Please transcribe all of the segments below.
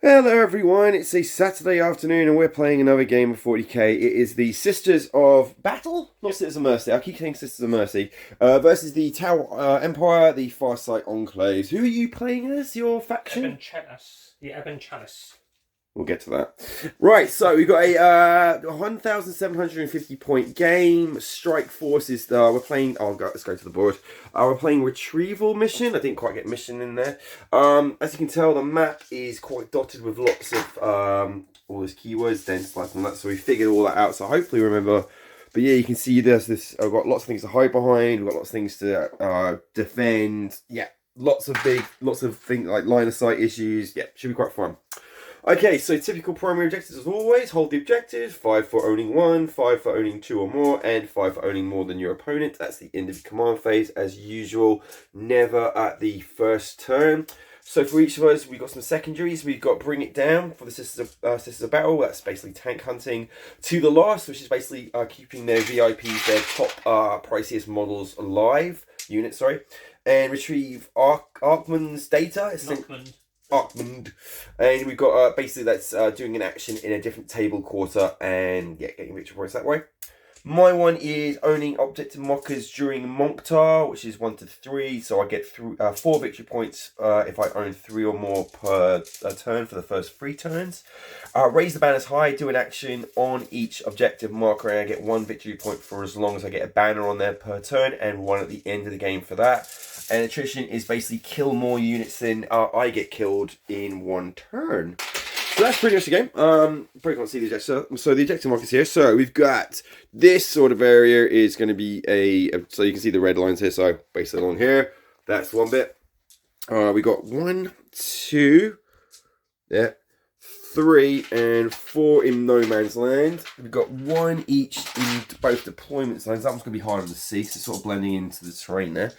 Hello everyone, it's a Saturday afternoon and we're playing another game of 40k. It is the Sisters of Battle? Not Sisters of Mercy, I keep saying Sisters of Mercy. Versus the Tau Empire, the Farsight Enclaves. Who are you playing as, your faction? Ebon Chalice. The Ebon Chalice. We'll get to that. Right, so we've got a 1,750 point game. Strike Forces, we're playing, let's go to the board. We're playing Retrieval Mission. I didn't quite get mission in there. As you can tell, the map is quite dotted with lots of all those keywords, dense, like and that. So we figured all that out, so hopefully remember. But yeah, you can see there's this, I've got lots of things to hide behind. We've got lots of things to defend. Yeah, lots of things like line of sight issues. Yeah, should be quite fun. Okay, so typical primary objectives as always. Hold the objective, 5 for owning 1, 5 for owning 2 or more, and 5 for owning more than your opponent. That's the end of the command phase as usual, never at the first turn. So for each of us, we've got some secondaries. We've got Bring It Down for the Sisters of Battle. That's basically tank hunting. To the Last, which is basically keeping their VIPs, their top priciest models alive, units, sorry. And Retrieve Arkman's data. Arkman. And we've got basically that's doing an action in a different table quarter and yeah, getting victory points that way. My one is owning Objective Markers during Monctar, which is 1 to 3, so I get 4 victory points if I own 3 or more per turn for the first 3 turns. Raise the banners high, do an action on each objective marker, and I get 1 victory point for as long as I get a banner on there per turn, and 1 at the end of the game for that. And attrition is basically kill more units than I get killed in 1 turn. So that's pretty much the game. Probably can't see the ejector. So the ejector markers here. So we've got this sort of area is going to be so you can see the red lines here. So basically along here, that's one bit. We got 1, 2, yeah, 3 and 4 in no man's land. We've got 1 each in both deployment zones. That one's going to be harder to see, so it's sort of blending into the terrain there.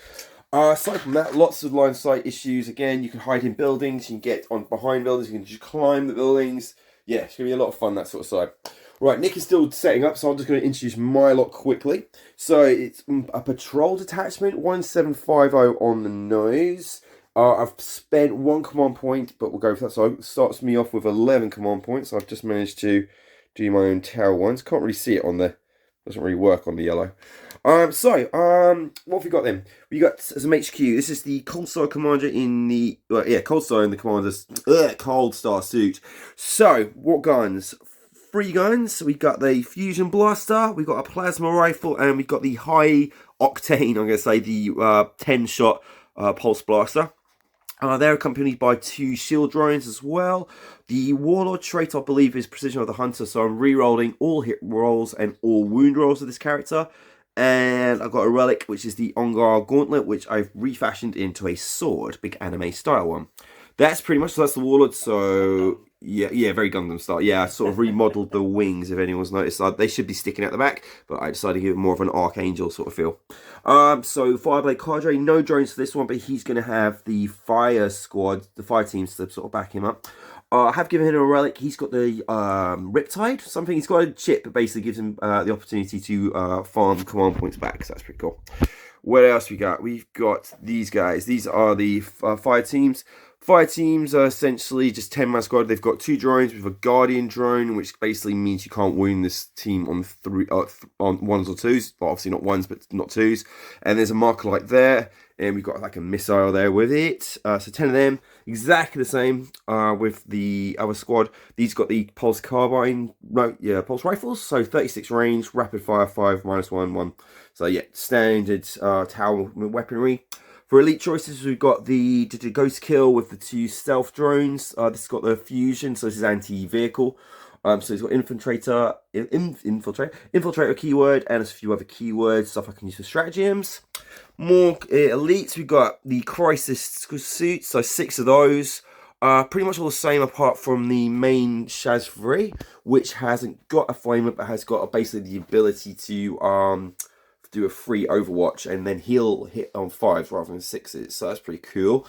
Aside from that, lots of line of sight issues. Again, you can hide in buildings, you can get on behind buildings, you can just climb the buildings. Yeah, it's going to be a lot of fun, that sort of side. Right, Nick is still setting up, so I'm just going to introduce my lot quickly. So it's a patrol detachment, 1750 on the nose. I've spent 1 command point, but we'll go for that. So it starts me off with 11 command points. I've just managed to do my own tail ones. Can't really see it on there. Doesn't really work on the yellow. What have we got then? We got as an HQ. This is the Cold Star Commander in the Cold Star in the Commander's Cold Star suit. So what guns? 3 guns. We got the Fusion Blaster. We got a Plasma Rifle, and we got the High Octane. I'm gonna say the 10-shot Pulse Blaster. They're accompanied by 2 shield drones as well. The Warlord trait, I believe, is Precision of the Hunter, so I'm re-rolling all hit rolls and all wound rolls of this character. And I've got a relic, which is the Ongar Gauntlet, which I've refashioned into a sword, big anime style one. That's pretty much, so that's the Warlord, so yeah, very Gundam style. Yeah, I sort of remodeled the wings, if anyone's noticed. They should be sticking out the back, but I decided to give it more of an Archangel sort of feel. So Fireblade Cadre, no drones for this one, but he's going to have the fire squad, the fire teams to sort of back him up. I have given him a relic. He's got the Riptide, something. He's got a chip that basically gives him the opportunity to farm command points back, so that's pretty cool. What else we got? We've got these guys. These are the fire teams. Fire teams are essentially just 10-man squad. They've got 2 drones with a Guardian drone, which basically means you can't wound this team on on 1s or 2s. Well, obviously not 1s, but not 2s. And there's a marker light there, and we've got like a missile there with it. So 10 of them, exactly the same with the other squad. These got the Pulse Carbine, Pulse Rifles. So 36 range, rapid fire 5, -1, 1. So yeah, standard tower weaponry. For elite choices, we've got the Ghost Kill with the 2 stealth drones. This has got the fusion, so this is anti-vehicle. So it's got infiltrator keyword, and there's a few other keywords, stuff I can use for stratagems. More elites, we've got the Crisis suits, so 6 of those. Pretty much all the same apart from the main Shaz 3, which hasn't got a flamer, but has got basically the ability to do a free Overwatch, and then he'll hit on 5s rather than 6s, so that's pretty cool.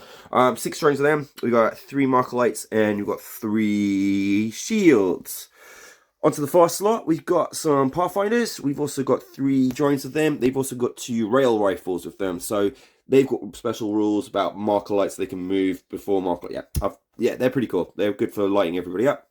6 drones of them. We've got 3 marker lights, and we've got 3 shields. Onto the far slot, we've got some Pathfinders. We've also got 3 drones of them. They've also got 2 rail rifles with them, so they've got special rules about marker lights. They can move before marker. Yeah, I've Yeah, they're pretty cool. They're good for lighting everybody up.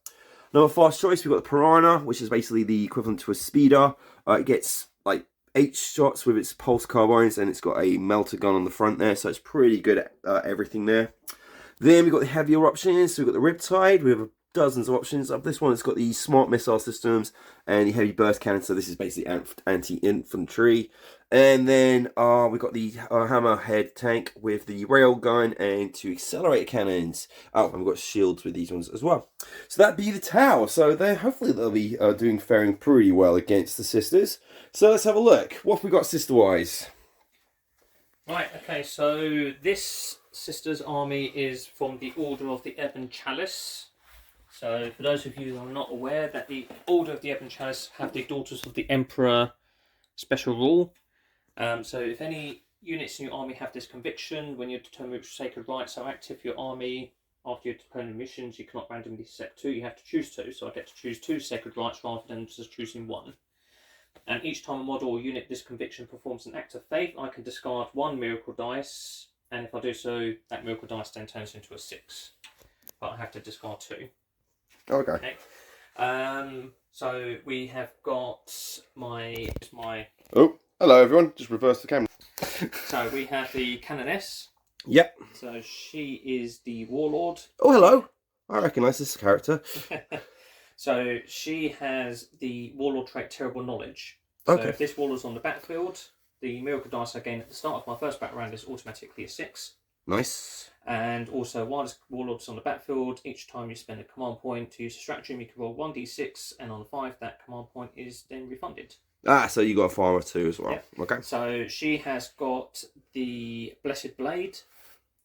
Another fast choice, we've got the Piranha, which is basically the equivalent to a speeder. It gets like 8 shots with its pulse carbines, and it's got a melter gun on the front there, so it's pretty good at everything there. Then we've got the heavier options, so we've got the Riptide, we have dozens of options. This one has got the smart missile systems and the heavy burst cannon, so this is basically anti-infantry. And then we've got the hammerhead tank with the railgun and 2 accelerator cannons. Oh, and we've got shields with these ones as well. So that'd be the tower. So hopefully they'll be faring pretty well against the sisters. So let's have a look. What have we got sister-wise? Right, okay, so this sister's army is from the Order of the Ebon Chalice. So for those of you who are not aware, that the Order of the Ebon Chalice have the Daughters of the Emperor special rule. So if any units in your army have this conviction, when you determine which sacred rites are active for your army, after your determined missions, you cannot randomly select 2, you have to choose 2. So I get to choose 2 sacred rites rather than just choosing 1. And each time a model or unit this conviction performs an act of faith, I can discard 1 miracle dice, and if I do so, that miracle dice then turns into a 6. But I have to discard 2. Okay. So we have got my. Oh, hello everyone. Just reverse the camera. So we have the Canoness. Yep. So she is the Warlord. Oh, hello. I recognise this character. So she has the Warlord trait Terrible Knowledge. So if this Warlord's on the battlefield, the miracle dice I gain at the start of my first battle round is automatically a 6. Nice. And also, while this Warlord's on the battlefield, each time you spend a command point to use a stratagem, you can roll 1d6, and on 5, that command point is then refunded. Ah, so you got a farmer too as well. Yeah. Okay. So she has got the Blessed Blade.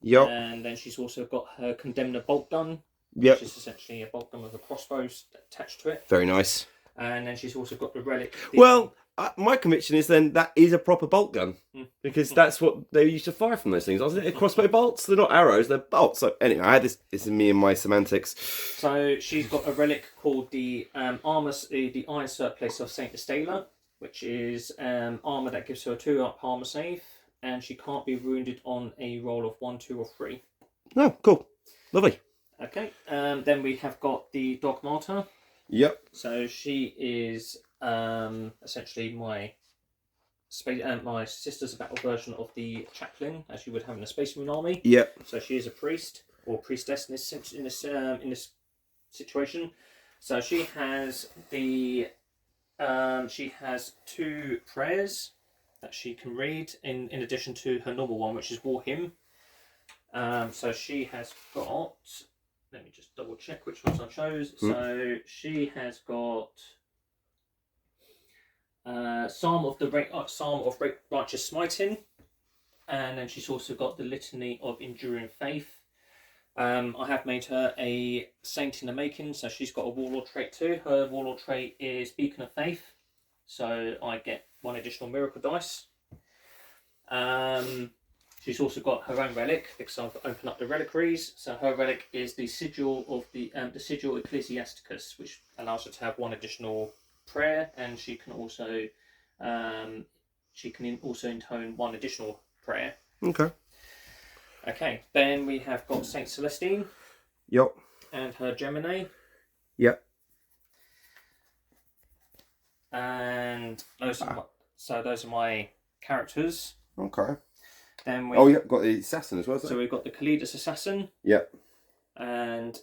Yep. And then she's also got her Condemnor Boltgun. Yep. Which is essentially a Boltgun with a crossbow attached to it. Very nice. And then she's also got the Relic. Well, my conviction is then that is a proper bolt gun. Because that's what they used to fire from those things. Wasn't it? Crossbow bolts? They're not arrows, they're bolts. So anyway, I had this is me and my semantics. So she's got a relic called the the Iron Surplice of Saint Istaela, which is armour that gives her a 2-up armour save, and she can't be wounded on a roll of 1, 2, or 3. Oh, cool. Lovely. Okay. Then we have got the Dogmata. Yep. So she is essentially my sister's battle version of the chaplain, as you would have in a Space Marine army. Yep. So she is a priest or priestess in this situation. So she has she has 2 prayers that she can read in addition to her normal one, which is War Hymn. So she has got. Let me just double check which ones I chose. So she has got Psalm of Righteous Smiting, and then she's also got the Litany of Enduring Faith. I have made her a Saint in the Making, so she's got a Warlord trait too. Her Warlord trait is Beacon of Faith, so I get 1 additional miracle dice. She's also got her own relic because I've opened up the Reliquaries. So her relic is the sigil of the sigil Ecclesiasticus, which allows her to have 1 additional prayer, and she can also intone 1 additional prayer. Okay. Okay. Then we have got Saint Celestine. Yep. And her Gemini. Yep. And those are my characters. Okay. Then we got the assassin as well. So we've got the Callidus Assassin. Yep. And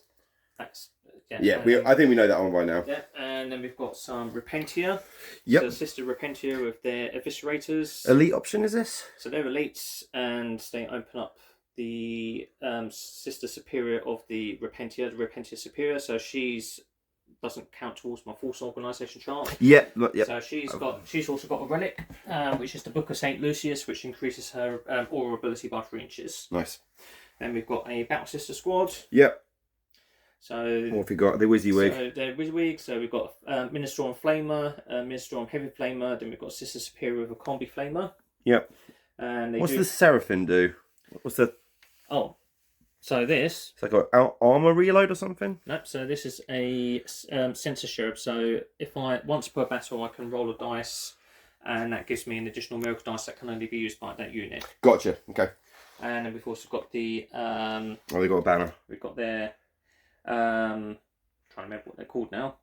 that's I think we know that one by now. Yeah, and then we've got some Repentia. Yep. So Sister Repentia with their Eviscerators. Elite option is this? So they're elites, and they open up the Sister Superior of the Repentia Superior. So she's doesn't count towards my Force organisation chart. Yep. So she's also got a relic, which is the Book of Saint Lucius, which increases her aura ability by 3 inches. Nice. Then we've got a Battle Sister squad. Yep. So what have we got? The Wizzywig. So the Wizzywig. So we've got Minstrel and Flamer, Minstrel and Heavy Flamer. Then we've got Sister Superior with a Combi Flamer. Yep. And what's the Seraphim do? What's the? Oh, so this. It's like an armor reload or something. Nope. So this is a sensor cherub. So if once per battle I can roll a dice, and that gives me an additional miracle dice that can only be used by that unit. Gotcha. Okay. And then we've also got the. They got a banner. We've got their Trying to remember what they're called now.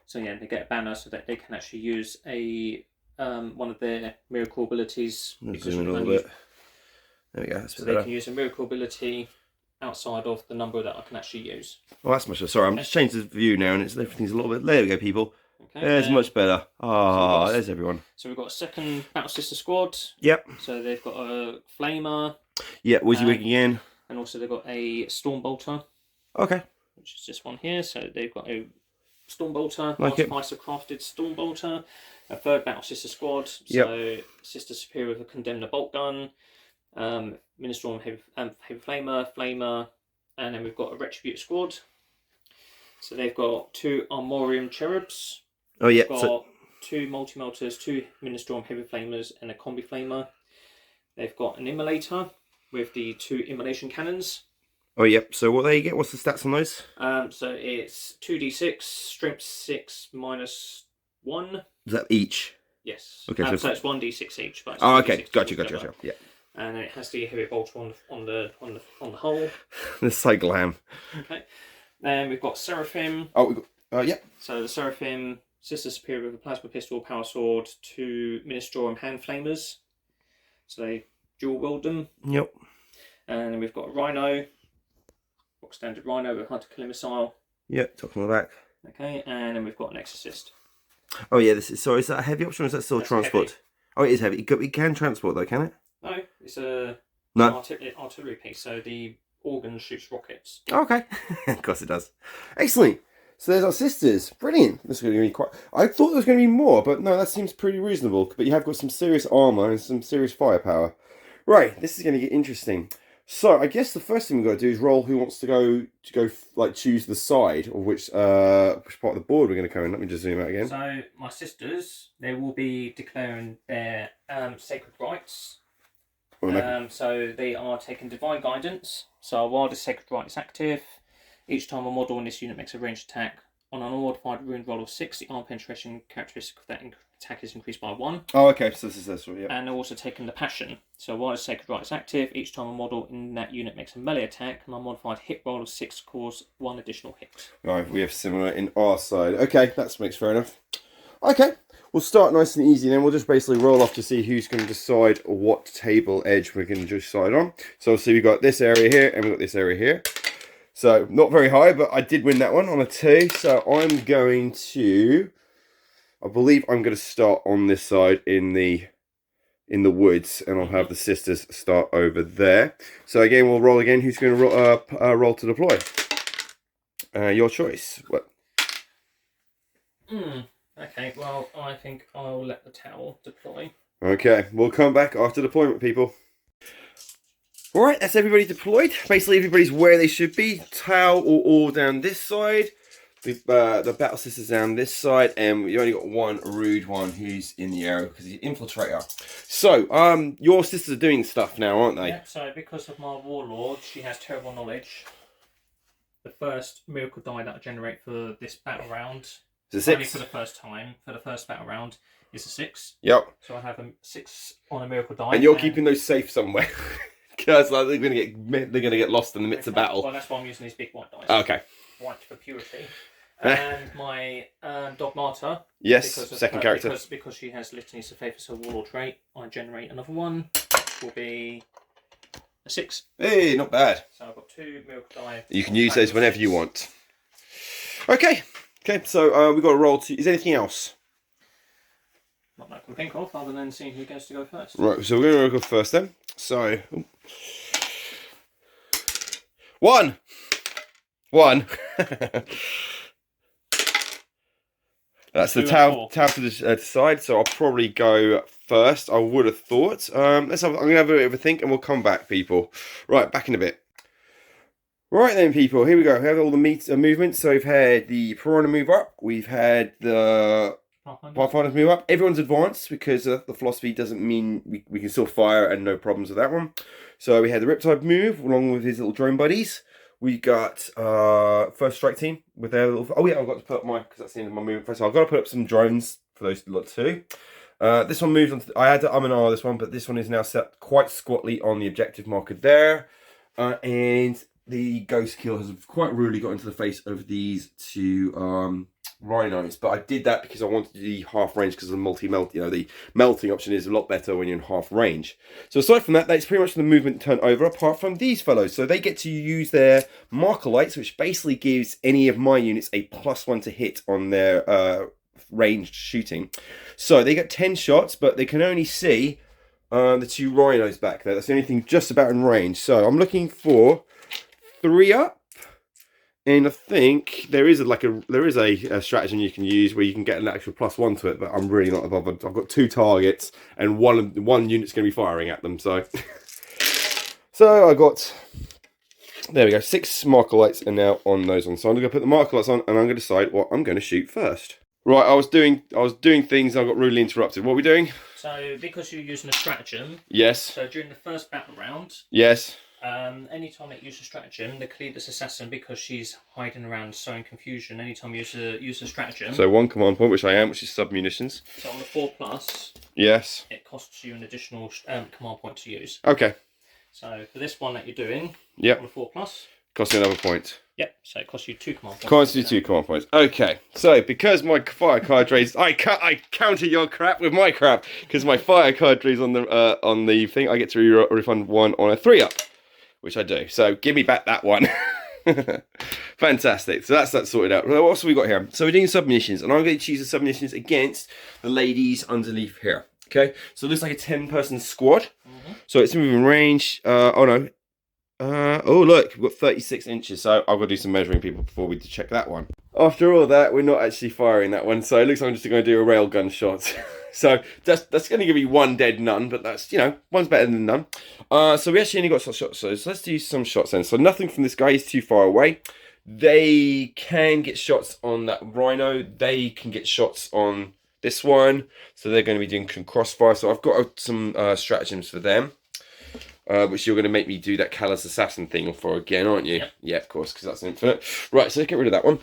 So yeah, they get a banner so that they can actually use a one of their miracle abilities. Zoom in a little bit. There we go. That's so they can use a miracle ability outside of the number that I can actually use. Oh, that's much better. Sorry, I'm just changing the view now, and everything's a little bit. There we go, people. Okay, there's much better. Ah, there's everyone. So we've got a second Battle Sister squad. Yep. So they've got a Flamer. Yeah, Wizzy again. And also they've got a Stormbolter. Okay. Which is this one here. So they've got a Stormbolter, Artificer crafted Stormbolter, a third Battle Sister squad. So Sister Superior with a Condemnor Boltgun, Minstrel and Heavy Flamer, and then we've got a Retribute squad. So they've got 2 Armorium Cherubs. Oh yeah. They've got 2 Multi-Melters, 2 Minstrel Heavy Flamers, and a Combi Flamer. They've got an Immolator with the 2 Immolation Cannons. Oh, yep. So what they get? What's the stats on those? So it's 2d6, strength 6 minus 1. Is that each? Yes. Okay. So it's 1d6 each. But okay. Gotcha. Yeah. And then it has the heavy bolter on the hull. The so glam. Okay. Then we've got Seraphim. Oh, we got. Yeah. So the Seraphim, Sister Superior with a plasma pistol, power sword, 2 Ministerium hand flamers. So they dual wield them. Yep. And then we've got a Rhino. Standard Rhino with hunter killer missile. Yep, top on the back. Okay, and then we've got an Exorcist. Oh yeah, this is. Sorry, is that a heavy option or is that still transport? Heavy. Oh, it is heavy. It can transport though, can it? No, it's a artillery piece. So the organ shoots rockets. Okay, of course it does. Excellent. So there's our sisters. Brilliant. This is going to be quite. I thought there was going to be more, but no, that seems pretty reasonable. But you have got some serious armor and some serious firepower. Right, this is going to get interesting. So I guess the first thing we've got to do is roll who wants to go like choose the side of which part of the board we're going to come in. Let me just zoom out again. So my sisters, they will be declaring their sacred rights. So they are taking divine guidance. So while the sacred right is active, each time a model in this unit makes a ranged attack on an unmodified wound roll of 6, the arm penetration characteristic of that attack is increased by 1. Oh, okay. So this is this one, yeah. And they're also taking the passion. So while the sacred right is active, each time a model in that unit makes a melee attack, an unmodified hit roll of 6 cause 1 additional hit. Right, we have similar in our side. Okay, that makes fair enough. Okay, we'll start nice and easy, then we'll just basically roll off to see who's going to decide what table edge we're going to decide on. So obviously we've got this area here and we've got this area here. So not very high, but I did win that one on a 2. So I'm going to, I believe I'm going to start on this side in the woods, and I'll have the sisters start over there. So again, we'll roll again. Who's going to roll to deploy? Your choice. What? Okay, well, I think I'll let the towel deploy. Okay, we'll come back after deployment, people. Alright, that's everybody deployed. Basically, everybody's where they should be. Tau all down this side. The Battle Sisters down this side. And you only got one rude one who's in the area because he's an infiltrator. So, your sisters are doing stuff now, aren't they? Yeah, so because of my Warlord, she has terrible knowledge. The first miracle die that I generate for this battle round, it's a 6. only for the first time, for the first battle round, is a 6. Yep. So I have a 6 on a miracle die. And you're keeping those safe somewhere. Because like, they're gonna get lost in the midst of battle. Well, that's why I'm using these big white dice. Okay. White for purity. And my Dogmata. Yes, second character. Because she has Litany of Faith as her Warlord trait, I generate another one. Will be a 6. Hey, not bad. So I've got 2 miracle die. You can use those whenever you want. Okay. Okay. So we've got to roll to. Is there anything else? Not that I can think of, other than seeing who gets to go first. Right. So we're going to go first then. So. 1. That's the towel to the side, so I'll probably go first. I would have thought. I'm going to have a bit of a think, and we'll come back, people. Right, back in a bit. Right then, people. Here we go. We have all the movements. So we've had the Piranha move up. We've had the Pathfinders move up. Everyone's advanced because the philosophy doesn't mean we can still fire and no problems with that one. So we had the Riptide move along with his little drone buddies. We got first strike team with their little. Oh yeah, I've got to put up my because that's the end of my movement first. So I've got to put up some drones for those lot too. This one moved on. I had to this one, but this one is now set quite squatly on the objective marker there. And the ghost kill has quite rudely got into the face of these two rhinos, but I did that because I wanted to do half range because of the multi-melt. You know, the melting option is a lot better when you're in half range. So aside from that, that's pretty much the movement turn over, apart from these fellows. So they get to use their marker lights, which basically gives any of my units a +1 to hit on their ranged shooting. So they get 10 shots, but they can only see the two rhinos back there. That's the only thing just about in range. So I'm looking for 3 up. And I think there is a stratagem you can use where you can get an actual +1 to it, but I'm really not bothered. I've got 2 targets and one unit's going to be firing at them. So, I got, there we go, 6 marker lights are now on those ones. So I'm going to put the marker lights on and I'm going to decide what I'm going to shoot first. Right, I was doing things and I got rudely interrupted. What are we doing? So because you're using a stratagem. Yes. So during the first battle round. Yes. Anytime it uses a stratagem, the Callidus Assassin, because she's hiding around sowing confusion, anytime you use a stratagem. So 1 command point, which I am, which is sub-munitions. So on the 4+, yes, it costs you an additional command point to use. Okay. So for this one that you're doing, yep, on the 4+. Costs you another point. Yep, so it costs you 2 command points. Costs you 2 command points. Okay, so because my fire cadres, I counter your crap with my crap, because my fire cadres on the thing, I get to refund 1 on a 3 up. Which I do. So give me back that one. Fantastic. So that's that sorted out. What else have we got here? So we're doing submissions, and I'm going to choose the submissions against the ladies underneath here. Okay. So it looks like a 10-person squad. So it's moving range. Oh no. Oh look, we've got 36 inches. So I've got to do some measuring people before we check that one. After all that, we're not actually firing that one. So it looks like I'm just going to do a railgun shot. So that's going to give me 1 dead nun, but that's, you know, one's better than none. So we actually only got some shots. So let's do some shots then. So nothing from this guy is too far away. They can get shots on that rhino. They can get shots on this one. So they're going to be doing crossfire. So I've got some stratagems for them. Which you're going to make me do that Callidus Assassin thing for again, aren't you? Yep. Yeah, of course, because that's infinite. Right, so let's get rid of that one.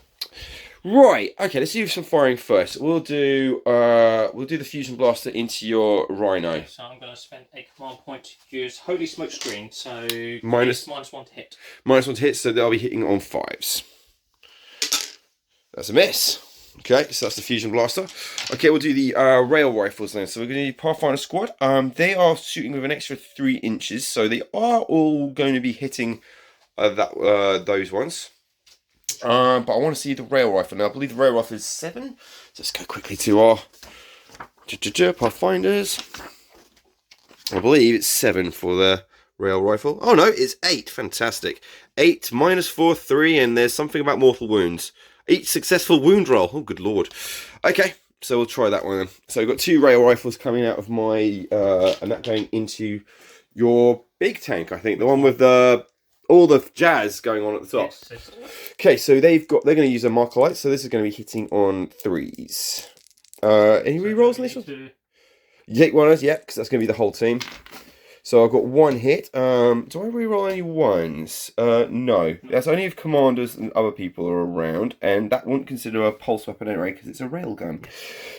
Right, okay, let's do some firing first. We'll do the fusion blaster into your rhino. Okay, so I'm going to spend a command point to use Holy Smoke Screen. So minus -1 to hit. -1 to hit, so they'll be hitting on 5s. That's a miss. Okay, so that's the fusion blaster. Okay, we'll do the rail rifles then. So we're going to do Pathfinder squad. They are shooting with an extra 3 inches, so they are all going to be hitting those ones. But I want to see the rail rifle now. I believe the rail rifle is 7. So let's go quickly to our Pathfinders. I believe it's 7 for the rail rifle. Oh no, it's 8. Fantastic. 8 -4, 3, and there's something about mortal wounds. Each successful wound roll. Oh, good lord. Okay, so we'll try that one then. So we've got 2 rail rifles coming out of my, and that going into your big tank, I think. The one with all the jazz going on at the top. Yes. Okay, so they're going to use a marker light, so this is going to be hitting on 3s. Any rerolls on this one? You take 1 yeah, because that's going to be the whole team. So I've got 1 hit. Do I reroll any 1s? No. That's only if commanders and other people are around, and that wouldn't consider a pulse weapon anyway because it's a railgun.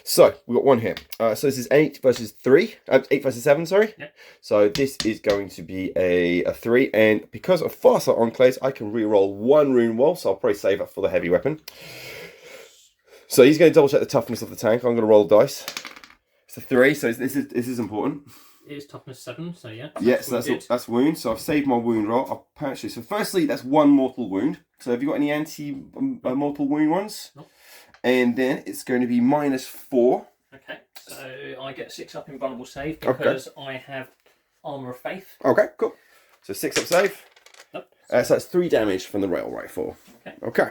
So we've got 1 hit. So this is 8 versus 3. 8 versus 7, sorry. Yep. So this is going to be a 3, and because of Farsight Enclaves, I can reroll 1 rune wall, so I'll probably save that for the heavy weapon. So he's going to double check the toughness of the tank. I'm going to roll dice. It's a 3, so this is important. It is toughness 7, so yeah. Yes, that's wound. So I've saved my wound roll. Actually, so firstly, that's 1 mortal wound. So have you got any anti-mortal wound ones? Nope. And then it's going to be -4. Okay, so I get 6 up in vulnerable save because I have Armour of Faith. Okay, cool. So 6 up save. Nope. So that's 3 damage from the rail rifle. Okay.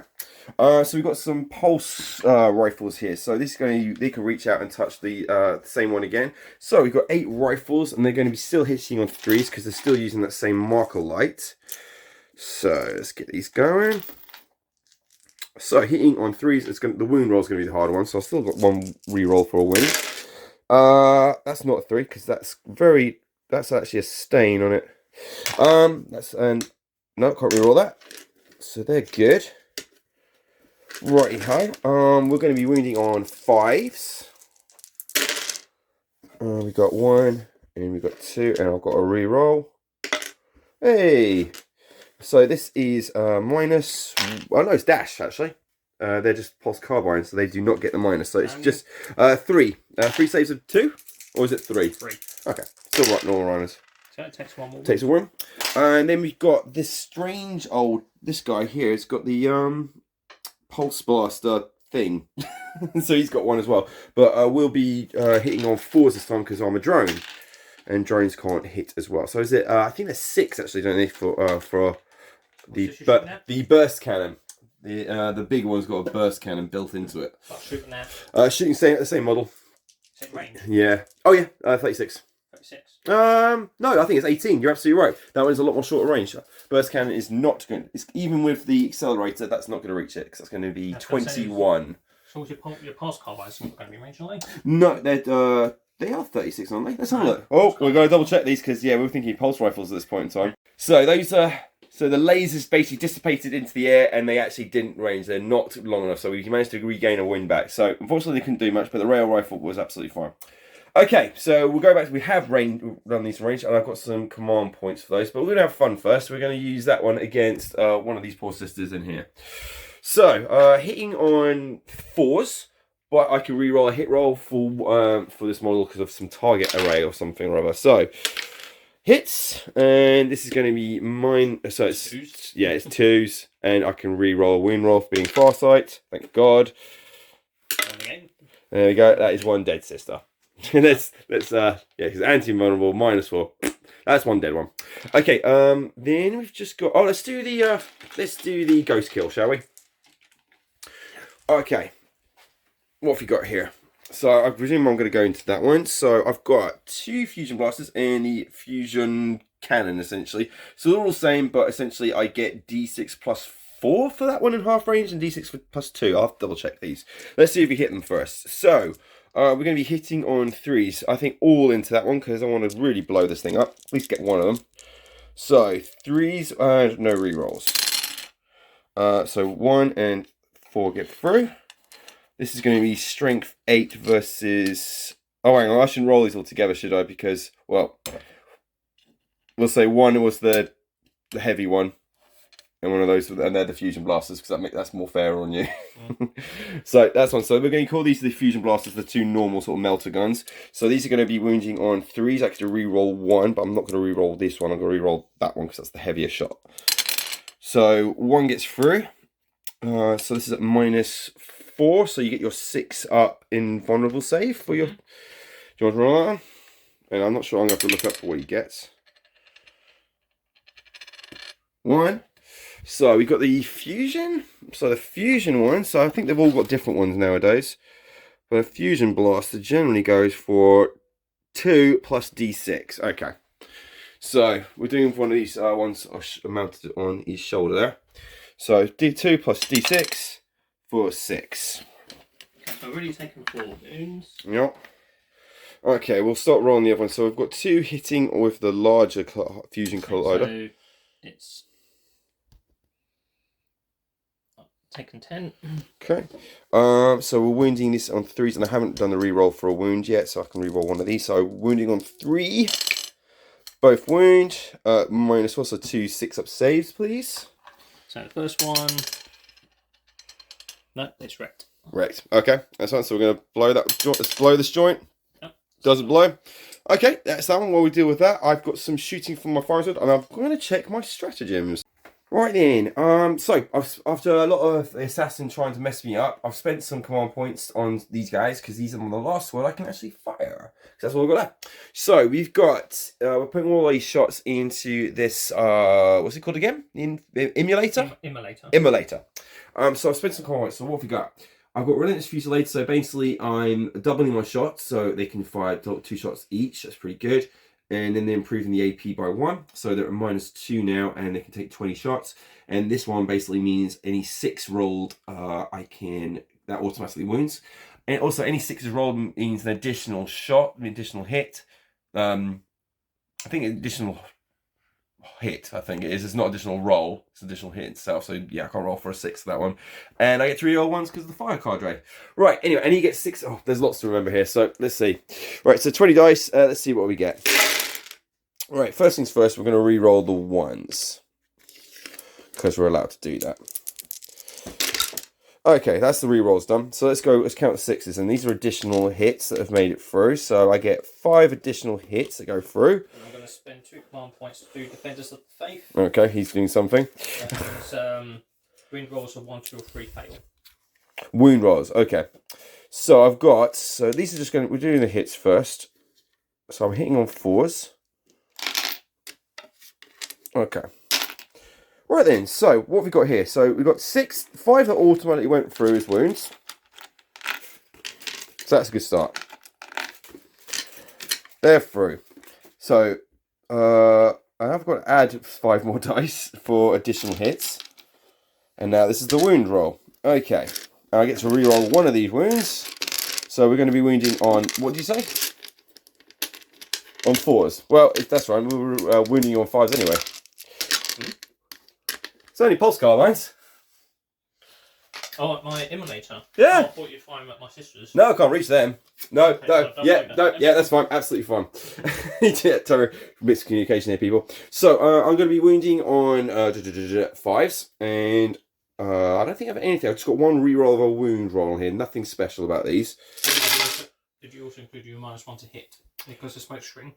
So we've got some pulse rifles here. So this is they can reach out and touch the same one again. So we've got 8 rifles, and they're going to be still hitting on 3s because they're still using that same marker light. So let's get these going. So hitting on 3s, the wound roll is going to be the harder one. So I've still got 1 reroll for a win. That's not a 3 because that's actually a stain on it. No, can't reroll that. So they're good. Righty-ho. We're going to be wounding on 5s. We've got 1, and we've got 2, and I've got a reroll. Hey! So this is minus. Oh no, it's dash actually. They're just pulse carbine, so they do not get the minus. So it's just 3. 3 saves of 2, or is it 3? 3. Okay, still right, normal runners. So it takes 1 more. Takes a 1. And then we've got this strange old. This guy here has got the pulse blaster thing, so he's got 1 as well. But we'll be hitting on 4s this time because I'm a drone, and drones can't hit as well. So is it? I think there's 6 actually, don't they? For the burst cannon. The big one's got a burst cannon built into it. What, shooting there? Shooting the same model. Same range? Yeah. Oh yeah, 36. 36. No, I think it's 18. You're absolutely right. That one's a lot more shorter range. Burst cannon is not going. It's even with the accelerator, that's not going to reach it because that's going to be 21. So what's your pulse carbines not going to be range, are they? No, they are 36, aren't they? Let's have a look. Oh, we're going to double check these because yeah, we're thinking pulse rifles at this point in time. So those are. So the lasers basically dissipated into the air and they actually didn't range. They're not long enough. So we managed to regain a wind back. So unfortunately they couldn't do much, but the rail rifle was absolutely fine. Okay, so we'll go back to, we have run these range and I've got some command points for those, but we're going to have fun first. We're going to use that one against one of these poor sisters in here. So hitting on 4s, but I can re-roll a hit roll for this model because of some target array or something or other. So hits, and this is going to be mine. So it's 2s. Yeah, it's 2s, and I can re-roll a wound roll for being Farsight. Thank God. There we go. That is 1 dead sister. let's yeah, because anti-vulnerable -4. That's 1 dead one. Okay. Then we've just got. Oh, let's do the ghost kill, shall we? Okay. What have we got here? So I presume I'm going to go into that one. So I've got 2 fusion blasters and the fusion cannon essentially. So they're all the same, but essentially I get D6 plus 4 for that one in half range and D6 plus 2. I'll have to double check these. Let's see if we hit them first. So we're going to be hitting on 3s. I think all into that one because I want to really blow this thing up. At least get 1 of them. So 3s and no rerolls. So 1 and 4 get through. This is going to be strength 8 versus... Oh, hang on. I shouldn't roll these all together, should I? Because, well, we'll say 1 was the heavy one. And one of those, and they're the fusion blasters, because that's more fair on you. So, that's one. So, we're going to call these the fusion blasters, the 2 normal sort of melter guns. So, these are going to be wounding on 3s. I can re-roll 1, but I'm not going to re-roll this one. I'm going to re-roll that one, because that's the heavier shot. So, 1 gets through. So, this is at -4, so you get your 6 up in vulnerable save for your. Do you want to roll that one? And I'm not sure. I'm going to have to look up what he gets. 1. So we've got the fusion. So the fusion one. So I think they've all got different ones nowadays. But a fusion blaster generally goes for 2 plus D6. Okay. So we're doing one of these ones mounted on his shoulder there. So D2 plus D6. For 6. So we're really taking 4 wounds. Yep. Okay, we'll start rolling the other one. So we've got 2 hitting with the larger fusion collider. So it's taken 10. Okay. So we're wounding this on 3s, and I haven't done the re-roll for a wound yet, so I can re-roll one of these. So wounding on 3. Both wound. -4, so 2 6-up saves, please. So the first one. No, it's wrecked. Wrecked. Okay, that's fine. So we're going to blow that joint. Let's blow this joint. Yep. Does it blow? Okay, that's that one. While we deal with that, I've got some shooting from my fireside, and I'm going to check my stratagems. Right then, so after a lot of the assassin trying to mess me up, I've spent some command points on these guys because these are the last one I can actually fire. That's what we've got left. So we've got, we're putting all these shots into this, what's it called again? Emulator? Immolator. So I've spent some command points. So what have we got? I've got Relentless Fusillade, so basically I'm doubling my shots, so they can fire 2 shots each. That's pretty good. And then they're improving the AP by 1, so they're at -2 now, and they can take 20 shots. And this one basically means any 6 rolled, that automatically wounds. And also any 6s rolled means an additional shot, an additional hit. I think an additional hit, I think it is. It's not additional roll, it's additional hit itself. So yeah, I can't roll for a 6 for that one. And I get to reroll 1s because of the fire cadre. Right, anyway, and you get 6. Oh, there's lots to remember here, so let's see. Right, so 20 dice, let's see what we get. Right, first things first, we're going to re-roll the 1s. because we're allowed to do that. Okay, that's the rerolls done. So let's count 6s, and these are additional hits that have made it through. So I get 5 additional hits that go through. And I'm going to spend 2 command points to do Defenders of the Faith. Okay, he's doing something. Wound rolls of 1, 2, or 3 fail. Wound rolls, okay. So I've got, these are just we're doing the hits first. So I'm hitting on 4s. Okay. Right then, so what have we got here? So we've got 5 that automatically went through as wounds. So that's a good start. They're through. So I've got to add 5 more dice for additional hits. And now this is the wound roll. Okay. And I get to reroll 1 of these wounds. So we're going to be wounding on, what did you say? On 4s. Well, that's right, we were wounding you on 5s anyway. It's only pulse car lines. Oh, my emulator. Yeah. I thought you'd find them at my sister's. No, I can't reach them. No, Okay, no, yeah, that's fine, absolutely fine. Yeah, sorry, miscommunication here, people. So I'm going to be wounding on 5s, and I don't think I have anything. I've just got 1 reroll of a wound roll here. Nothing special about these. Did you also include your -1 to hit because of smoke screen?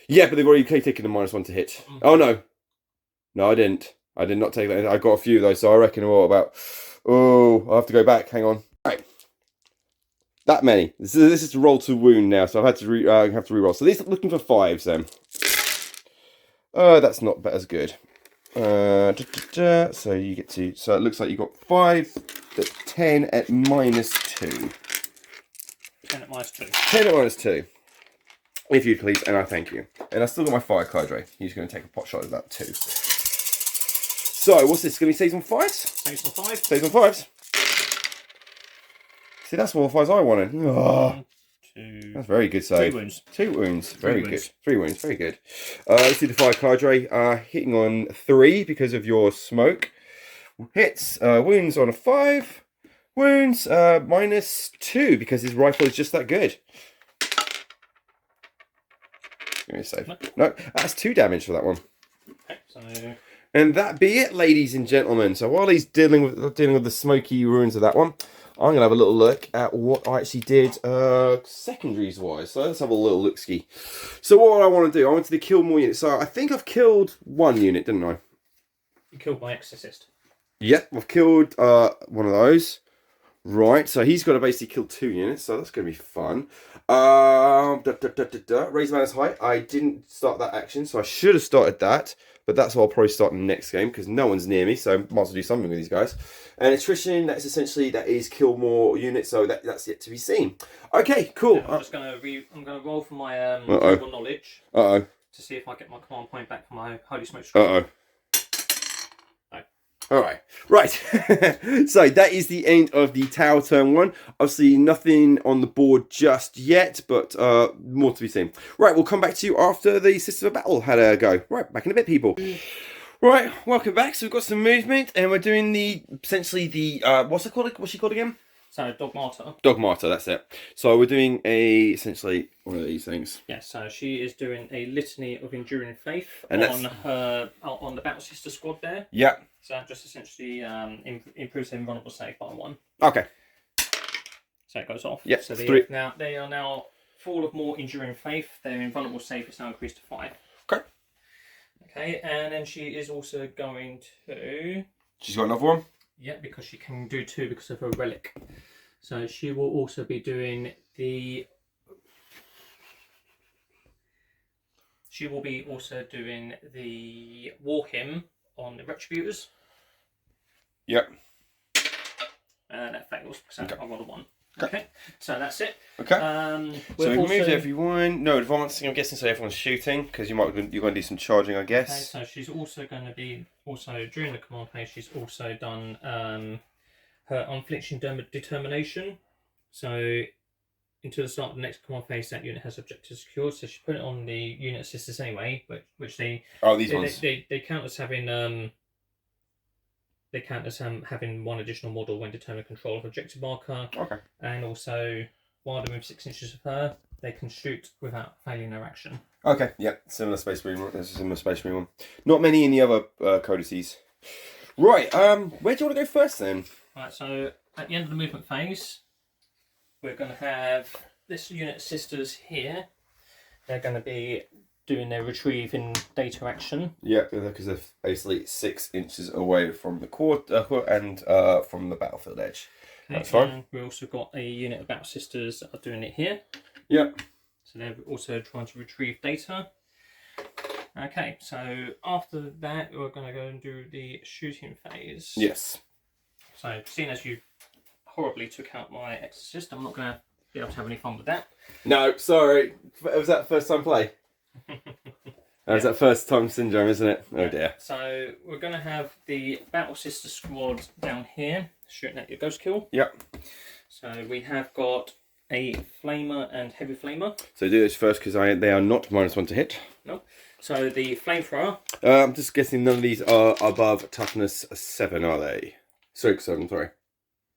Yeah, but they've already taken the -1 to hit. Mm-hmm. Oh no, no, I didn't. I did not take that. I got a few of those, so I reckon we're all about. Oh, I'll have to go back. Hang on. Right. That many. This is to roll to wound now, so I've had to reroll. So these are looking for 5s then. That's not as good. So you get to. So it looks like you got 5. That's 10 at -2. 10 at -2. 10 at -2. If you'd please, and I thank you. And I still got my fire cadre. He's going to take a pot shot at that too. So, what's this? Going to be saves on 5s? Saves on 5. Saves on 5s. See, that's all the 5s I wanted. Oh, 1, 2. that's very good save. 2 wounds. 2 wounds. Very wounds. good. 3 wounds. Very good. Let's do the fire cadre. Hitting on 3 because of your smoke. Hits. Wounds on a 5. Wounds. -2 because his rifle is just that good. Give me a save. No, that's 2 damage for that one. Okay, so. And that be it, ladies and gentlemen. So while he's dealing with the smoky ruins of that one, I'm gonna have a little look at what I actually did secondaries wise. So let's have a little look ski. So what I want to do, I wanted to kill more units. So I think I've killed 1 unit, didn't I? You killed my exorcist. Yep, I've killed one of those. Right, so he's got to basically kill 2 units, so that's going to be fun. Raise man's height. I didn't start that action, so I should have started that. But that's what I'll probably start in the next game, because no one's near me, so I might as well do something with these guys. And attrition, that is kill more units, so that's yet to be seen. Okay, cool. I'm just going to roll for my tribal knowledge. To see if I get my command point back from my Holy Smoke Screen. Alright, right. So that is the end of the tower turn 1. Obviously nothing on the board just yet, but more to be seen. Right, we'll come back to you after the Sisters of Battle had a go. Right, back in a bit, people. Right, welcome back. So we've got some movement, and we're doing essentially the, what's she called again? So, Dogmata. Dogmata, that's it. So we're doing essentially one of these things. Yeah, so she is doing a litany of enduring faith and on the Battle Sister squad there. Yeah. So that just essentially improves their invulnerable save by 1. Okay. So it goes off. Yeah. So they are now full of more enduring faith. Their invulnerable save is now increased to 5. Okay. Okay, and then she is also going to. She's got another one. Yeah, because she can do 2 because of her relic. So she will also be doing the. She will be also doing the war hymn on the Retributors. Yep. And that fails because I rolled a 1. Okay. Okay, so that's it. Okay. So we've also moved everyone. No advancing. I'm guessing so everyone's shooting because you're going to do some charging, I guess. Okay, so she's also going to be during the command phase. She's also done her unflinching determination. So until the start of the next command phase, that unit has objectives secured. So she put it on the unit assistants anyway, which they ones they count as having They count as having 1 additional model when determining control of objective marker. Okay. And also, while they're within 6 inches of her, they can shoot without failing their action. Okay, yep. Similar Space Marine. There's a similar Space Marine one. Not many in the other codices. Right, where do you want to go first then? Right, so at the end of the movement phase, we're going to have this unit of sisters here. They're going to be doing their retrieving data action. Yeah, because they're basically 6 inches away from the quarter and from the battlefield edge. Okay, That's fine. And we've also got a unit of battle sisters that are doing it here. Yep. So they're also trying to retrieve data. Okay, so after that, we're going to go and do the shooting phase. Yes. So, seeing as you horribly took out my exorcist, I'm not going to be able to have any fun with that. No, sorry. Was that first time play? That was that first time syndrome, isn't it? Oh dear. So, we're going to have the Battle Sister squad down here, shooting at your Ghost Kill. Yep. So, we have got a Flamer and Heavy Flamer. So do this first because they are not -1 to hit. No. So, the Flamethrower. I'm just guessing none of these are above toughness 7, are they? Strength 7, sorry.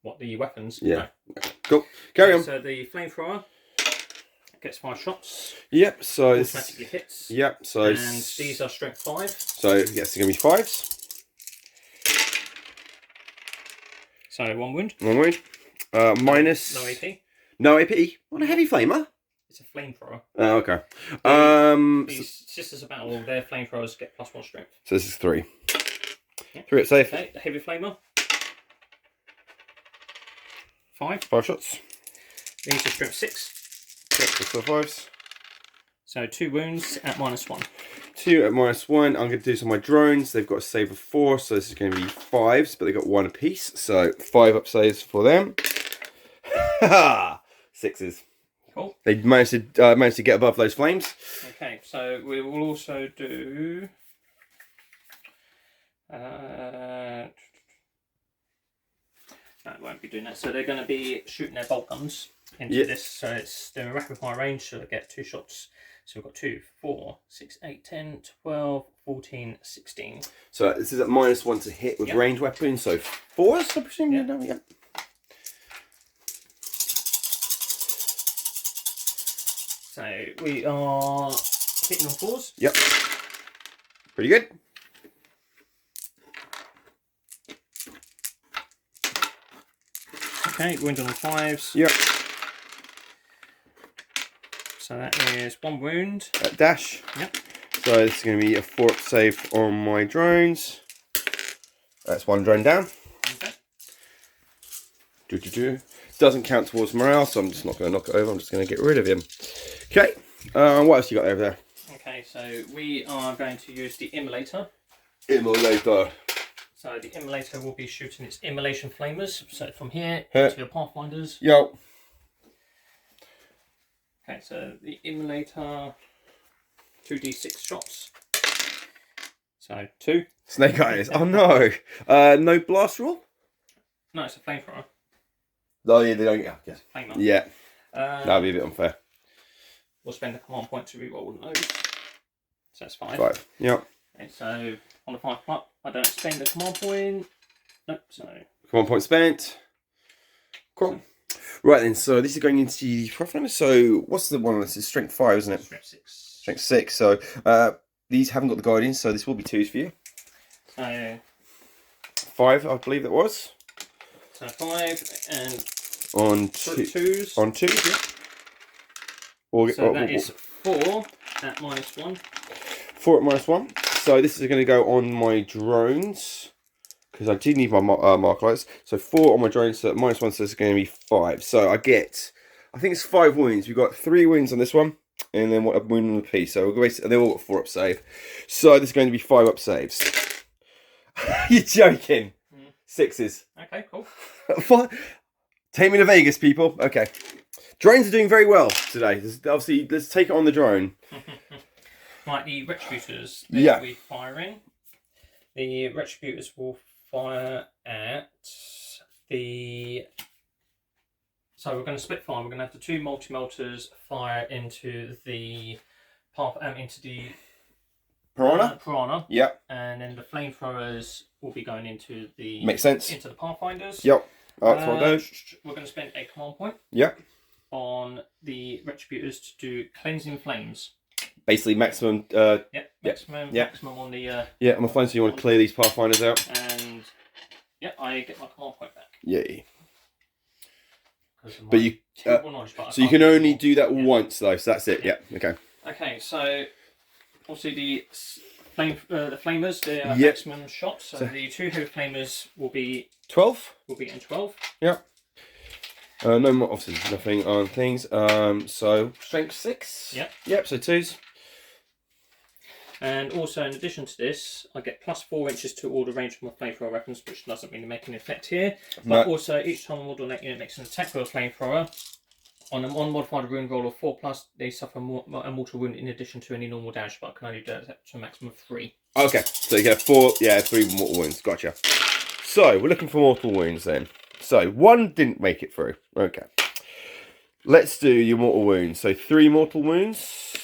What, the weapons? Yeah. No. Cool. Carry on. So, the Flamethrower gets 5 shots. Yep, so Automatically hits. Yep, so And these are strength 5. So yes, they're gonna be 5s. So 1 wound. 1 wound. Minus No AP. No AP. What a heavy flamer. It's a flamethrower. Oh, okay. These Sisters of Battle, their flamethrowers get +1 strength. So this is 3. Yep. 3 at safe. Okay, the heavy flamer. 5. 5 shots. These are strength 6. Yep, so still 5s. So 2 wounds at -1. 2 at -1. I'm going to do some of my drones. They've got a save of 4, so this is going to be 5s, but they've got 1 apiece. So 5 up saves for them. 6s. Cool. They managed to get above those flames. Okay, so we will also do. No, I won't be doing that. So they're going to be shooting their bolt guns into this. So they're in rapid fire range, so they get 2 shots. So we've got 2, 4, 6, 8, 10, 12, 14, 16. So this is at -1 to hit with ranged weapons. So 4s, I presume. Yep. Yep. So we are hitting on 4s. Yep. Pretty good. Okay, wound on 5s. Yep. So that is 1 wound. Dash. Yep. So this is going to be a 4 up save on my drones. That's 1 drone down. Okay. Doesn't count towards morale, so I'm just not going to knock it over. I'm just going to get rid of him. Okay. What else you got over there? Okay, so we are going to use the Immolator. Immolator. So the Immolator will be shooting its Immolation Flamers. So from here Huh. to your Pathfinders. Yo. Okay, so the Immolator, 2d6 shots. So 2. Snake eyes. Oh no. No blast roll? No, it's a flamethrower. Oh yeah, they don't get. Yeah. Flamer. Yeah. That'd be a bit unfair. We'll spend a command point to reroll those. So that's 5. 5. Yep. Okay, so on the 5 up, I don't spend a command point. Nope, so. Command point spent. Cool. Right then, so this is going into the Pathfinder. So what's the one? This is strength 5, isn't it? Strength 6. Strength 6. So these haven't got the guidance, so this will be 2s for you. So 5, I believe it was. So 5 and On 2s. On 2, yeah. So that is 4 at -1. 4 at -1. So this is going to go on my drones because I do need my mark lights. So 4 on my drones. So at -1, so it's going to be 5. So I think it's 5 wounds. We've got 3 wounds on this one, and then a wound on the piece. So we're basically, they've all got 4 up save. So this is going to be 5 up saves. You're joking. 6s. Okay, cool. What? Take me to Vegas, people. Okay. Drones are doing very well today. Obviously, let's take it on the drone. Right, the Retributors that we fire in. The Retributors will fire at the... So we're going to split fire. We're going to have the 2 multi-melters fire into the into the Piranha. Yep. And then the flamethrowers will be going into the... Makes sense. Into the Pathfinders. Yep. That's what I do. We're going to spend a command point. Yep. On the Retributors to do Cleansing Flames. Basically, maximum. Maximum on the. Yeah, I'm fine. So you want to clear these Pathfinders out? And yeah, I get my command point back. Yay. But you. Knowledge, but so you can only do that once, though. So that's it. Yeah. Okay. Okay. So obviously the flamers, they are maximum shots. So the 2 heavy flamers will be 12. Will be in 12. Yeah. No more. Obviously, nothing on things. So strength 6. Yep. Yep. So 2s. And also, in addition to this, I get +4 inches to all the range of my flamethrower weapons, which doesn't really make an effect here. But also, each time a model unit makes an attack with a flamethrower, on a unmodified wound roll of 4+, they suffer a mortal wound in addition to any normal damage, but I can only do it to a maximum of 3. Okay, so you get 4, 3 mortal wounds. Gotcha. So we're looking for mortal wounds then. So 1 didn't make it through. Okay. Let's do your mortal wounds. So 3 mortal wounds.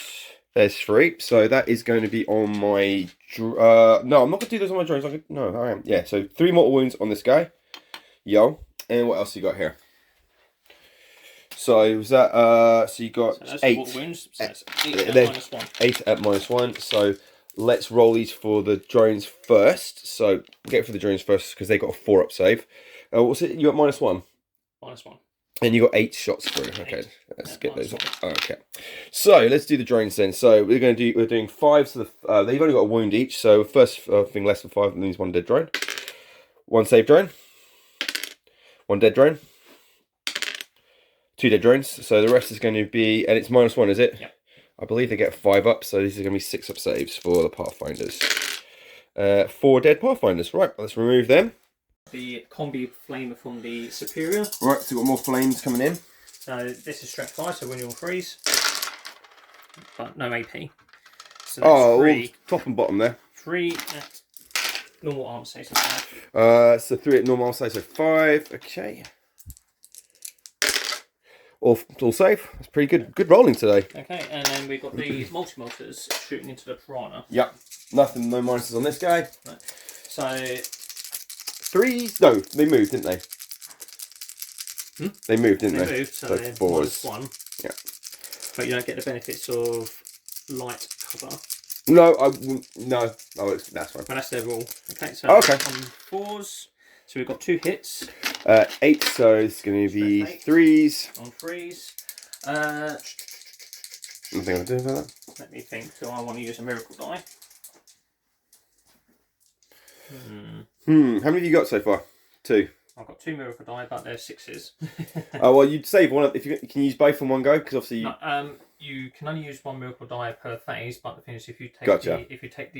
There's 3, so that is going to be on my... no, I'm not going to do those on my drones. No, I am. Yeah, so 3 mortal wounds on this guy. Yo. And what else you got here? So, was that... so you got so 8. Mortal wounds, so that's 8 at -1. 8 at -1. So, let's roll these for the drones first. So, we'll get for the drones first because they got a 4-up save. What's it? You got -1? -1. And you got 8 shots through. Okay, let's get those. Okay, so let's do the drones then. So we're doing 5. So they've only got a wound each. So first thing less than 5 means 1 dead drone, 1 save drone, 1 dead drone, 2 dead drones. So the rest is going to be, and it's -1, is it? Yep. I believe they get 5 up. So these are going to be 6-up saves for the Pathfinders. 4 dead Pathfinders. Right, let's remove them. The combi flamer from the superior. Right, so we've got more flames coming in. So this is strength 5, so when you're on freeze, but no AP. So that's top and bottom there. 3 at normal arm save. So 3 at normal save, so 5. Okay. All safe. That's pretty good. Good rolling today. Okay, and then we've got these multi-motors shooting into the piranha. Yep. Nothing. No minuses on this guy. Right. So 3. No, they moved, didn't they? They moved, didn't they? They moved, so they're 4s. -1. Yeah. But you don't get the benefits of light cover. No, no. Oh, that's fine. But that's their rule. Okay, so okay. On 4s, so we've got 2 hits. 8, so it's going to be 3s. On freeze. Nothing I can do about that. Let me think. So I want to use a miracle die. How many have you got so far? 2. I've got 2 miracle die, but they're 6s. Oh well, you'd save one. If you can use both in one go, because obviously you can only use 1 miracle die per phase. But the thing is, if you take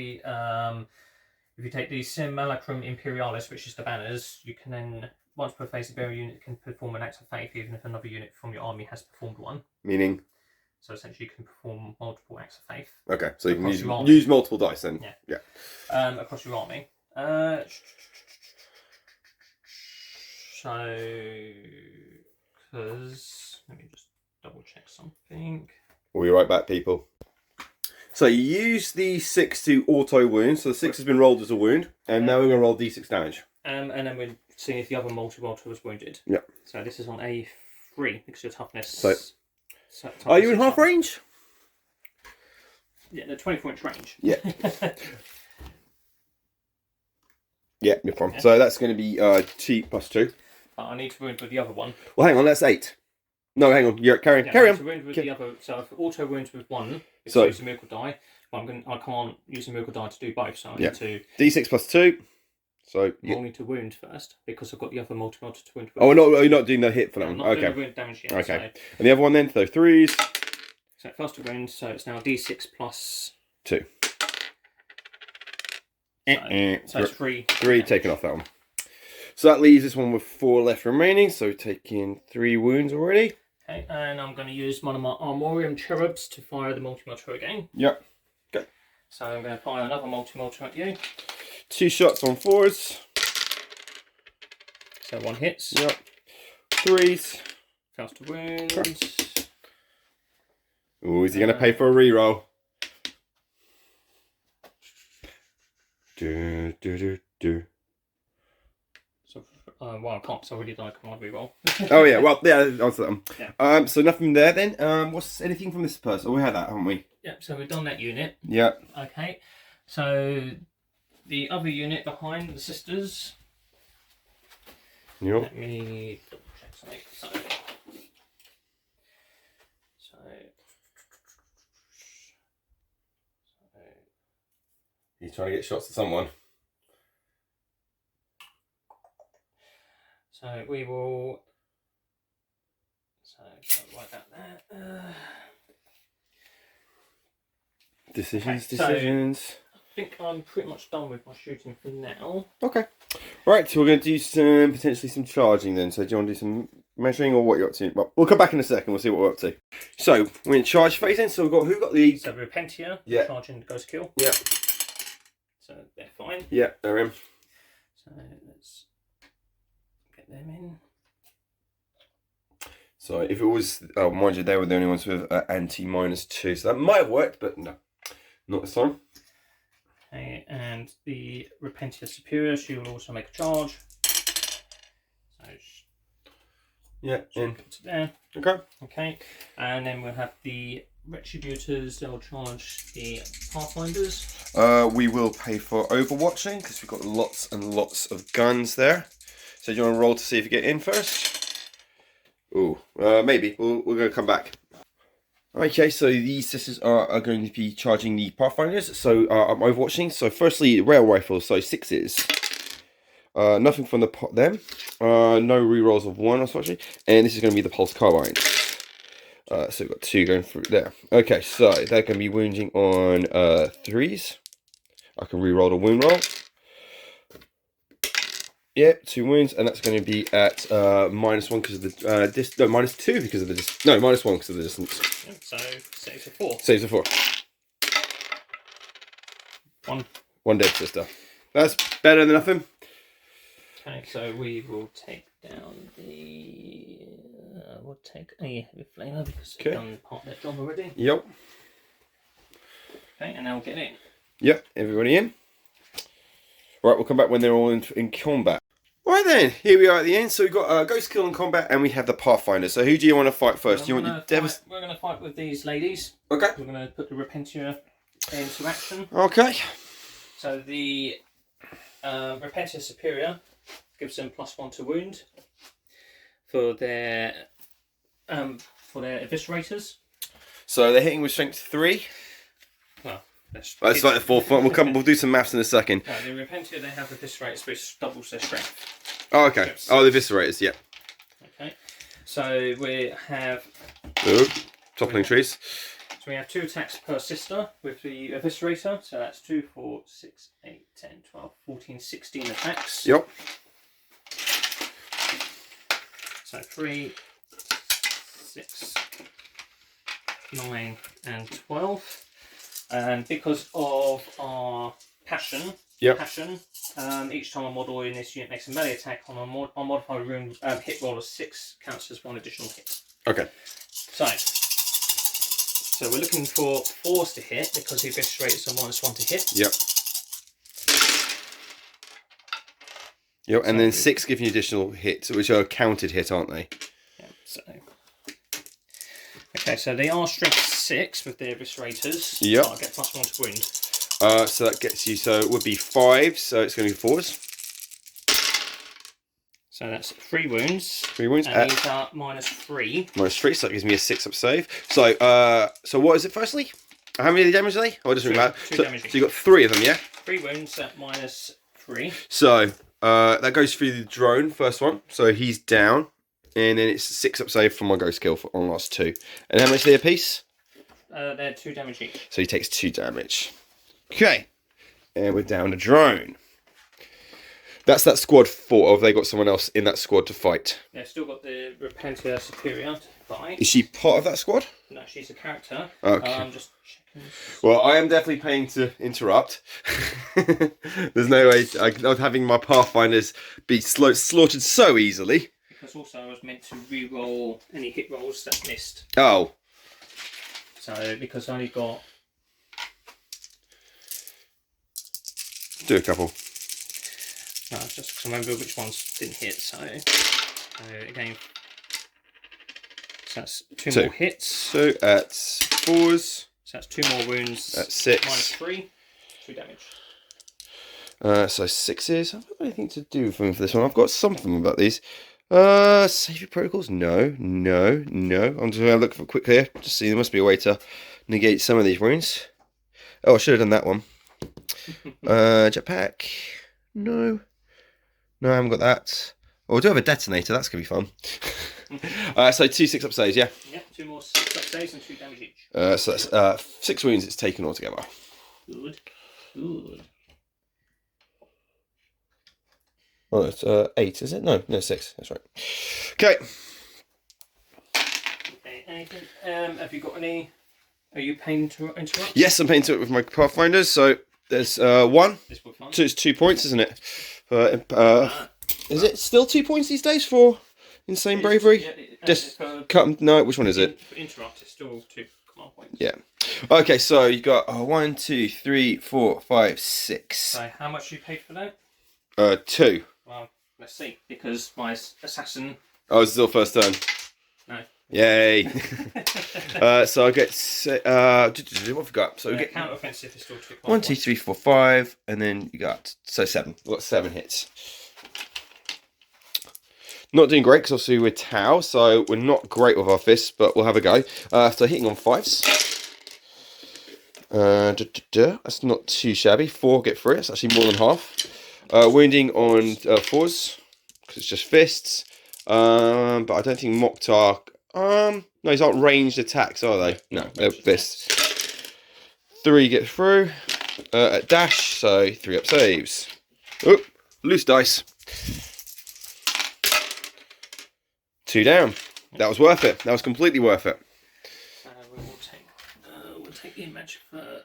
the Simulacrum Imperialis, which is the banners, you can then once per phase, the bearer unit can perform an act of faith, even if another unit from your army has performed one. Meaning. So essentially, you can perform multiple acts of faith. Okay, so you can use multiple dice then. Yeah. Across your army. So, because let me just double check something. We'll be right back, people. So you use the 6 to auto wound. So the 6 has been rolled as a wound, and now we're going to roll d6 damage. And then we're seeing if the other multi-rolter was wounded. Yeah. So this is on a 3 because your toughness. So are you in half range? Yeah, the 20-point range. Yeah. Yeah, no problem. Yeah. So that's going to be 2 + 2. But I need to wound with the other one. Well, hang on, that's 8. No, hang on. Carry on. To wound with the other, so if auto wounds with 1, it's use a miracle die. But I can't use a miracle die to do both, so I need to d6 + 2. So roll me to wound first because I've got the other multi-multi to wound with. Oh, no, you're not doing the hit for that one. I'm not doing the wound damage yet. Okay. So. And the other one then, so 3s. So first to wound, so it's now d6 + 2. So it's 3. 3 taken off that one. So that leaves this one with 4 left remaining. So taking 3 wounds already. Okay, and I'm going to use one of my Armorium Cherubs to fire the multi-motor again. Yep. Okay. So I'm going to fire another multi-motor at you. 2 shots on 4s. So 1 hits. Yep. 3s. Fails to wound. Ooh, is he going to pay for a reroll? So well, I can't, so I already done a command reroll. Oh yeah, well yeah, answer that one. Yeah. So nothing there then. What's anything from this person? Oh, we had that, haven't we? Yeah, so we've done that unit. Yeah. Okay, so the other unit behind the sisters. Yep. Let me double check something. He's trying to get shots at someone. So we will. So write that there. Decisions. I think I'm pretty much done with my shooting for now. Okay. Right, so we're going to do potentially some charging then. So do you want to do some measuring or what you're up to? Well, we'll come back in a second. We'll see what we're up to. So we're in charge phase then. So we've got who got the? So Repentia. Yeah. Charging Ghost Kill. Yeah. So they're fine. Yeah, they're in. So let's get them in. So if it was, oh, mind you, they were the only ones with anti -2, so that might have worked, but no, not this time. Okay, and the Repentia Superior, she will also make a charge. So yeah, in. to there. Okay. Okay, and then we'll have the Retributors. They'll charge the Pathfinders. We will pay for overwatching because we've got lots and lots of guns there. So do you want to roll to see if you get in first? Ooh, maybe. We're going to come back. Okay, so these sisters are going to be charging the Pathfinders. So I'm overwatching. So firstly, rail rifles, so 6s. Nothing from the them. No rerolls of 1, unfortunately. And this is going to be the pulse carbines. So we've got 2 going through there. Okay, so they're going to be wounding on 3s. I can reroll the wound roll. Yeah, 2 wounds, and that's going to be at -1 because of the no, -2 because of the no, -1 because of the distance. Yeah, so saves a 4. Saves a 4. 1 dead sister. That's better than nothing. Okay, so we will take down the. We'll take a heavy flamer because they've done part of their job already. Yep. Okay, and now we'll get in. Yep, everybody in. Right, we'll come back when they're all in combat. Right then, here we are at the end. So we've got Ghost Kill in combat and we have the Pathfinder. So who do you want to fight first? Do you want your We're going to fight with these ladies. Okay. We're going to put the Repentia into action. Okay. So the Repentia Superior gives them +1 to wound for their eviscerators. So they're hitting with strength 3. Well, that's like the 4th one. We'll do some maths in a second. No, the Repentia, they have eviscerators, which doubles their strength. Oh, okay. Oh, the eviscerators, yeah. Okay. So we have. Ooh, toppling trees. So we have 2 attacks per sister with the eviscerator. So that's 2, 4, 6, 8, 10, 12, 14, 16 attacks. Yep. So 3, 6, 9, and 12. And because of our passion, each time a model in this unit makes a melee attack on a modified rune hit roll of 6 counts as 1 additional hit. Okay. So we're looking for 4s to hit because the eviscerates are -1 to hit. Yep. Yep, and then 6 give you additional hits, which are a counted hit, aren't they? Yeah, so. Okay, so they are strength 6 with their eviscerators. Yep. I'll get +1 to wound. So that gets you, so it would be 5, so it's going to be 4s. So that's 3 wounds. 3 wounds. And these are -3. -3, so that gives me a 6 up save. So, so what is it firstly? How many damage are they? Oh, it doesn't really matter. So you got 3 of them, yeah? 3 wounds at -3. So, that goes through the drone, first one. So he's down. And then it's 6 up save from my Ghost Kill on last 2. And how much are they a piece? They're 2 damage each. So he takes 2 damage. Okay. And we're down to drone. That's that squad 4. Or have they got someone else in that squad to fight? They've still got the Repentia Superior to fight. Is she part of that squad? No, she's a character. Okay. I'm just checking. Well, I am definitely paying to interrupt. There's no way of having my Pathfinders be slaughtered so easily. Because also I was meant to re-roll any hit rolls that missed. Oh. So, because I only got... Do a couple. No, just 'cause I remember which ones didn't hit. So again, so that's two more hits. So at 4s. So that's 2 more wounds. At 6. -3, 2 damage. So 6s. I've got anything to do for this one. I've got something about these. Safety protocols? No. I'm just going to look for quick here. Just see, there must be a way to negate some of these wounds. Oh, I should have done that one. Jetpack? No, I haven't got that. Oh, we do have a detonator. That's going to be fun. So 2 6 up saves, yeah? Yep, 2 more 6 up saves and 2 damage each. So that's 6 wounds it's taken altogether. Good. Oh, it's 8, is it? No, 6. That's right. Okay. Okay, anything? Have you got any? Are you paying to interrupt? Yes, I'm paying to it with my Pathfinders. So there's 1. This will be fun. So it's 2 points, isn't it? Is it still 2 points these days for insane bravery? Just cut. No, which one is it? Interrupt is still 2 command points. Yeah. Okay, so you got 1, 2, 3, 4, 5, 6. So how much you paid for that? 2. Well, let's see, because my assassin. Oh, it's still first turn. No. Yay! So I get. What have we got? So we get counter offensive is still 2 command 1, 2, points. 3, 4, 5, and then you got 7. We've got 7 hits. Not doing great because obviously we're Tau, so we're not great with our fists, but we'll have a go. So hitting on 5s. That's not too shabby. 4 get through. That's actually more than half. Wounding on 4s because it's just fists. But I don't think Mokhtar. No, these aren't ranged attacks, are they? No, they're fists. 3 get through. At dash, so 3 up saves. Oop, loose dice. 2 down. That was worth it. That was completely worth it. We'll take the magic for.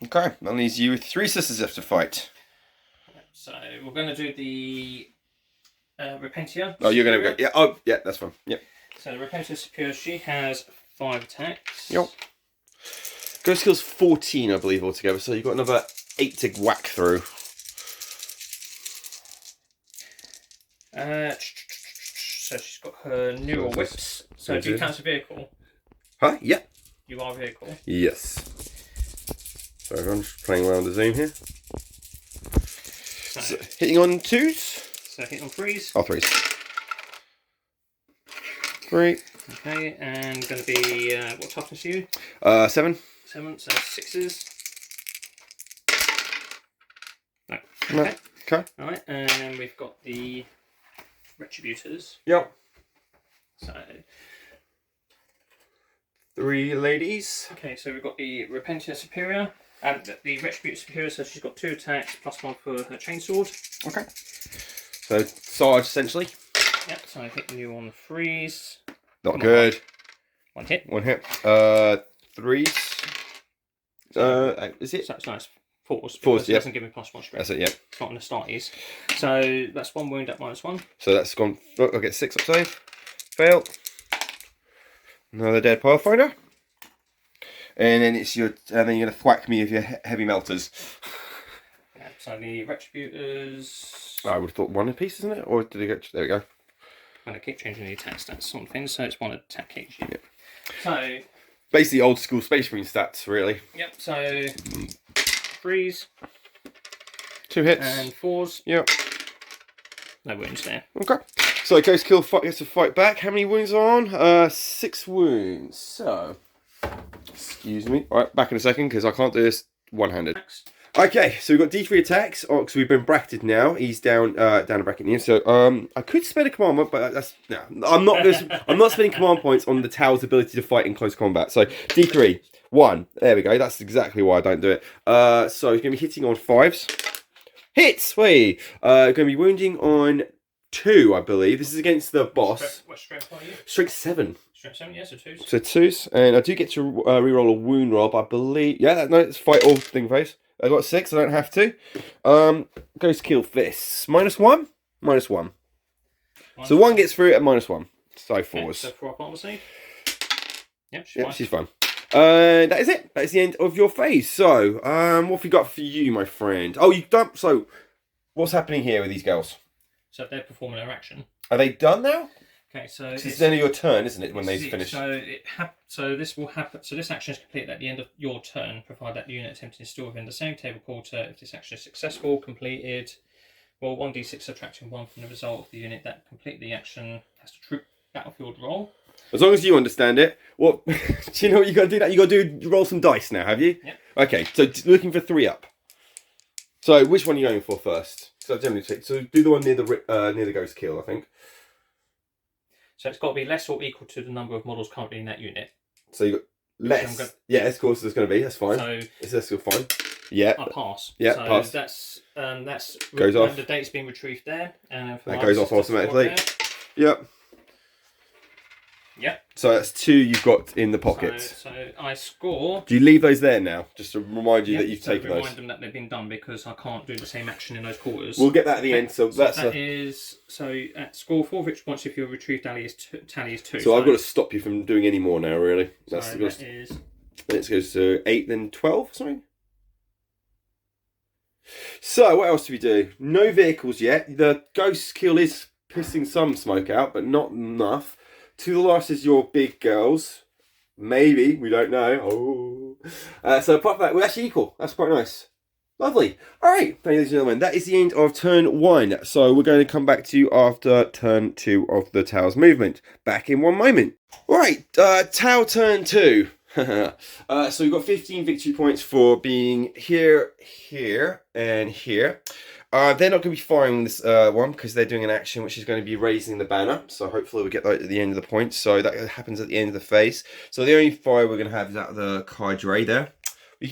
Okay, that leaves you with 3 sisters left to fight. So we're going to do the Repentia. Oh, you're going to go. Yeah. Oh, yeah. That's fine. Yep. So the Repentia Superior, she has 5 attacks. Yep. Ghost skills 14, I believe, altogether. So you've got another 8 to whack through. So she's got her neural whips. So do you count as a vehicle? Huh? Yeah. You are a vehicle. Yes. So I'm just playing around the zoom here. So hitting on 2s. So hitting on 3s. Oh, 3s. 3. Okay, and going to be what toughness are you? 7. 7. So 6s. No. No. Okay. Okay. All right, and we've got the Retributors. Yep. So 3 ladies. okay, so we've got the Repentia Superior and the Retributor Superior. So she's got 2 attacks plus 1 for her chainsword. Okay. So Sarge essentially. Yep. So I hit you on 3s. Not good. 1 hit. 1 hit. 3s. Is it? So that's nice. 4s. 4s. It Yep. doesn't give me +1 strength. That's it. Yep. It's not on the starties. So that's 1 wound at -1. So that's gone. Oh, I'll get 6 up save. Fail. Another dead Pathfinder. And then it's your. And then you're gonna thwack me with your heavy melters. Yeah, so the Retributors. I would have thought 1 apiece, isn't it? Or did it get? There we go. I'm going to keep changing the attack stats sort of thing, so it's 1 attack each. Yep. So. Basically, old school Space Marine stats, really. Yep. So 3s. 2 hits. And 4s. Yep. No wounds there. Okay. So Ghost Kill gets to fight back. How many wounds are on? 6 wounds. So, excuse me. All right, back in a second because I can't do this one-handed. Okay, so we've got D3 attacks. Oh, because we've been bracketed now. He's down a bracket here. So I could spend a command point, but that's no. I'm not spending command points on the Tau's ability to fight in close combat. So D3, 1. There we go. That's exactly why I don't do it. So he's going to be hitting on 5s. Hits! Wait. Going to be wounding on 2, I believe. This is against the boss. What strength are you? Strength 7. Strength 7, yes, so 2s. So 2s. And I do get to reroll a wound roll, but I believe. Yeah, no, it's fight all thing face. I got 6, I don't have to. Ghost Kill fists. -1? -1. So 1 gets through at -1. So 4s. So 4 up on the save. Yep, she's Yep, fine. she's fine. That is it. That is the end of your phase. So, what have we got for you, my friend? Oh, you've done. So, what's happening here with these girls? So they're performing their action. Are they done now? Okay, so it's the end of your turn, isn't it, when they finish? So this will happen. So this action is completed at the end of your turn, provided that the unit attempting to store within the same table quarter. If this action is successful, completed, roll 1d6, subtracting 1 from the result of the unit that completed the action has to troop battlefield roll. As long as you understand it. What? Do you know what you got to do? That you got to do roll some dice now, have you? Yeah. Okay, so looking for 3 up. So which one are you going for first? So generally take. So do the one near the ghost kill, I think. So it's got to be less or equal to the number of models currently in that unit. So you got less. Yeah, of course there's going to be. That's fine. So that's still fine. Yeah. I pass. Yeah, so pass. That's goes off. The date's been retrieved there, and that goes off automatically. Yep. Yep. So that's 2 you've got in the pocket. So I score. Do you leave those there now, just to remind you that you've taken those? Remind them that they've been done because I can't do the same action in those quarters. We'll get that at the end. So that's at score 4 victory points if your retrieve tally is 2. So I've got to stop you from doing any more now. Really. That's so that is. Then it goes to 8, then 12. Sorry. So what else do we do? No vehicles yet. The ghost kill is pissing some smoke out, but not enough. To the last is your big girls. Maybe, we don't know. Oh. So apart from that, we're actually equal. That's quite nice. Lovely. Alright, ladies and gentlemen, that is the end of turn 1. So we're going to come back to you after turn 2 of the Tao's movement. Back in one moment. Alright, Tao turn 2. So we've got 15 victory points for being here, here, and here. They're not going to be firing this one because they're doing an action which is going to be raising the banner. So hopefully we'll get that at the end of the point. So that happens at the end of the phase. So the only fire we're going to have is out of the Cadre there.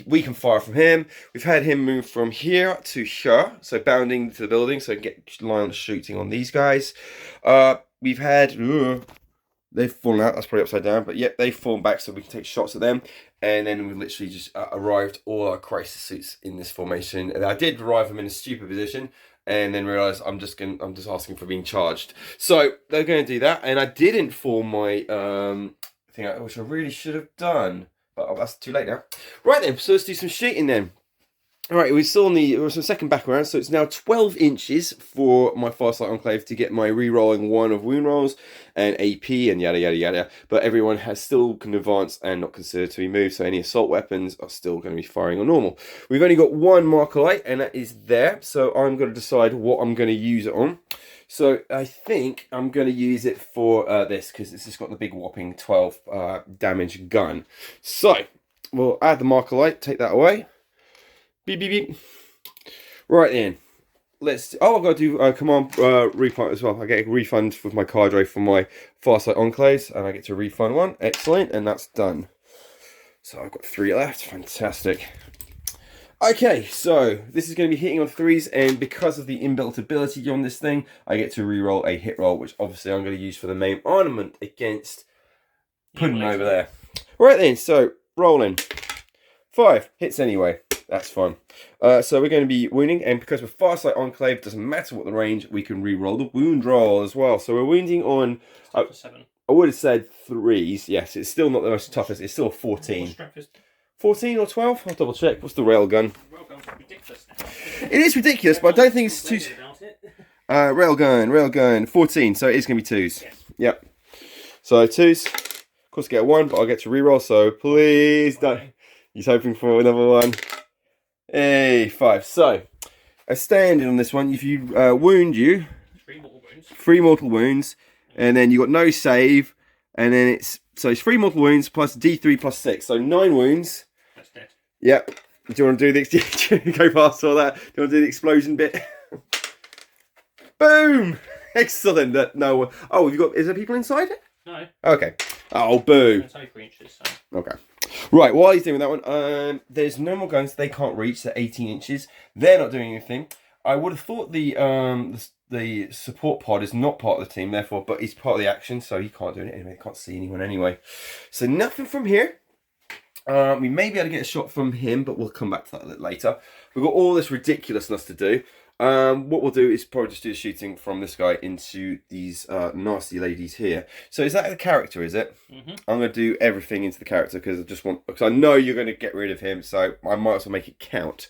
We can fire from him. We've had him move from here to here. So bounding to the building so we can get line shooting on these guys. We've had... they've fallen out. That's probably upside down. But yep, they've fallen back so we can take shots at them. And then we've literally just arrived all our crisis suits in this formation. And I did arrive them in a stupid position, and then realised I'm just asking for being charged. So they're going to do that. And I didn't form my thing, which I really should have done, but that's too late now. Right then, so let's do some shooting then. Alright, we're still on the second back around, so it's now 12 inches for my Farsight Enclave to get my re-rolling 1 of wound rolls and AP and yada yada yada. But everyone has still can advance and not considered to be moved, so any assault weapons are still going to be firing on normal. We've only got 1 marker light, and that is there, so I'm going to decide what I'm going to use it on. So I think I'm going to use it for this, because it's just got the big whopping 12 damage gun. So we'll add the marker light, take that away. Beep, beep, beep. Right then, let's... Oh, I've got to do command refund as well. I get a refund with my Cadre for my Farsight Enclaves, and I get to refund 1. Excellent, and that's done. So I've got 3 left. Fantastic. Okay, so this is going to be hitting on 3s, and because of the inbuilt ability on this thing, I get to reroll a hit roll, which obviously I'm going to use for the main ornament against Puddin' over there. Right then, so rolling. 5 hits anyway. That's fine. So we're going to be wounding, and because we're Farsight Enclave, doesn't matter what the range, we can re-roll the wound roll as well. So we're wounding on... 7. I would have said 3s. Yes, it's still not the most toughest. It's still a 14. 14 or 12? I'll double check. What's the railgun? Railgun's ridiculous now. It is ridiculous, but I don't think it's too... Railgun. 14, so it is going to be 2s. Yes. Yep. So 2s. Of course I get 1, but I'll get to re-roll, so please don't... He's hoping for another 1. Hey, 5. So, a standing on this one, if you wound you... 3 mortal wounds. 3 mortal wounds, and then you got no save, and then it's... So it's 3 mortal wounds plus D3 plus 6, so 9 wounds. That's dead. Yep. Do you want to do the... go past all that? Do you want to do the explosion bit? Boom! Excellent. No. Oh, have you got... Is there people inside it? No. Okay. Oh, boo. It's only 3 inches, so... Okay. Right, while he's doing that one, there's no more guns they can't reach. They're 18 inches. They're not doing anything. I would have thought the support pod is not part of the team, therefore, but he's part of the action, so he can't do it anyway. He can't see anyone anyway. So nothing from here. We may be able to get a shot from him, but we'll come back to that a little later. We've got all this ridiculousness to do. What we'll do is probably just do the shooting from this guy into these nasty ladies here. So is that the character, is it? Mm-hmm. I'm going to do everything into the character because I know you're going to get rid of him, so I might as well make it count.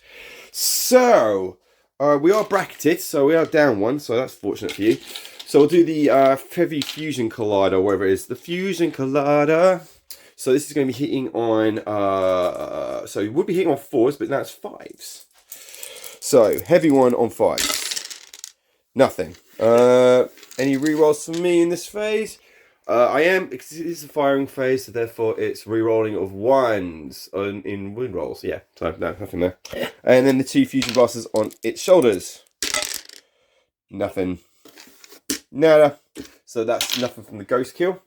So, we are bracketed, so we are down one, so that's fortunate for you. So we'll do the Heavy Fusion Collider, whatever it is. The Fusion Collider. So this is going to be hitting on, so it would be hitting on 4s, but now it's 5s. So, heavy one on 5s. Nothing. Any rerolls for me in this phase? I am, because it is a firing phase, so therefore it's rerolling of 1s in wound rolls. Yeah, so no, nothing there. And then the 2 fusion blasters on its shoulders. Nothing. Nada. So that's nothing from the ghost kill.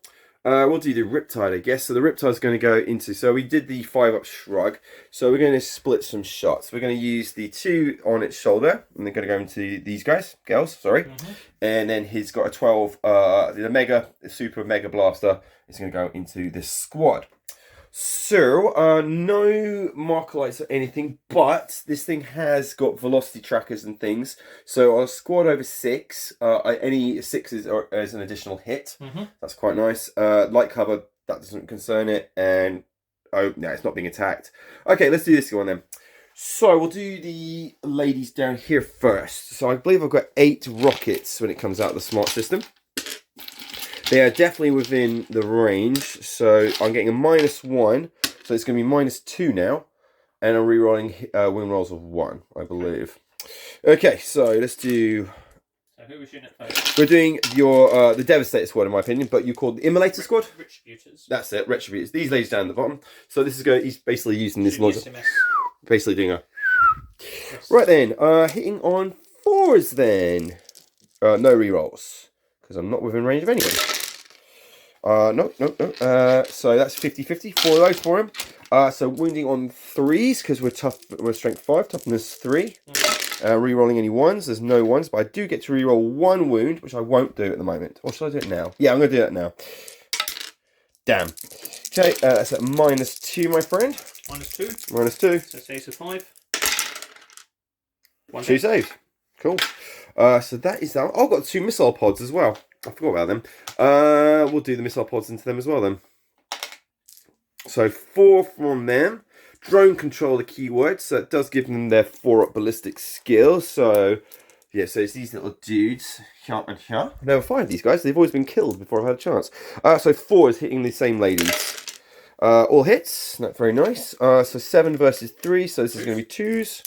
We'll do the Riptide, I guess. So the Riptide's going to go into... So we did the 5-up shrug. So we're going to split some shots. We're going to use the 2 on its shoulder. And they're going to go into these guys. Girls, sorry. Mm-hmm. And then he's got a 12... the Super Mega Blaster is going to go into this squad. So, no marker lights or anything, but this thing has got velocity trackers and things. So I'll squad over 6. Any 6s are as an additional hit. Mm-hmm. That's quite nice. Light cover, that doesn't concern it. And, oh, no, it's not being attacked. Okay, let's do this one then. So we'll do the ladies down here first. So I believe I've got 8 rockets when it comes out of the smart system. They are definitely within the range, so I'm getting a -1, so it's going to be -2 now, and I'm rerolling win rolls of 1, I believe. Okay, so let's do... So who was unit first? We're doing your the Devastator squad, in my opinion, but you called the Immolator squad? Retributors. That's it, Retributors. These ladies down at the bottom. So this is going. He's basically using this logic. Basically doing a... Yes. Right then, hitting on 4s then. No rerolls, because I'm not within range of anyone. No. So that's 50-50. 4 of those for him. So wounding on 3s because we're tough. We're strength 5, toughness 3. Rerolling any 1s. There's no 1s, but I do get to reroll 1 wound, which I won't do at the moment. Or should I do it now? Yeah, I'm going to do that now. Damn. Okay, that's at -2, my friend. -2. -2. So saves of 5. 2 saves. Cool. So that is that. Oh, I've got 2 missile pods as well. I forgot about them. We'll do the missile pods into them as well then. So 4 from them. Drone control, the keyword. So it does give them their 4-up ballistic skill. So, yeah, so it's these little dudes. Here and here. I've never fired these guys. They've always been killed before I've had a chance. So 4 is hitting the same ladies. All hits. Not very nice. So 7 versus 3. So this is going to be 2s.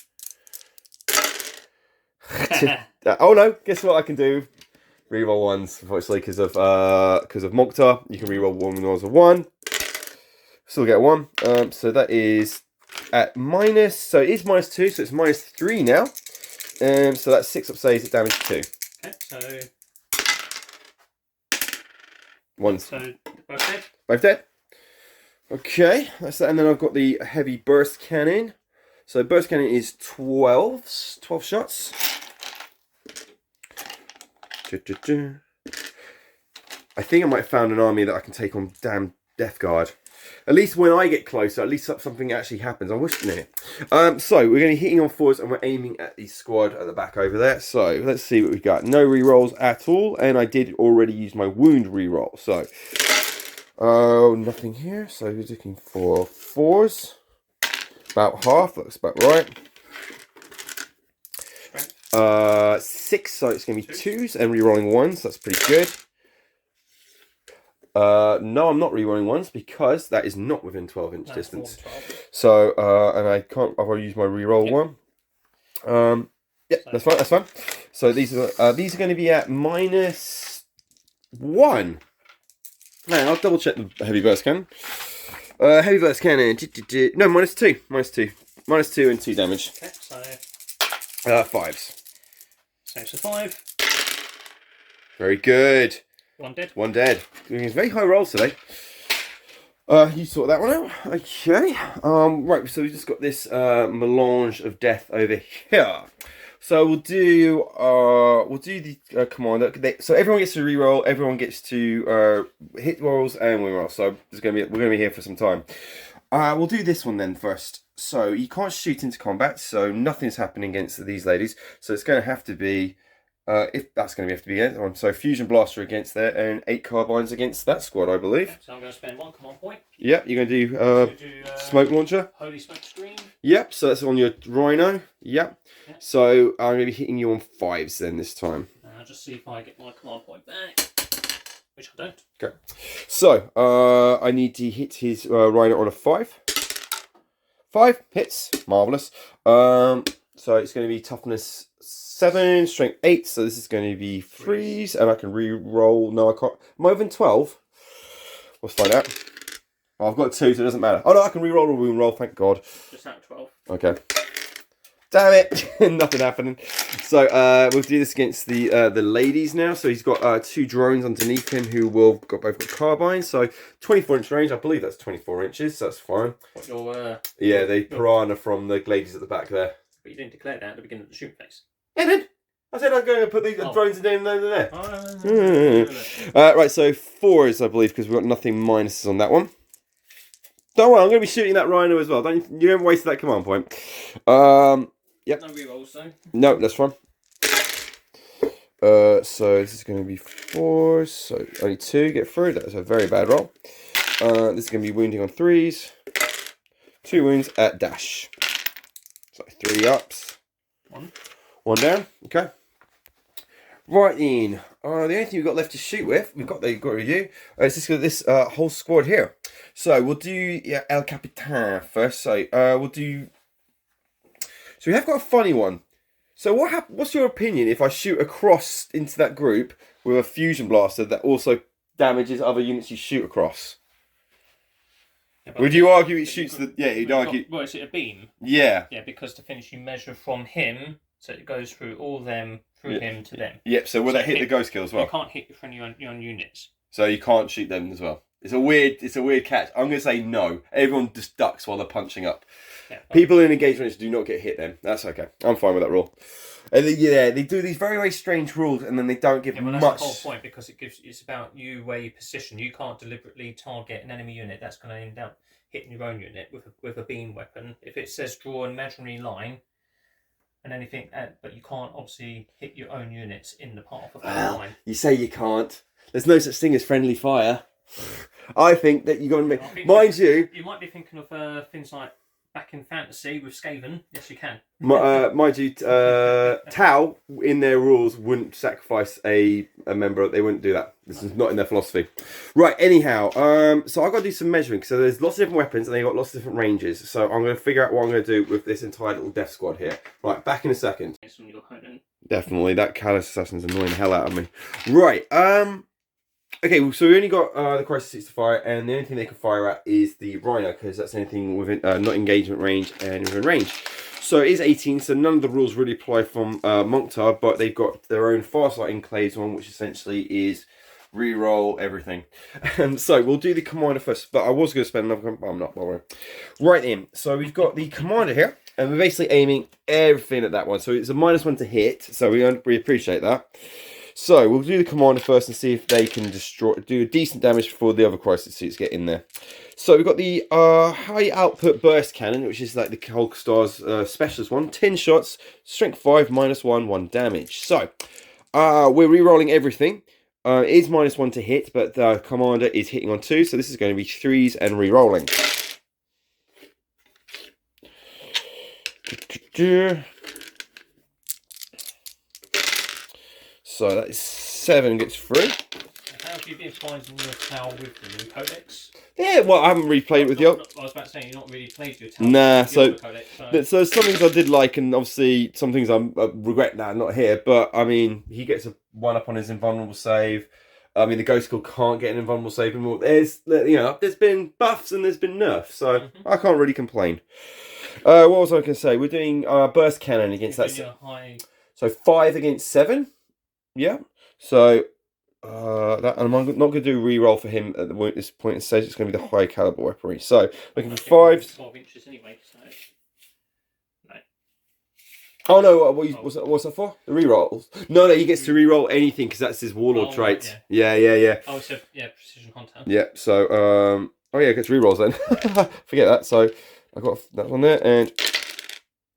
Oh no, guess what I can do? Reroll 1s, unfortunately, because of Mokhtar. You can reroll 1 rolls of 1. Still get 1. So that is at minus. So it is -2, so it's -3 now. So that's 6 up saves at damage 2. Okay, so 1. So both dead. Both dead. Okay, that's that. And then I've got the heavy burst cannon. So burst cannon is 12 shots. I think I might have found an army that I can take on damn Death Guard. At least when I get closer, at least something actually happens. I wish it. So we're going to be hitting on 4s and we're aiming at the squad at the back over there. So let's see what we've got. No rerolls at all, and I did already use my wound reroll. So nothing here. So we're looking for 4s. About half. Looks about right. 6, so it's going to be 2s and rerolling 1s. That's pretty good. No, I'm not rerolling 1s because that is not within 12-inch distance. So, and I can't. I've already used my reroll 1. Yeah, that's fine. That's fine. So these are going to be at -1. Now I'll double check the heavy burst cannon. Heavy burst cannon. No, -2. -2 and 2 damage. Okay, so 5s. Saves of 5. Very good. 1 dead. 1 dead. Doing very high rolls today. You sort that one out. Okay. Right, so we've just got this melange of death over here. So we'll do the commander. So everyone gets to reroll. Everyone gets to hit rolls and win rolls. So we're gonna be here for some time. We'll do this one then first. So you can't shoot into combat, so nothing's happening against these ladies. So it's going to have to be, if that's going to have to be against. So Fusion Blaster against there, and 8 carbines against that squad, I believe. So I'm going to spend 1 command point. Yep, you're going to do smoke launcher. Holy smoke screen. Yep, so that's on your Rhino. Yep. So I'm going to be hitting you on 5s then this time. I'll just see if I get my command point back. Which I don't. Okay. So, I need to hit his Rhino on a 5. 5 hits. Marvellous. So it's going to be toughness 7, strength 8. So this is going to be 3s. And I can re-roll. No, I can't. Am I even 12? Let's find out. Oh, I've got 2, so it doesn't matter. Oh no, I can re-roll a wound roll, thank God. Just out of 12. Okay. Damn it! Nothing happening. So we'll do this against the ladies now. So he's got 2 drones underneath him who will both got carbines. So 24-inch range. I believe that's 24 inches. So that's fine. What your yeah, the piranha from the ladies at the back there. But you didn't declare that at the beginning of the shoot phase. Yeah, then. I said I was going to put these drones in there. Right, so 4s, I believe, because we've got nothing minuses on that one. Don't worry, I'm going to be shooting that Rhino as well. You haven't wasted that command point. Yep. No rerolls though. No, that's fine. So this is going to be 4, so only 2 get through. That's a very bad roll. This is going to be wounding on 3s. 2 wounds at dash. So 3 ups. 1 down. Okay. Right then. The only thing we've got left to shoot with, we've got a review. It's just got this whole squad here. So we'll do El Capitan first. So we'll do. So we have got a funny one. So what's your opinion if I shoot across into that group with a fusion blaster that also damages other units you shoot across? Yeah, would you argue it shoots the... Yeah, you'd argue... Well, is it a beam? Yeah. Yeah, because to finish you measure from him, so it goes through all them, through him to them. Yep, so will that hit the ghost kill as well? You can't hit your own units. So you can't shoot them as well. It's a weird catch. I'm going to say no. Everyone just ducks while they're punching up. Yeah, people in engagements do not get hit then. That's okay. I'm fine with that rule. And they do these very, very strange rules and then they don't give much. That's the whole point because it's about you where you position. You can't deliberately target an enemy unit that's going to end up hitting your own unit with a beam weapon. If it says draw an imaginary line and anything, but you can't obviously hit your own units in the path of that line. You say you can't. There's no such thing as friendly fire. I think that you're going to make... Mind you... You might be thinking of things like back in fantasy with Skaven. Yes, you can. Mind you, Tau, in their rules, wouldn't sacrifice a member. They wouldn't do that. This is not in their philosophy. Right, anyhow. So I've got to do some measuring. So there's lots of different weapons and they've got lots of different ranges. So I'm going to figure out what I'm going to do with this entire little death squad here. Right, back in a second. Definitely, that Callidus Assassin's annoying the hell out of me. Right, okay, so we only got the Crisis 6 to fire, and the only thing they can fire at is the Rhino, because that's anything within not engagement range and within range. So it is 18, so none of the rules really apply from Monctar, but they've got their own Farsight Enclaves on, which essentially is re-roll everything. And so we'll do the Commander first, but I was going to spend another, but I'm not bothering. Right in, so we've got the Commander here, and we're basically aiming everything at that one. So it's a -1 to hit, so we appreciate that. So we'll do the Commander first and see if they can do decent damage before the other Crisis suits get in there. So we've got the high output burst cannon, which is like the Hulk Star's specialist one. 10 shots, strength 5, -1, 1 damage. So we're re-rolling everything. It is -1 to hit, but the Commander is hitting on 2, so this is going to be 3s and re-rolling. So that is 7 gets through. How have you been finding your Tau with the new Codex? Yeah, well, I haven't really played it with the... I was about to say, you've not really played your Tau with the Codex. So some things I did like, and obviously some things I regret now not here, but I mean, he gets a 1-up on his invulnerable save. I mean, the Ghost Skull can't get an invulnerable save anymore. There's been buffs and there's been nerfs, so I can't really complain. What was I going to say? We're doing burst cannon against that. So 5 against 7. Yeah, so that, and I'm not going to do re-roll for him at this point in the stage. It's going to be the high caliber weaponry. So looking for 5. 12 inches anyway. So no. Oh no! What's that for? The re-rolls? No, he gets to re-roll anything because that's his warlord trait. Right, yeah. Oh, so precision hunter. Yeah. So oh yeah, it gets re-rolls then. Forget that. So I got that one there, and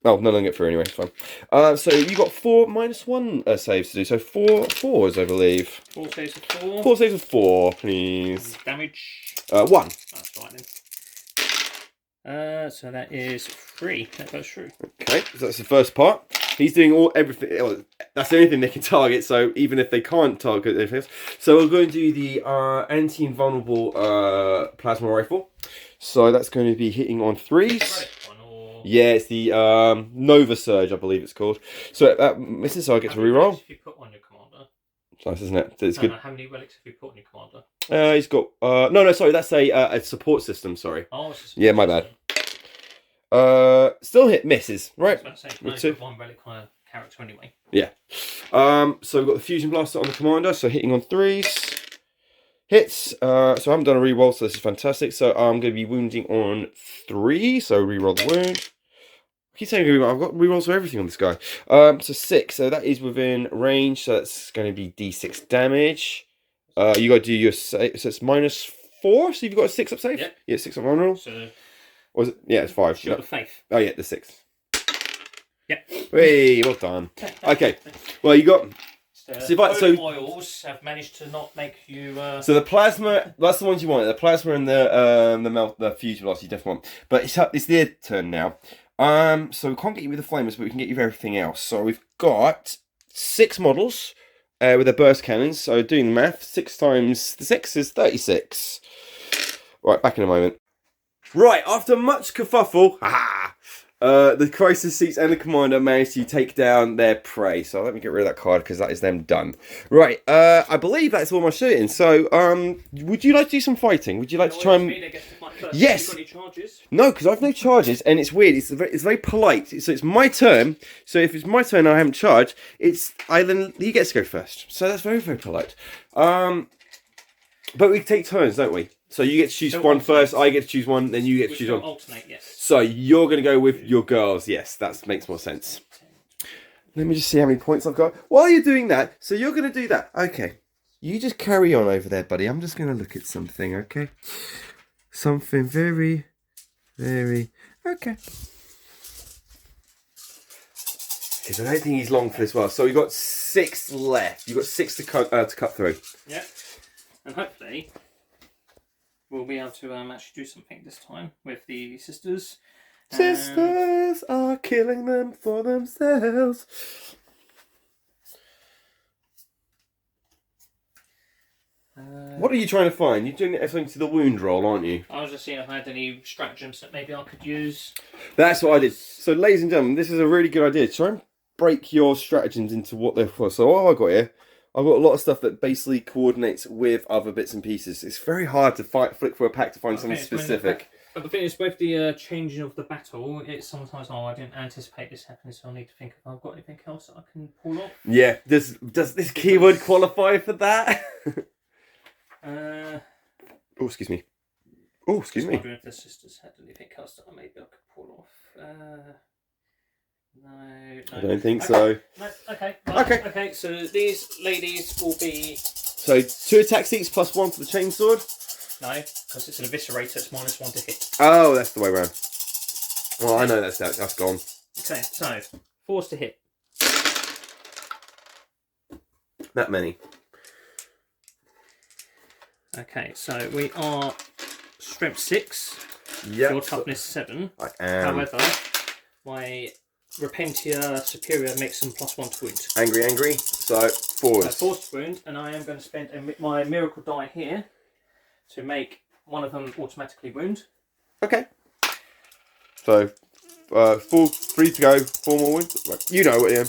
oh, none of them get through anyway. It's fine. So you got 4 -1 saves to do. So 4 fours, I believe. 4 saves of 4. 4 saves of 4, please. Damage. 1. That's right then. So that is 3. That goes through. Okay, so that's the first part. He's doing everything. That's the only thing they can target. So even if they can't target anything else, so we're going to do the anti-invulnerable plasma rifle. So that's going to be hitting on 3s. Yeah, it's the Nova Surge, I believe it's called. So that misses, so I get to reroll. Have you put on your commander? It's nice, isn't it? It's good. How many relics have you put on your commander? He's got no, sorry, that's a support system. Sorry. Oh, it's yeah, my bad. Still hit misses, right? I was about to say, one relic on a character anyway. Yeah. So we've got the Fusion Blaster on the commander, so hitting on 3s. Hits. So I haven't done a reroll, so this is fantastic. So I'm going to be wounding on 3, so reroll the wound. I keep saying I've got rerolls for everything on this guy. So 6, so that is within range, so that's going to be D6 damage. You got to do your save, so it's -4, so you've got a 6 up save? Yep. Yeah, 6 up vulnerable. So, or is it? Yeah, it's 5. Shield of Faith. Oh yeah, the 6. Yep. Hey, well done. Okay, well you got... So oils have managed to not make you... So the plasma, that's the ones you want. The plasma and the fusion blast you definitely want. But it's their turn now. So we can't get you with the flamers, but we can get you with everything else. So we've got 6 models with their burst cannons. So doing the math, 6 times the 6 is 36. Right, back in a moment. Right, after much kerfuffle, the crisis seats and the commander managed to take down their prey. So let me get rid of that card because that is them done. Right, I believe that's all my shooting. So, would you like to do some fighting? Would you like to try and... Yes. Have you got any charges? No, because I've no charges, and it's weird. It's very polite. So it's my turn. So if it's my turn and I haven't charged, then he gets to go first. So that's very, very polite. But we take turns, don't we? So you get to choose one first, I get to choose one, then you get to choose one. Alternate, yes. So you're going to go with your girls. Yes, that makes more sense. Let me just see how many points I've got. While you're doing that, so you're going to do that. Okay. You just carry on over there, buddy. I'm just going to look at something, okay? Something very, very... Okay. I don't think he's long for this well. So we've got 6 left. You've got 6 to cut through. Yeah. And hopefully... we'll be able to actually do something this time with the sisters. Sisters are killing them for themselves. What are you trying to find? You're doing something to the wound roll, aren't you? I was just seeing if I had any stratagems that maybe I could use. That's what I did. So, ladies and gentlemen, this is a really good idea. Try and break your stratagems into what they're for. So, what have I got here? I've got a lot of stuff that basically coordinates with other bits and pieces. It's very hard to flick for a pack to find something specific. But the thing is, with the changing of the battle, it's sometimes, I didn't anticipate this happening, so I need to think if I've got anything else that I can pull off. Yeah, does this keyword qualify for that? Oh, excuse me. Oh, excuse me. I wonder if the sisters had anything else that maybe I could pull off. No, I don't think so. No, okay. Right, okay, so these ladies will be... So, 2 attack seats plus 1 for the chainsword? No, because it's an eviscerator, it's -1 to hit. Oh, that's the way around. Well, I know that's gone. Okay, so, 4s to hit. That many. Okay, so we are strength 6. Yep. Your toughness 7. I am. However, my Repentia superior makes them +1 to wound. Angry. So, 4s. Force wound, and I am going to spend my miracle die here to make one of them automatically wound. Okay. So, 3 to go, 4 more wounds. Right. You know what, yeah.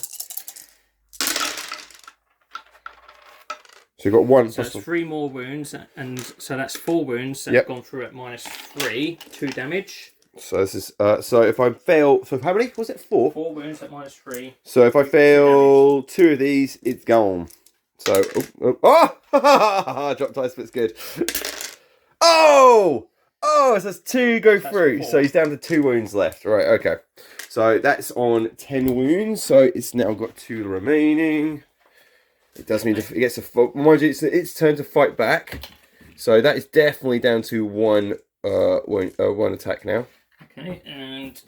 So you've got 1. So that's 3 more wounds, and so that's 4 wounds that have gone through at -3, 2 damage. So this is so if I fail, so how many was it? 4. 4 wounds at -3. So if I fail 2 of these, it's gone. So drop dice, but it's good. Oh, so that's 2 go through. 4. So he's down to 2 wounds left. Right, okay. So that's on 10 wounds. So it's now got 2 remaining. It does mean it gets a mind you, it's its turn to fight back. So that is definitely down to 1 attack now. Okay, and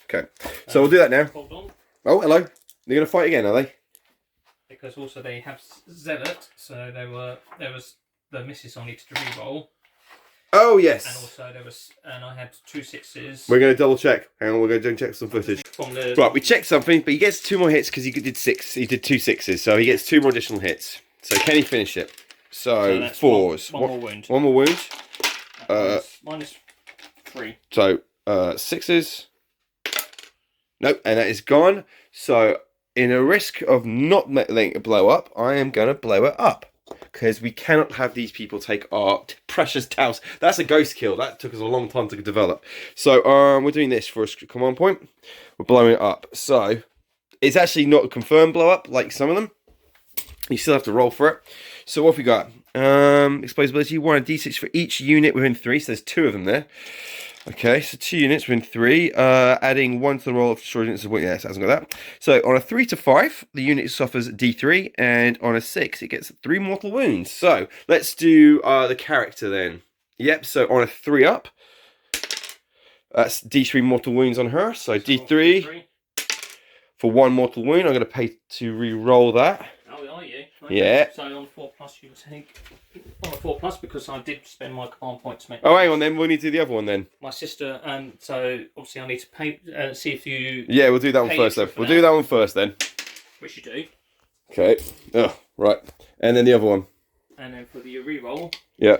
Okay, so we'll do that now. hold on, Oh, hello. They're going to fight again, are they? because also they have Zealot, so there was the missus I needed to re-roll, Oh, yes. and also I had 2 6s. We're going to double check. Hang on, we're going to check some footage. From the Right, we checked something, but he gets 2 more hits because he did 6. He did 2 6s, so he gets 2 more additional hits. So can he finish it? So that's 4s. One more wound. 1 more wound. Minus 3. So 6s. Nope, and that is gone. So in a risk of not letting it blow up, I am going to blow it up. Because we cannot have these people take our precious towels. That's a ghost kill. That took us a long time to develop. So we're doing this for a command point. We're blowing it up. So it's actually not a confirmed blow up like some of them. You still have to roll for it. So what have we got? Explosibility, 1 and d6 for each unit within 3. So there's 2 of them there. Okay, so 2 units within 3. Adding 1 to the roll of destroyed units. Yes, it hasn't got that. So on a 3 to 5, the unit suffers d3, and on a 6, it gets 3 mortal wounds. So let's do the character then. Yep. So on a 3 up, that's d3 mortal wounds on her. So d3 for 1 mortal wound. I'm going to pay to re-roll that. Oh, are you? Okay. Yeah. So on 4+, you take on a 4+, because I did spend my command point to make. Oh, hang on, then we'll need to do the other one then. My sister, so obviously I need to pay. See if you. Yeah, we'll do that one first then. We'll do that one first then. Which you do. Okay. Oh, right. And then the other one. And then for the re-roll, Yeah.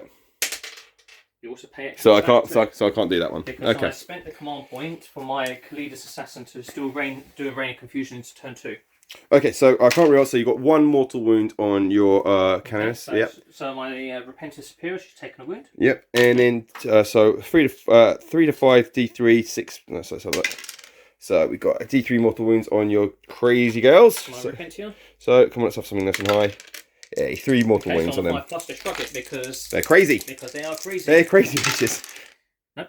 you also pay extra. So I can't. So I can't do that one. Because Okay. I spent the command point for my Callidus Assassin to still do a Reign of Confusion into turn 2. Okay, so I can't realize. So you got 1 mortal wound on your Canoness. Okay, Yep. So my Repentia Superior, she's taken a wound. Yep. And then so 3 to 5 d3 6. No, so let's have a look. So we got a d3 mortal wounds on your crazy girls. My So Repentia. come on, let's have something nice and high. Yeah, 3 mortal wounds So on them. 5+ to shrug it because They're crazy. they are crazy. They're crazy bitches. No.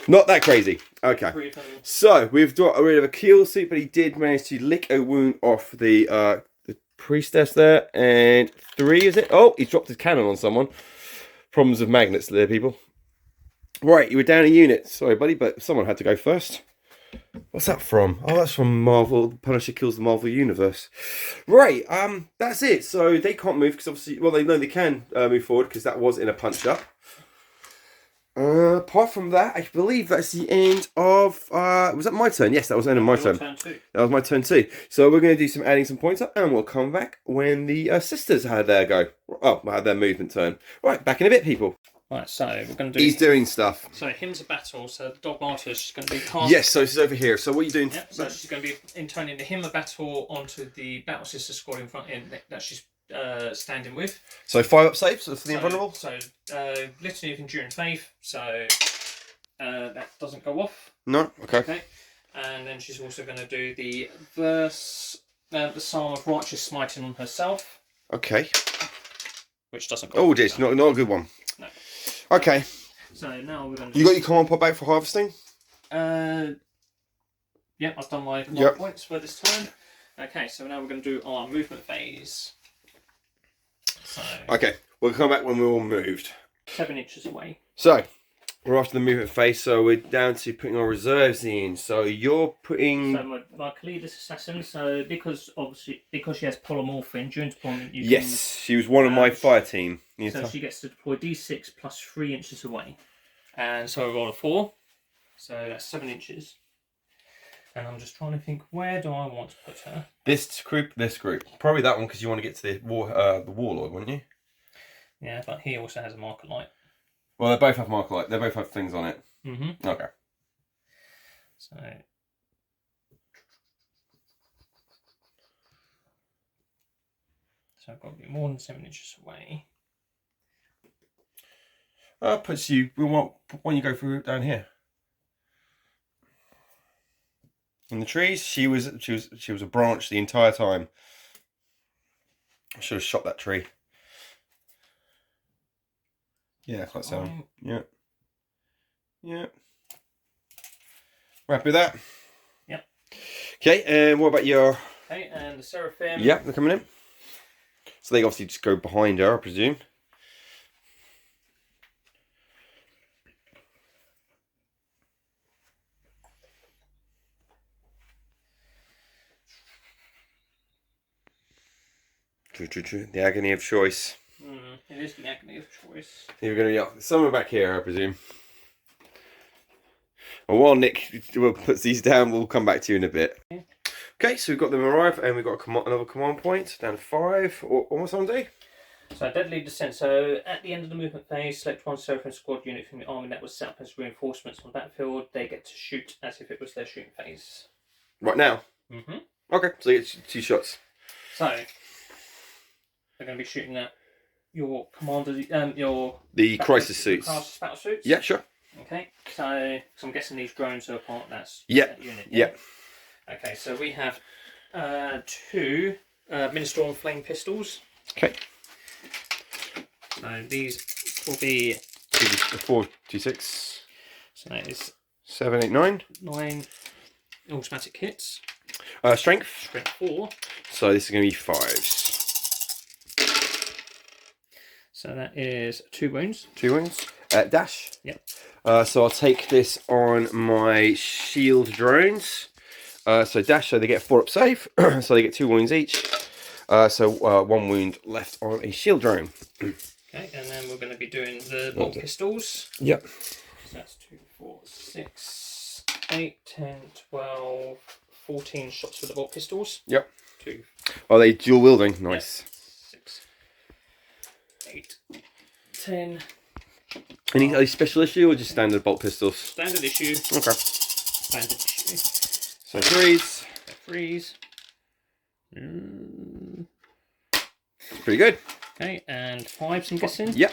Not that crazy. Okay. 3 of them. So we've got rid of a kill suit, but he did manage to lick a wound off the priestess there. And 3 is it? Oh, he dropped his cannon on someone. Problems with magnets there, people. Right, you were down a unit. Sorry, buddy, but someone had to go first. What's that from? Oh, that's from Marvel. Punisher Kills the Marvel Universe. Right, that's it. So they can't move because obviously, well, they know they can move forward because that was in a punch up. Apart from that, I believe that's the end of. Was that my turn? Yes, that was the end of my turn. Turn 2. That was my turn too. So we're going to do adding some points up, and we'll come back when the sisters had their go. Oh, had their movement turn. Right, back in a bit, people. Right, so we're going to do. He's doing stuff. So hymns of battle. So the dog martyr is going to be cast. Yes, so this is over here. So what are you doing? Yep, so she's going to be intoning the hymn of battle onto the battle sister squad in front that she's standing with. So 5 up saves for the invulnerable. So Litany of Enduring Faith. So that doesn't go off. No. Okay. Okay. And then she's also going to do the verse, the Psalm of Righteous Smiting on herself. Okay. Which doesn't go Oh, off. this not a good one. No. Okay. So now we're going to. You got your command pop back for harvesting? Yep, I've done my points for this turn. Okay, so now we're going to do our movement phase. So, Okay, we'll come back when we're all moved. 7 inches away. So, we're after the movement phase, so we're down to putting our reserves in. So you're putting... So my Callidus Assassin, so because she has polymorphin during deployment, Yes, she was one of my fire team. So she gets to deploy D6 plus 3 inches away. And so I roll a 4. So that's 7 inches. And I'm just trying to think, where do I want to put her? This group. Probably that one because you want to get to the Warlord, wouldn't you? Yeah, but he also has a marker light. Well, they both have marker light. They both have things on it. Mm-hmm. Okay. So I've got to be more than 7 inches away. Puts you. We want when you go through down here. In the trees, she was a branch the entire time. I should have shot that tree. Yeah, quite so. Yeah. Yeah. Happy with that? Yep. Okay, and what about your... Okay, and the Seraphim. Yeah, they're coming in. So they obviously just go behind her, I presume. The agony of choice. It is the agony of choice. You're going to be somewhere back here, I presume. And while Nick puts these down, we'll come back to you in a bit. Yeah. Okay, so we've got them arrive, and we've got another command point down to 5. Or what's on do? So deadly descent. So at the end of the movement phase, select one Seraphim squad unit from the army that was set up as reinforcements on the battlefield. They get to shoot as if it was their shooting phase. Right now? Mm-hmm. Okay, so you get 2 shots. So they're going to be shooting at your commander, the crisis suits. Crisis battle suits. Yeah, sure. Okay, so I'm guessing these drones are part of that unit. Yeah. Yeah. Okay, so we have 2 Minstrel and Flame pistols. Okay. So these will be 4, 2, 6. So that is 7, 8, 9. 9 automatic hits. Strength. Strength 4. So this is going to be 5s. So that is 2 wounds. 2 wounds. Dash. Yep. So I'll take this on my shield drones. So dash, so they get 4 up save. So they get 2 wounds each. So 1 wound left on a shield drone. Okay, and then we're going to be doing the bolt pistols. Yep. So that's 2, 4, 6, 8, 10, 12, 14 shots for the bolt pistols. Yep. 2. Are they dual wielding? Nice. Yep. 6, 8, 10. Are they special issue or just standard bolt pistols? Standard issue. Okay. Standard issue. So 3s. 3s. Pretty good. Okay, and 5s, I'm guessing. Yep.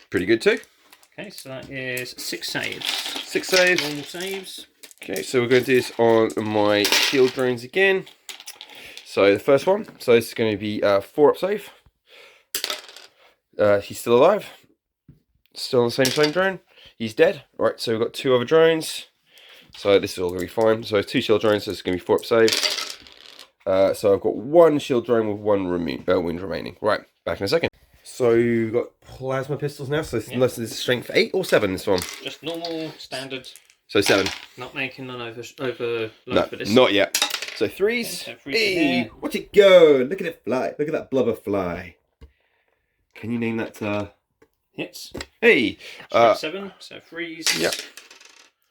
Pretty good too. Okay, so that is 6 saves. 6 saves. Normal saves. Okay, so we're going to do this on my shield drones again. So the first one, so this is going to be 4 up save. He's still alive. Still on the same drone. He's dead. Right, so we've got 2 other drones. So this is all going to be fine. So 2 shield drones, so it's going to be 4 up save. So I've got 1 shield drone with 1 wound remaining. Right, back in a second. So you've got plasma pistols now. So unless this is strength 8 or 7, this one. Just normal, standard. So 7. Not making none over No, for this. not yet. So 3s. Okay, so 3s hey, here. watch it go! Look at it fly. Look at that blubber fly. Can you name that? Hits. Hey. 7. So 3s. Yep.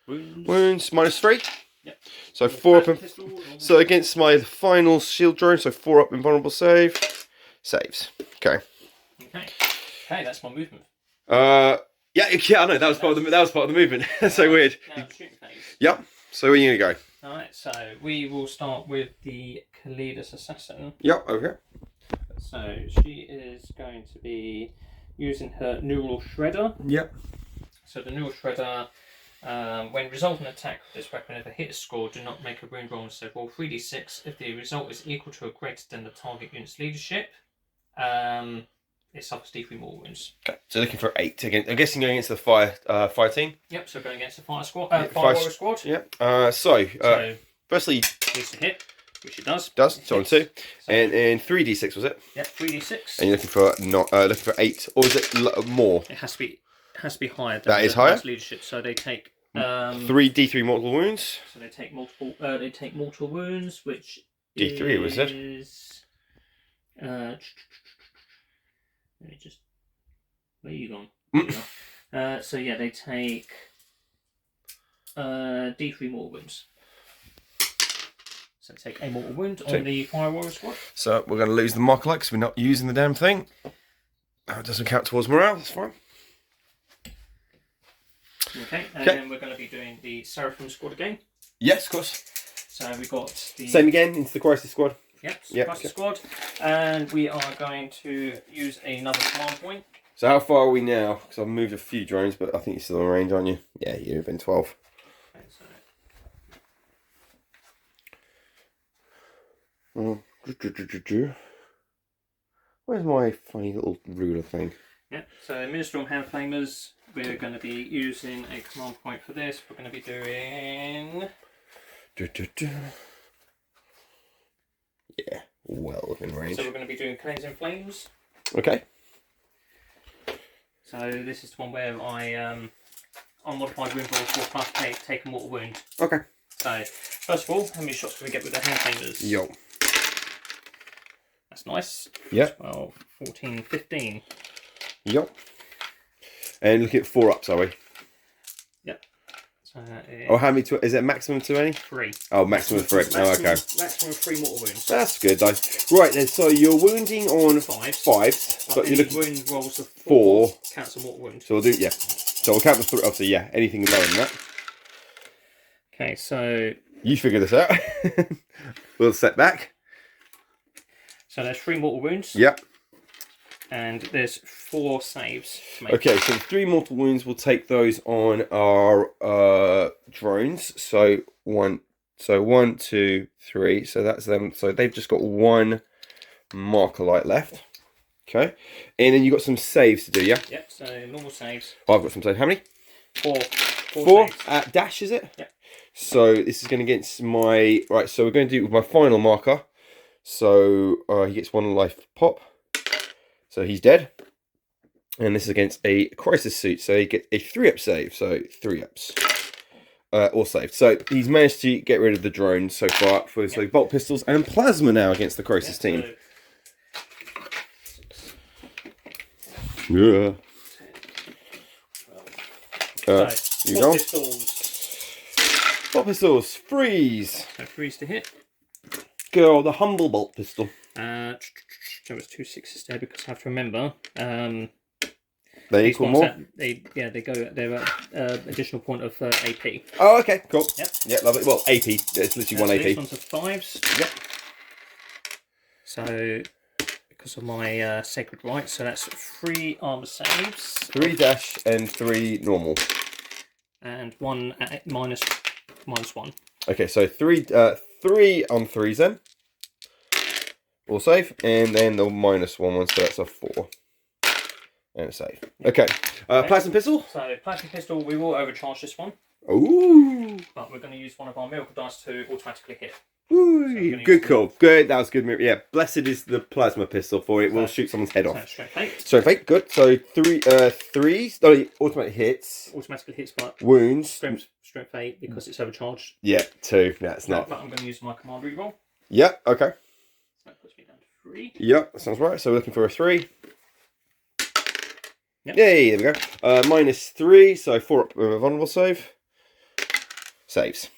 Wounds. Wounds -3. Yep. So 4 up. Pistol, So against my final shield drone, so 4 up invulnerable save. Saves. Okay. Okay. Okay, that's my movement. Yeah, I know that was part of the movement. That's so weird. Now shooting phase. Yep. So where are you gonna go? Alright, so we will start with the Callidus Assassin. Yep. Okay. So she is going to be using her Neural Shredder. Yep. So the Neural Shredder, when resolving an attack with this weapon, if a hit is scored, do not make a wound roll, instead roll 3d6. If the result is equal to or greater than the target unit's leadership, it suffers D3 more wounds. Okay. So looking for 8 again. I'm guessing going against the fire team. Yep. So going against the fire Fire warrior squad. Yep. So Firstly, needs to hit, which it does. so on 2, So, and 3d6 was it? yeah, 3d6. And you're looking for 8, or is it more? It has to be higher. That is higher? Leadership. So they take 3d3 mortal wounds. So they take multiple. They take mortal wounds, which D3 was it? Let me just. Where are you gone? There you are. So yeah, they take D3 mortal wounds. So take a mortal wound on the Fire Warrior squad. So we're going to lose the marker light because we're not using the damn thing. It doesn't count towards morale. That's fine. Okay, and then we're going to be doing the Seraphim squad again. Yes, of course. So we've got the Same again into the crisis squad. Yep, Crisis squad, and we are going to use another command point. So how far are we now? Because I've moved a few drones, but I think you're still in range, aren't you? Yeah, you've been 12. Okay, so. Where's my funny little ruler thing? Yep, so Minstrel Hand Flamers, we're going to be using a command point for this. We're going to be doing... Yeah, well within range. So we're going to be doing Cleansing Flames. Okay. So this is the one where I unmodified wound roll 4+, take a mortal wound. Okay. So so first of all, how many shots do we get with the hand fingers? Yo. That's nice. Yep. 12, 14, 15. Yep. And look at 4-ups, are we? Yep. So oh, how many? Is it maximum 20? 3. Oh, maximum 3. Oh, okay. Maximum 3 mortal wounds. That's good, though. Right then, so you're wounding on 5s, but you're looking wound rolls of 4. Counts a mortal wound. So we'll do, yeah. So we'll count the 3. Obviously, yeah. Anything lower than that. Okay, so you figure this out. We'll set back. So there's 3 mortal wounds. Yep. And there's 4 saves to make. Okay, so the 3 mortal wounds, we'll take those on our drones. So 1, 2, 3. So that's them. So they've just got 1 marker light left. Okay. And then you've got some saves to do, yeah? Yep, so normal saves. Oh, I've got some saves. How many? 4. 4 saves. at dash, is it? Yep. So this is going against my... Right, so we're going to do it with my final marker. So he gets 1 life pop. So he's dead. And this is against a crisis suit. So he gets a 3-up save. So 3 ups. All saved. So he's managed to get rid of the drones so far. So bolt pistols and plasma now against the crisis team. Yeah. You go. Bolt pistols. Freeze. So freeze to hit. Go the humble bolt pistol. There was 2 6s there because I have to remember. They equal more? They go. They're additional point of AP. Oh, okay, cool. Yep. Yeah, lovely. Well, AP. It's literally 1 AP. These ones are 5s. Yep. So, because of my sacred right, so that's 3 armor saves. 3 dash and 3 normal. And 1 at minus 1. Okay, so 3 on 3s then. All save. And then the -1, so that's a 4. And a save. Okay. Plasma pistol? So, plasma pistol, we will overcharge this one. Ooh. But we're going to use one of our miracle dice to automatically hit. Ooh. So good call. Good. That was good. Yeah. Blessed is the plasma pistol for it. Will shoot someone's head off. Strength 8. Strength 8. Good. So 3s. No, automatic hits. Automatically hits, but wounds. Strength 8 because it's overcharged. Yeah. 2. That's not. But I'm going to use my command reroll. Yeah. Okay. So that puts me down to 3. Yeah. That sounds right. So we're looking for a 3. Yep. Yay, there we go. -3, so 4 up with a vulnerable save. Saves.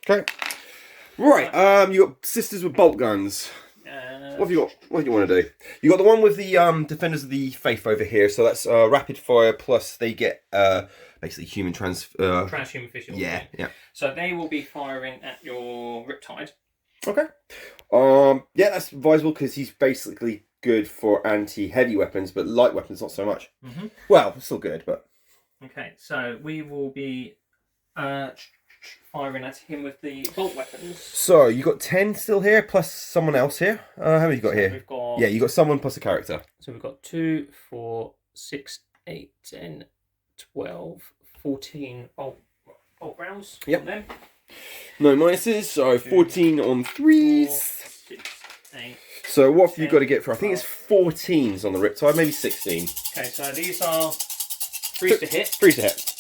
Okay. Right, you got sisters with bolt guns. What have you got? What do you want to do? You got the one with the Defenders of the Faith over here, so that's rapid fire plus they get basically human transhuman physiology. Yeah. So they will be firing at your Riptide. Okay. Yeah, that's advisable because he's basically good for anti-heavy weapons, but light weapons not so much. Well, still good, but okay. So we will be firing at him with the bolt weapons. So you got 10 still here, plus someone else here. How many you got here? We've got you got someone plus a character. So we've got 2, 4, 6, 8, 10, 12, 14 bolt rounds. Yep. On them. No minuses, so 14 on 3s. 4, 6, 8. So what have you got to get for? I think it's 14s on the Riptide, maybe 16. Okay, so these are 3s to hit. 3s to hit.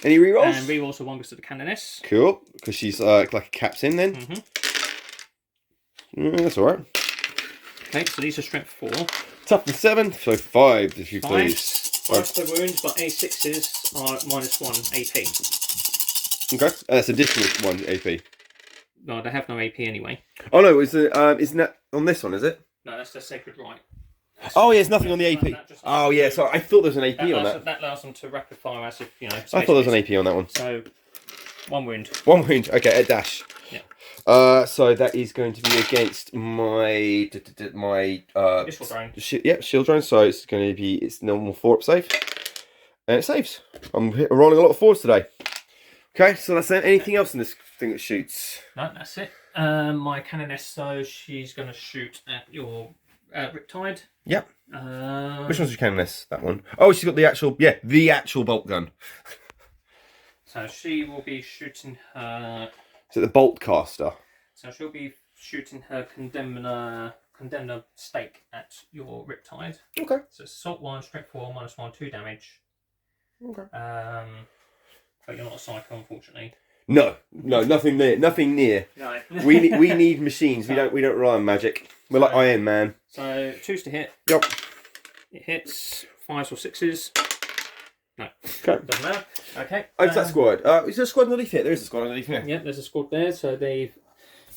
Any rerolls? And rerolls are 1 goes to the Canoness. Cool, because she's like a cap's in then. That's alright. Okay, so these are strength 4. Toughness 7, so 5 if you 5. please. 5 for wounds, but A6s are -1 AP. Okay, that's additional 1 AP. No, they have no AP anyway. Oh no, isn't that on this one, is it? No, that's their sacred right. Oh yeah, there's nothing on the AP. Oh yeah, so I thought there was an AP on that. That allows them to rapid fire as if, you know. I thought there was an AP on that one. So, 1 wound. 1 wound, okay, at dash. Yeah. So that is going to be against my Missile drone. Shield drone. So it's going to be its normal 4-up save, and it saves. I'm rolling a lot of 4s today. Okay, so that's it. Anything else in this thing that shoots? No, that's it. My Canoness, so she's going to shoot at your Riptide. Yep. Which one's your Canoness? That one. Oh, she's got the actual bolt gun. So she will be shooting her. Is it the bolt caster? So she'll be shooting her Condemnor stake at your Riptide. Okay. So assault 1, strength 4, -1, 2 damage. Okay. But you're not a psycho, unfortunately. No, nothing near. Nothing near. No. we need machines. We don't rely on magic. We're like Iron Man. So 2s to hit. Yep. It hits 5s or 6s. No. Okay. Doesn't matter. Okay. Over that squad. Is there a squad underneath here? There is a squad underneath here. Yeah, there's a squad there. So we're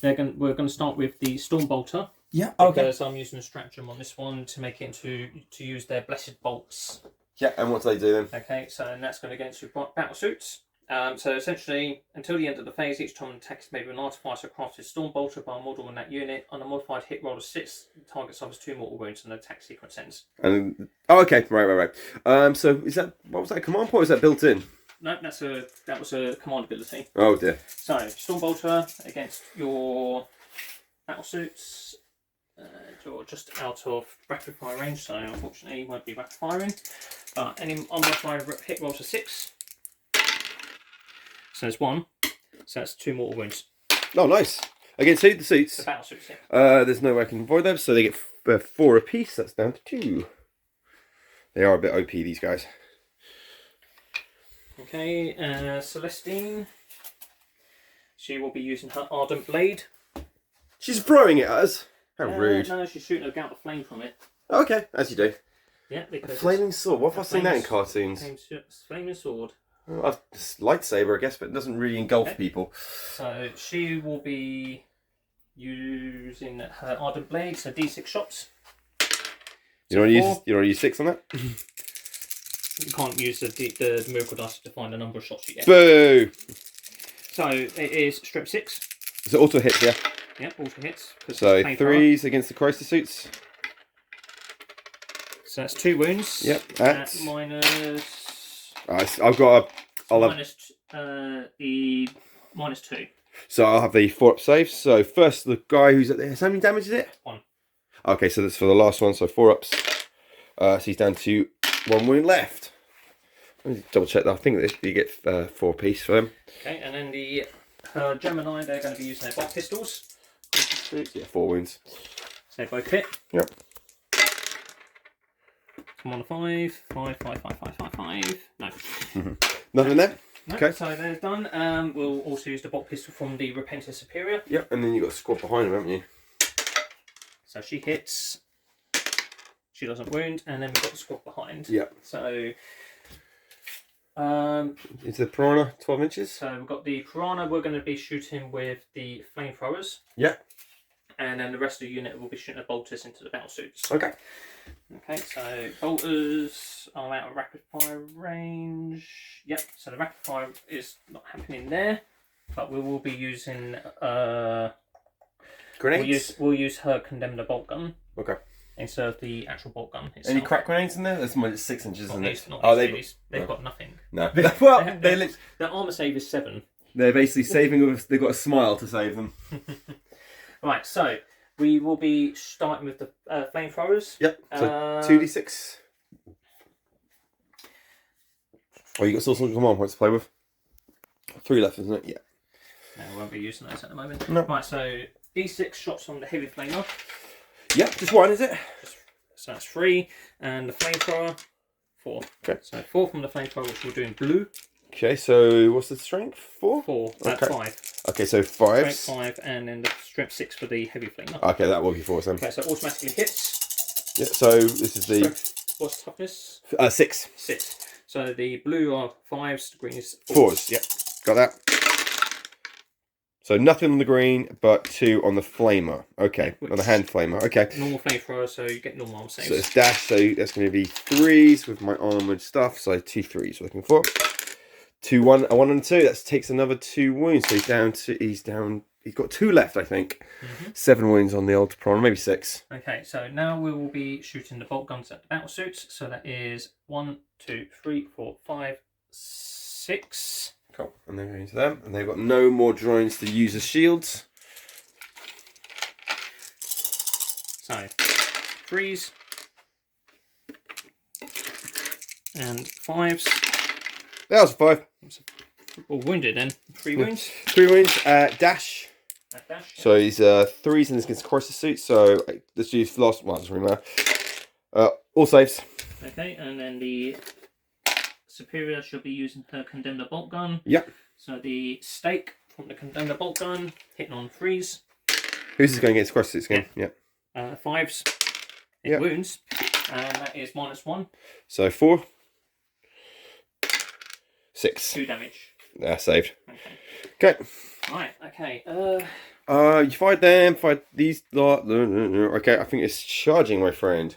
going to start with the Stormbolter. Yeah. Okay. Because I'm using a stratagem on this one to make it to use their blessed bolts. Yeah. And what do they do then? Okay. So and that's going to go into battle suits. So essentially, until the end of the phase, each time an attack is made with an artificer crafted Stormbolter by a model in that unit, on a modified hit roll of 6, the target suffers 2 mortal wounds and the attack sequence ends. And okay, right. So is that what was that a command point? Or is that built in? No, that was a command ability. Oh dear. So Stormbolter against your battle suits. You're just out of rapid fire range, so unfortunately you won't be rapid firing. But any unmodified hit roll to 6. So there's 1. So that's 2 mortal wounds. Oh, nice. Against who? The suits? The battle suits, yeah. There's no way I can avoid them, so they get 4 apiece. That's down to 2. They are a bit OP, these guys. Okay, Celestine. She will be using her Ardent Blade. She's throwing it at us. How rude. No, she's shooting a gout of flame from it. Okay, as you do. Yeah, because A flaming sword. What have I seen that in cartoons? Flaming sword. Well, lightsaber, I guess, but it doesn't really engulf people. So she will be using her Ardent Blade, so D6 shots. You don't want to use 6 on that? You can't use the miracle dice to find the number of shots you get. Boo! So it is strip 6. So auto hits, yeah? Yep, auto hits. So 3s against the crisis suits. So that's 2 wounds. Yep, at minus. I've got the minus 2. So I'll have the 4 up saves. So first the guy who's at there. How many damage is it? 1. Okay, so that's for the last one. So 4 ups. So he's down to 1 wound left. Let me double check that. I think you get 4 piece for them. Okay, and then her Gemini, they're going to be using their bolt pistols. Yeah, 4 wounds. So they both hit. Yep. Come on, 5. 5. No. Nothing there? No, Okay. so they're done. We'll also use the bolt pistol from the Repentia Superior. Yep, and then you've got a squad behind him, haven't you? So she hits. She doesn't wound, and then we've got the squad behind. Yep. So. Is the piranha 12 inches? So we've got the piranha. We're going to be shooting with the flamethrowers. Yep. And then the rest of the unit will be shooting the bolters into the battle suits. Okay. Okay, so bolters are out of rapid fire range. Yep, so the rapid fire is not happening there, but we will be using Grenades? We'll use her Condemnor Boltgun. Okay. Instead of the actual Boltgun itself. Any crack grenades in there? There's more 6 inches, isn't it? They've got nothing. No. Well, their armor save is 7. They're basically saving with. They've got a smile to save them. Right, so we will be starting with the flamethrowers. Yep. So 2d6. Oh, you got still some command points to play with. 3 left, isn't it? Yeah. No, we won't be using those at the moment. No. Right, so d6 shots from the heavy flamer. Yep, just 1, is it? So that's 3, and the flamethrower 4. Okay. So 4 from the flamethrower, which we'll do in blue. Okay, so what's the strength? 4? 4. That's Okay. 5. Okay, so 5. Strength 5, and then the strength 6 for the heavy flamer. Okay, that will be 4 then. Okay, so automatically hits. Yeah, so this is the What's toughness? 6. 6. So the blue are 5s, the green is 4s. Yep, got that. So nothing on the green, but 2 on the flamer. Okay, on the hand flamer. Okay. Normal flamethrower, so you get normal arm saves. So it's dash, so that's going to be 3s with my armoured stuff. So 2 3s we're looking for. 2 1, a 1 and 2. That takes another 2 wounds. So he's down. He's got 2 left, I think. 7 wounds on the old piranha, maybe 6. Okay, so now we will be shooting the bolt guns at the battle suits. So that is 1, 2, 3, 4, 5, 6. Cool. And then going to them, and they've got no more drones to use as shields. So 3s and 5s. That was a 5. All wounded then. 3 wounds. 3 wounds. Dash. Dash. So he's 3s and this gets crisis suit. So let's use last one. Doesn't really matter. All saves. Okay, and then the superior should be using her Condemnor bolt gun. Yep. So the stake from the Condemnor Boltgun, hitting on 3s. Who's this going against? Cross it's again. Yeah. 5s. It wounds. And that is -1. So 4. 6. 2 damage. Yeah, saved. Okay. Okay. Right, okay. You fight them, fight these lot. Okay, I think it's charging, my friend.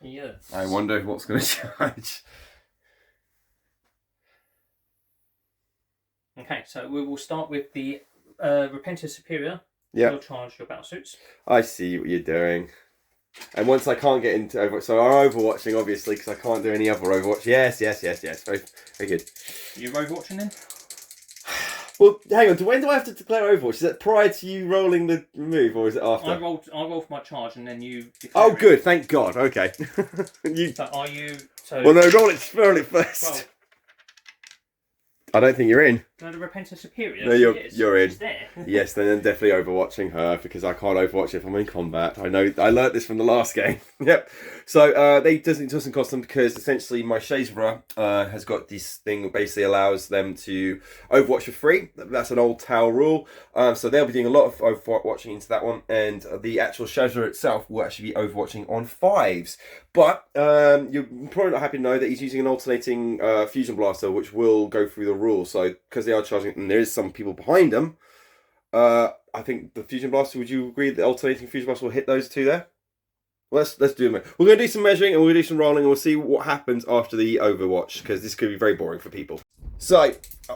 Yes. I wonder what's going to charge. Okay, so we will start with the Repentia Superior. Yeah. You'll charge your battle suits. I see what you're doing. And once I can't get into Overwatch, so I'm overwatching, obviously, because I can't do any other Overwatch. Yes. Very, very good. You're overwatching then? Well, hang on. When do I have to declare Overwatch? Is that prior to you rolling the move, or is it after? I roll for my charge, and then you. Oh, good. Thank God. Okay. So are you? So. Well, no, roll it first. Well, I don't think you're in. no, the Repentia Superior. No, you're in. She's there. Yes, then I'm definitely overwatching her because I can't overwatch if I'm in combat. I know. I learnt this from the last game. Yep. So it doesn't cost them because essentially my Shazra has got this thing that basically allows them to overwatch for free. That's an old Tau rule. So they'll be doing a lot of overwatching into that one, and the actual Shazra itself will actually be overwatching on 5s. But you're probably not happy to know that he's using an alternating fusion blaster, which will go through the rules. So because they are charging, and there is some people behind them, I think the fusion blaster. Would you agree that the alternating fusion blaster will hit those two there? Well, let's do it. We're going to do some measuring and we're going to do some rolling, and we'll see what happens after the Overwatch because this could be very boring for people. So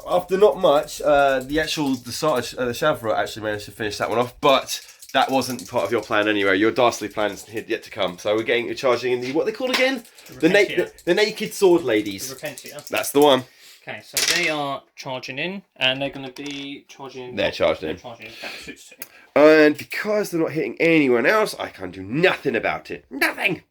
after not much, the start of the Shavra actually managed to finish that one off, but that wasn't part of your plan anyway. Your dastardly plan is yet to come. So we're charging in the, what they call again? The naked sword ladies. The Repentia. That's the one. Okay, so they are charging in, and they're going to be charging. They're charging in. Charging battle suits too. And because they're not hitting anyone else, I can't do nothing about it. Nothing.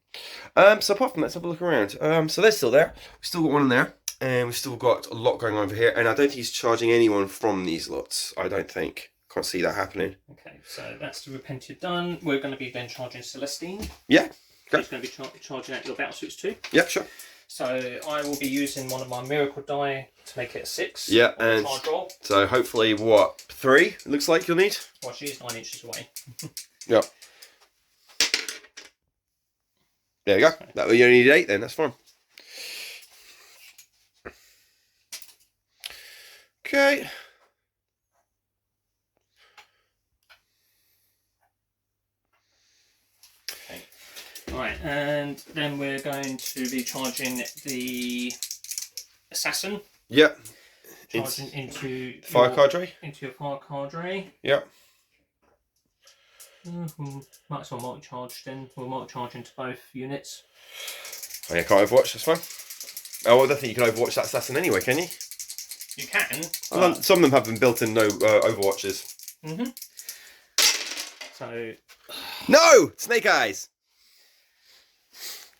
So apart from that, let's have a look around. So they're still there. We've still got one in there, and we've still got a lot going on over here. And I don't think he's charging anyone from these lots. I don't think. Can't see that happening. Okay, so that's the Repentia done. We're going to be then charging Celestine. Yeah. He's going to be charging out your battle suits too. Yeah, sure. So I will be using one of my miracle die to make it a 6. Yeah, on and charge roll. So hopefully, what, 3? It looks like you'll need. Well, she's 9 inches away. Yep. There you go. That you only need 8 then. That's fine. Okay. Right, and then we're going to be charging the Assassin. Yep. Charging into Fire Cadre. Into your Fire Cadre. Yep. Might as well multi-charge then. We'll multi-charge into both units. Oh, yeah, can't overwatch, that's fine. Oh, I don't think you can overwatch that Assassin anyway, can you? You can. Well, some of them have been built-in no overwatches. So... No! Snake Eyes!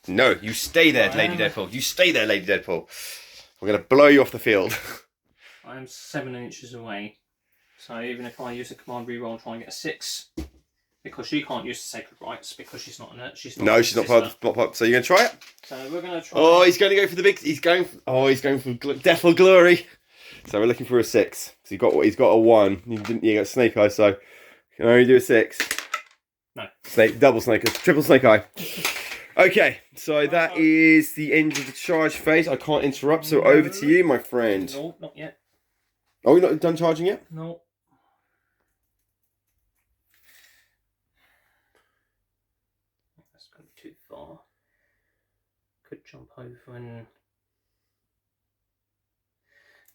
No, you stay there, Lady Deadpool. You stay there, Lady Deadpool. We're going to blow you off the field. I'm 7 inches away. So even if I use a command reroll and try and get a 6, because she can't use the Sacred Rites because she's not she's not part of, so you're going to try it? So we're going to try. Oh, he's going to go for the big. He's going for Deathful Glory. So we're looking for a 6. So he's got a 1. You got Snake Eye, so you can only do a 6. No. Double Snake Eye, triple Snake Eye. Okay, so that is the end of the charge phase. I can't interrupt, so over to you, my friend. No, not yet. Oh, you're not done charging yet? No. That's going to be too far. Could jump over and...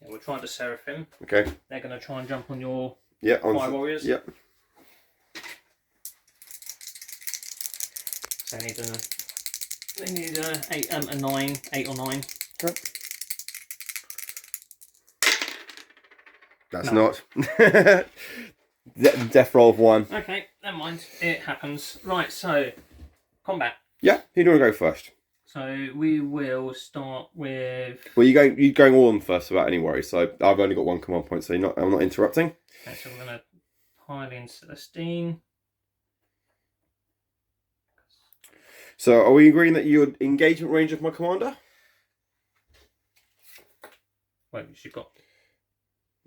Yeah, we'll try the Seraphim. Okay. They're going to try and jump on your Fire Warriors. Yep. So they need a 9, 8 or 9. Okay. That's not. Death roll of 1. Okay, never mind. It happens. Right, so combat. Yeah, who do you want to go first? So we will start with. Well, you're going all on first without any worries. So I've only got 1 command point, so I'm not interrupting. Okay, so we're going to pile in Celestine. So are we agreeing that you're engagement range of my commander? Wait, she's got.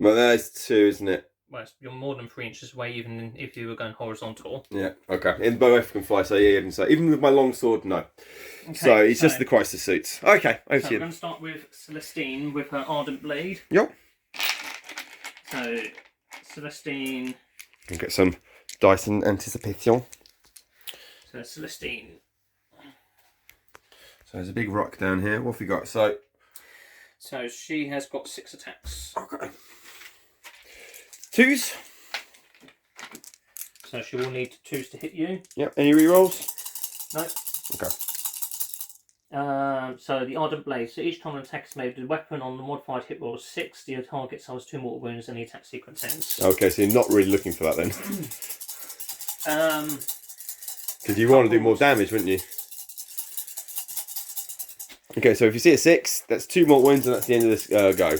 Well, there's 2, isn't it? Well, you're more than 3 inches away, even if you were going horizontal. Yeah, okay. And both can fly, so yeah, even with my long sword, no. Okay, so it's just the crisis suits. Okay, over to we're you. going to start with Celestine with her Ardent Blade. Yep. So, Celestine... Can get some dice in anticipation. So, Celestine. So there's a big rock down here. What have we got? So she has got 6 attacks. Okay. 2s. So she will need 2s to hit you. Yep. Any rerolls? No. Okay. So the Ardent Blade. So each time an attack is made with a weapon on the modified hit roll of 6, the target suffers 2 mortal wounds and the attack sequence ends. Okay, so you're not really looking for that then. Because you want to do more damage, wouldn't you? Okay, so if you see a 6, that's 2 mortal wounds and that's the end of this go.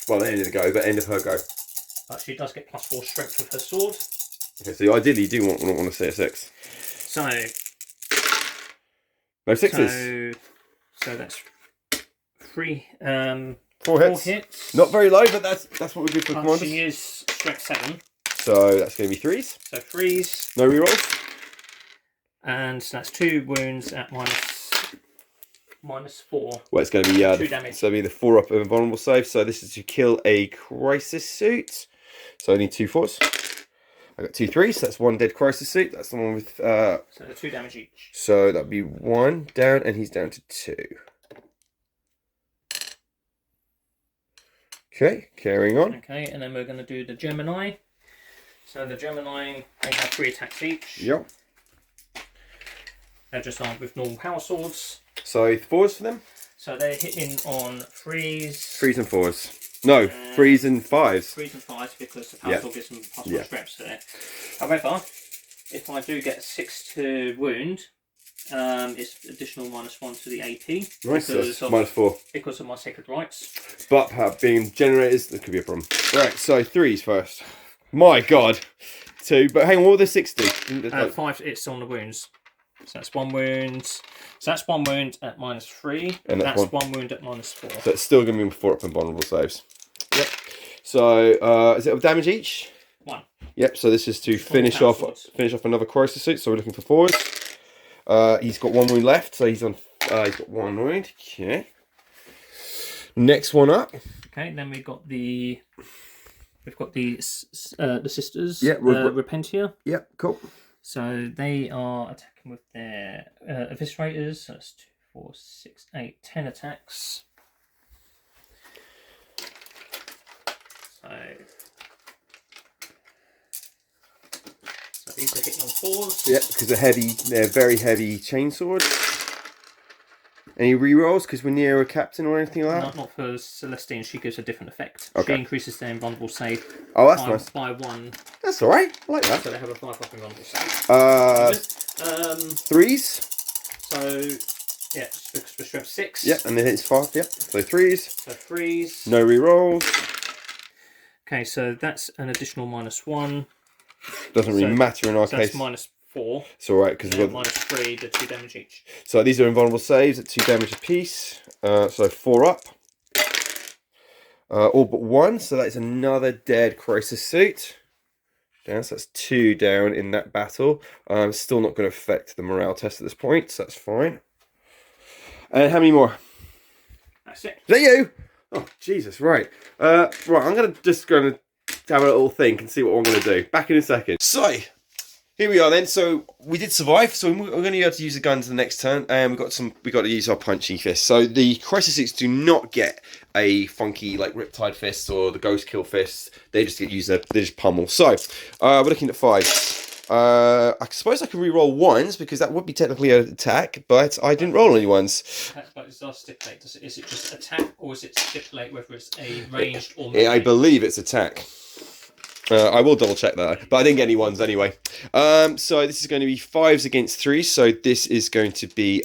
Well, the end of the go, but end of her go. But she does get +4 strength with her sword. Okay, so ideally you do want to see a 6. So... No 6s. So that's 3... 4 hits. 4 hits. Not very low, but that's what we do for commanders. She is strength 7. So that's going to be 3s. So 3s. No rerolls. And so that's 2 wounds at -4. Well, it's going to be 2 damage. So it'll be the 4-up of invulnerable save. So this is to kill a crisis suit. So I need 2 4s. I got 2 3s. So that's 1 dead crisis suit. That's the one with. So 2 damage each. So that'll be 1 down, and he's down to 2. Okay, carrying on. Okay, and then we're going to do the Gemini. So the Gemini, they have 3 attacks each. Yep. They're just armed with normal power swords. So 4s for them. So they're hitting on 3s. 3s and 4s. No, 3s and 5s. 3s and 5s because the power sword gives them +1 strength there. However, if I do get 6 to wound, it's additional -1 to the AP. Right, so that's of, -4. Because of my sacred rights. But being generators, that could be a problem. Right, so 3s first. My God. 2, but hang on, what were the 6 do? 5, it's on the wounds. So that's 1 wound. So that's 1 wound at -3. And that's 1 wound at -4. So it's still going to be 4-up and vulnerable saves. Yep. So is it a damage each? 1. Yep. So this is to finish off another crisis suit. So we're looking for 4s. He's got 1 wound left, so he's on. He's got 1 wound. Okay. Next one up. Okay. Then we've got the sisters. Yeah. Repentia. Yep. Cool. So they are attacking with their eviscerators. So that's 2, 4, 6, 8, 10 attacks. So these are hitting on 4s. Yep, because they're very heavy chainswords. Any rerolls because we're near a captain or anything like that? Not for Celestine. She gives a different effect. Okay. She increases their invulnerable save. Oh, that's nice. By 1. That's all right. I like that. So they have a 5-up invulnerable save. 3s. So yeah, for strength 6. Yep, and then it's 5. Yep. So 3s. So 3s. No rerolls. Okay, so that's an additional -1. Doesn't really matter in our so case. That's -4. It's all right because we've got -3, the 2 damage each. So these are invulnerable saves at 2 damage apiece. So 4 up. All but 1. So that is another dead crisis suit. Down. So that's 2 down in that battle. Still not going to affect the morale test at this point. So that's fine. And how many more? That's it. Is that you? Oh Jesus! Right. Right. I'm going to have a little think and see what I'm going to do. Back in a second. So. Here we are then. So we did survive. So we're going to be able to use the guns the next turn, and we got to use our punchy fist. So the crisis suits do not get a funky like Riptide fist or the Ghost Kill fist. They just they just pummel. So we're looking at 5s. I suppose I can re-roll 1s because that would be technically an attack, but I didn't roll any 1s. But it does stipulate. Is it just attack or is it stipulate whether it's a ranged or melee? I believe it's attack. I will double check that, but I didn't get any 1s anyway. So this is going to be 5s against 3s. So this is going to be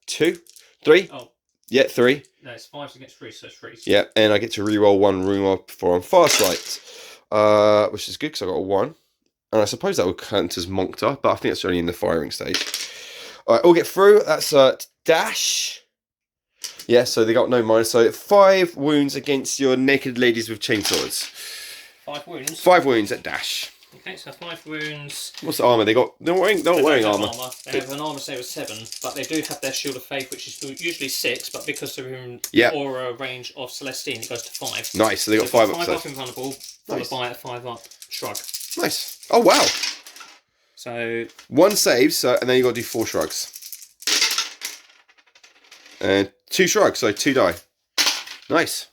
2, 3. Oh, yeah, 3. No, it's 5s against 3s, so it's 3s. Yeah, and I get to re-roll 1 room up for on Farsight, which is good because I got a 1. And I suppose that would count as monked up, but I think it's only in the firing stage. All right, we'll get through. That's dash. Yeah, so they got no minus. So 5 wounds against your naked ladies with chainswords. 5 wounds. 5 wounds at dash. Okay, so 5 wounds. What's the armour? They're not wearing armour. They have an armour save of 7, but they do have their Shield of Faith, which is usually 6, but because they're in aura range of Celestine, it goes to 5. Nice, so they got 5 up. 5 up invulnerable, followed by a 5 up shrug. Nice. Oh wow. So 1 save, and then you got to do 4 shrugs. And 2 shrugs, so 2 die. Nice.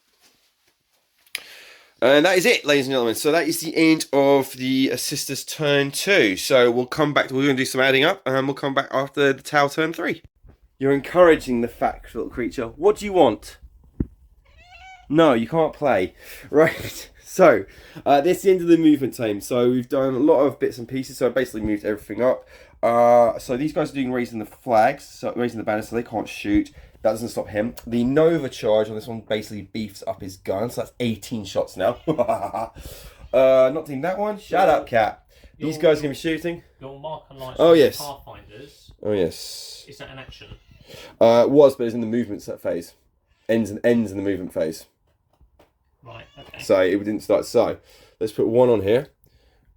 And that is it, ladies and gentlemen. So that is the end of the Sisters turn 2. So we're going to do some adding up, and we'll come back after the Tau turn 3. You're encouraging the fat little creature. What do you want? No, you can't play. Right. So, this is the end of the movement time. So we've done a lot of bits and pieces. So I basically moved everything up. So these guys are doing raising the flags, so raising the banner, so they can't shoot. That doesn't stop him. The Nova charge on this one basically beefs up his gun, so that's 18 shots now. Not doing that one. Shut up, cat. These guys are going to be shooting. Your marker lights Pathfinders. Oh, yes. Is that an action? It was, but it's in the movement phase. Ends in the movement phase. Right, okay. So it didn't start. So let's put 1 on here.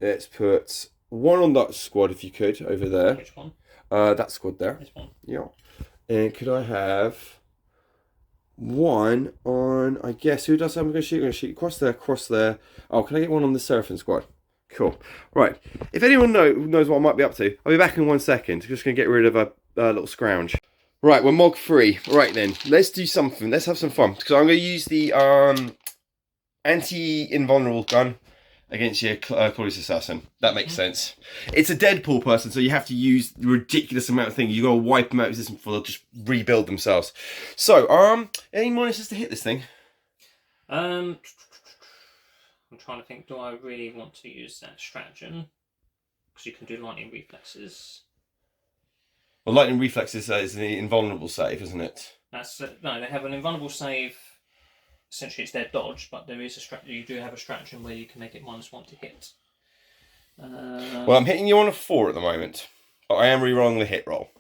Let's put 1 on that squad if you could, over there. Which one? That squad there. This one. Yeah. And could I have 1 on, I guess, who does I'm going to shoot? I'm going to shoot across there. Oh, can I get 1 on the Seraphim squad? Cool. Right. If anyone knows what I might be up to, I'll be back in 1 second. Just going to get rid of a little scrounge. Right, we're Mog 3. Right then, let's do something. Let's have some fun. Because I'm going to use the anti-invulnerable gun against your Callidus Assassin. That makes sense. It's a Deadpool person, so you have to use the ridiculous amount of things. You got to wipe them out of existence before they'll just rebuild themselves. So, any minuses to hit this thing? I'm trying to think. Do I really want to use that stratagem? Because you can do lightning reflexes. Well, lightning reflexes is the invulnerable save, isn't it? No, they have an invulnerable save. Essentially, it's their dodge, but there is a strategy. You do have a stratagem where you can make it -1 to hit. Well, I'm hitting you on a 4 at the moment, but I am re-rolling the hit roll.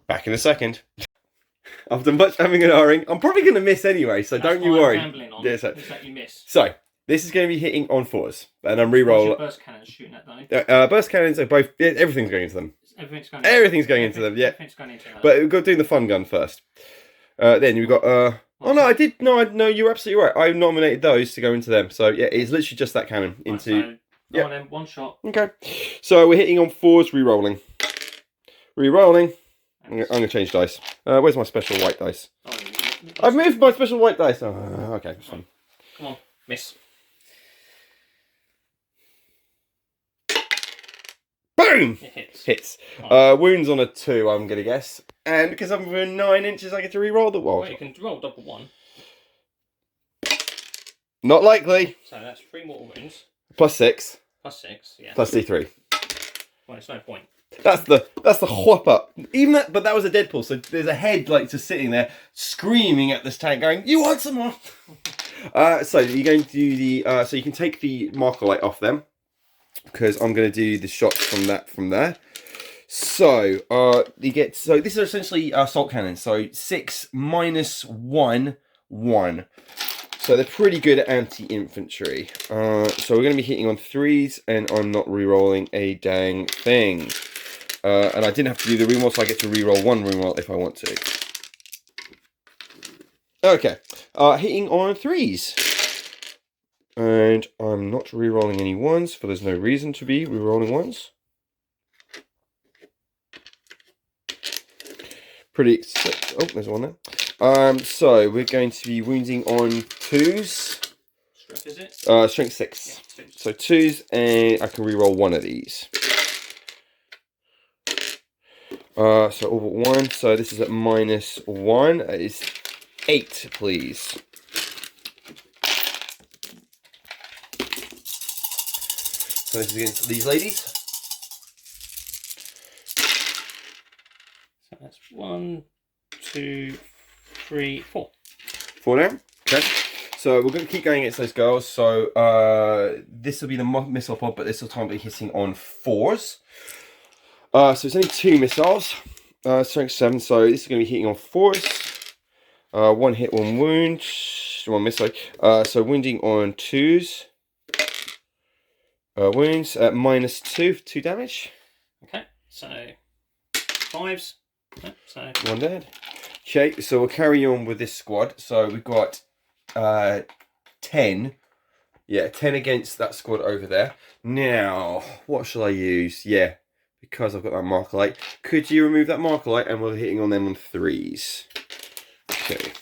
Back in a second. After much having and ahhing, I'm probably going to miss anyway, so don't you worry. Is that you miss. So, this is going to be hitting on 4s, and I'm re-rolling. Burst cannons shooting at though? Burst cannons are both. Everything's going into them. Everything's going into them. Yeah. Everything's going into that. But we've got to do the fun gun first. Then we've got. Oh no, I did. No, you're absolutely right. I nominated those to go into them. So yeah, it's literally just that cannon into. Right, so on 1 shot. Okay. So we're hitting on 4s, re-rolling. Re-rolling. I'm going to change dice. Where's my special white dice? I've moved my special white dice. Oh, okay, that's fine. Come on, miss. Boom! It hits. Right. Wounds on a 2, I'm going to guess. And because I'm within 9 inches, I get to re-roll the wall. Well, you can roll double 1. Not likely. So that's 3 mortal wounds. +6. +6, yeah. Plus D3. Well, it's no point. That's the whopper. Even that, but that was a Deadpool. So there's a head like just sitting there screaming at this tank, going, "You want some more?" So you're going to do the. So you can take the marker light off them, because I'm going to do the shots from there. So you get. So this is essentially assault cannons. So 6 minus 1, 1. So they're pretty good at anti-infantry. So we're going to be hitting on 3s, and I'm not re-rolling a dang thing. And I didn't have to do the reroll, so I get to re-roll 1 reroll if I want to. Okay, hitting on 3s. And I'm not re-rolling any 1s, for there's no reason to be re-rolling 1s. Pretty... Oh, there's one there. So we're going to be wounding on 2s. Strength is it? Strength 6. Yeah, 2s. So 2s, and I can re-roll 1 of these. So all but 1. So this is at -1. That is 8, please. So this is against these ladies. So that's 1, 2, 3, 4. 4 down. Okay. So we're going to keep going against those girls. So this will be the missile pod, but this will time be hitting on 4s. So it's only 2 missiles. Strength 7. So this is going to be hitting on 4s. 1 hit, 1 wound, 1 miss. Sorry. So wounding on 2s. Wounds at -2 for 2 damage. Okay, so 5s. Yep, so 1 dead. Okay, so we'll carry on with this squad. So we've got 10. Yeah, 10 against that squad over there. Now, what shall I use? Yeah, because I've got that marker light. Could you remove that marker light? And we're hitting on them on 3s. Okay.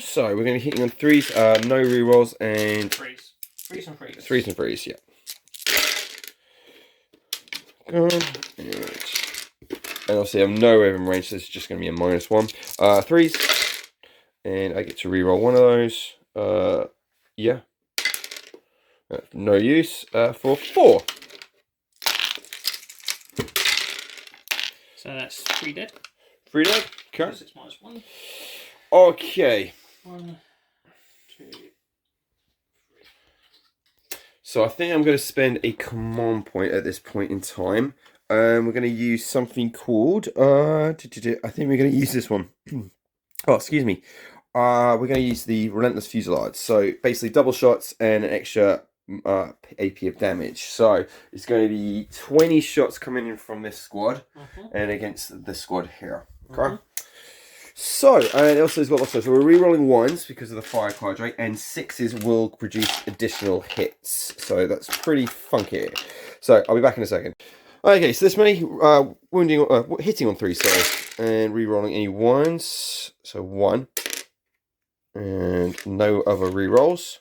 So we're going to be hitting on 3s. No rerolls and 3s. 3s and 3s. 3s and 3s, yeah. Go on. And obviously I'm nowhere in range, so it's just going to be a -1. 3s. And I get to reroll one of those. Yeah. No use for 4. So that's 3 dead. 3 dead. Okay. Because it's -1. Okay. 1, 2. So I think I'm going to spend a command point at this point in time. We're going to use something called... I think we're going to use this one. Oh, excuse me. We're going to use the Relentless Fusillade. So basically double shots and an extra AP of damage. So it's going to be 20 shots coming in from this squad and against this squad here. Okay. So, and also has got lots of, so we're re-rolling 1s because of the fire cadre, and 6s will produce additional hits. So that's pretty funky. So I'll be back in a second. Okay, so this many wounding, hitting on 3, sorry, and re-rolling any 1s. So 1, and no other re-rolls.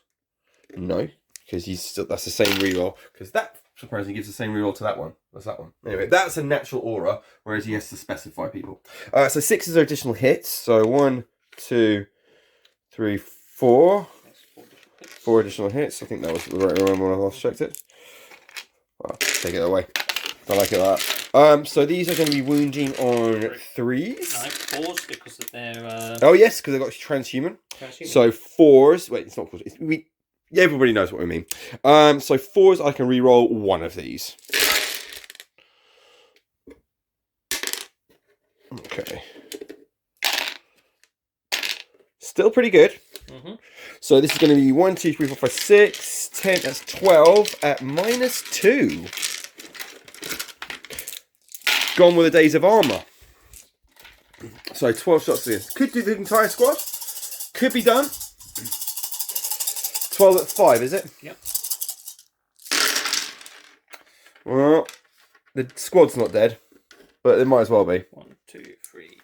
No, because he's still, that's the same re-roll, because that surprisingly gives the same reroll to that one. That's that one. Anyway, that's a natural aura, whereas he has to specify people. So 6s are additional hits. So 1, 2, 3, 4. 4 additional hits. I think that was the right one when I last checked it. Well, take it away. Don't like it like that. So these are going to be wounding on 3s. No, 4s because of their... Oh yes, because they've got transhuman. So 4s. Wait, it's not called... Yeah, everybody knows what we mean. So 4s, I can re-roll 1 of these. Okay. Still pretty good. So this is going to be 1, 2, 3, 4, 5, 6, 10. That's 12 at -2. Gone with the days of armor. So 12 shots to this. Could do the entire squad. Could be done. 12 at 5, is it? Yep. Well, the squad's not dead, but it might as well be. 1, 2, 3,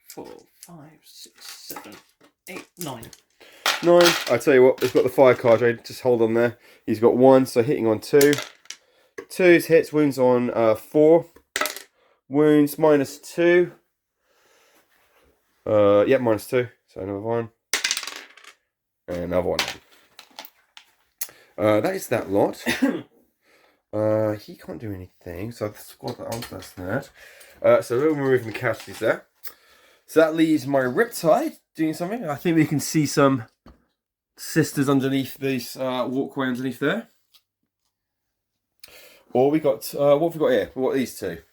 4, 5, 6, 7, 8, 9. 9. I tell you what, he's got the fire cadre. Just hold on there. He's got 1, so hitting on 2. 2's hits, wounds on 4. Wounds -2. Yeah, -2. So another 1. And another 1. That is that lot. He can't do anything, so the squad that's that. So we'll remove the casualties there. So that leaves my Riptide doing something. I think we can see some sisters underneath this walkway underneath there. Or we got what have we got here? What are these two?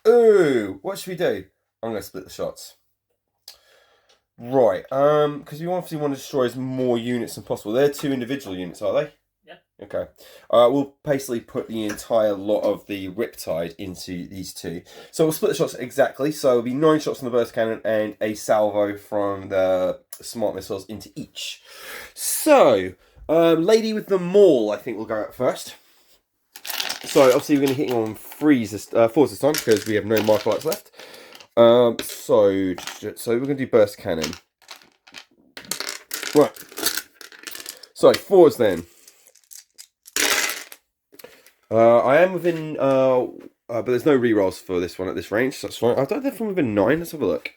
Ooh, what should we do? I'm gonna split the shots. Right, because we obviously want to destroy as more units as possible. They're 2 individual units, are they? Yeah. Okay. We'll basically put the entire lot of the Riptide into these 2. So we'll split the shots exactly. So it'll be 9 shots from the burst cannon and a salvo from the smart missiles into each. So, lady with the maul, I think will go out first. So obviously we're going to hit on 4s this time because we have no marker lights left. So we're going to do burst cannon. Right. So 4s then. I am within, but there's no rerolls for this one at this range, so that's fine. I don't know if I'm within 9. Let's have a look.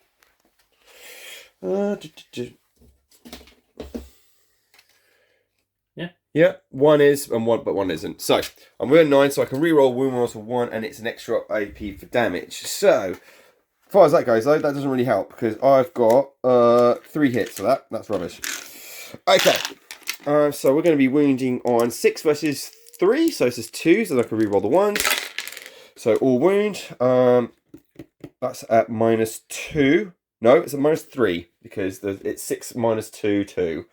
Yeah, 1 is, and 1 isn't. So, I'm within 9, so I can reroll wound rolls for 1, and it's an extra AP for damage. So, as far as that goes, though, that doesn't really help, because I've got 3 hits for that. That's rubbish. Okay, so we're going to be wounding on 6 versus 3, so this is 2, so I can reroll the 1s. So all wound. That's at -2. No, it's a -3 because it's 6 -2 2.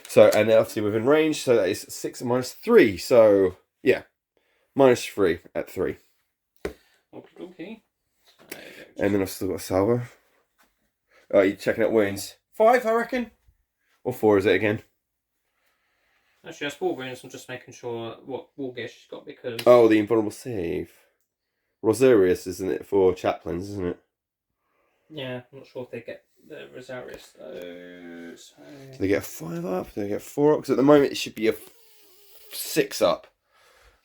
So and then obviously within range, so that is 6 -3. So yeah, -3 at 3. Okay. And then I've still got a salvo. Oh, you're checking out wounds. 5, I reckon. Or 4 is it again? Actually, that's 4 wounds. I'm just making sure what war gear she's got because. Oh, the invulnerable save. Rosarius, isn't it, for chaplains, isn't it? Yeah, I'm not sure if they get the Rosarius though. So... Do they get a 5 up? Do they get 4 up? Because at the moment it should be a 6 up.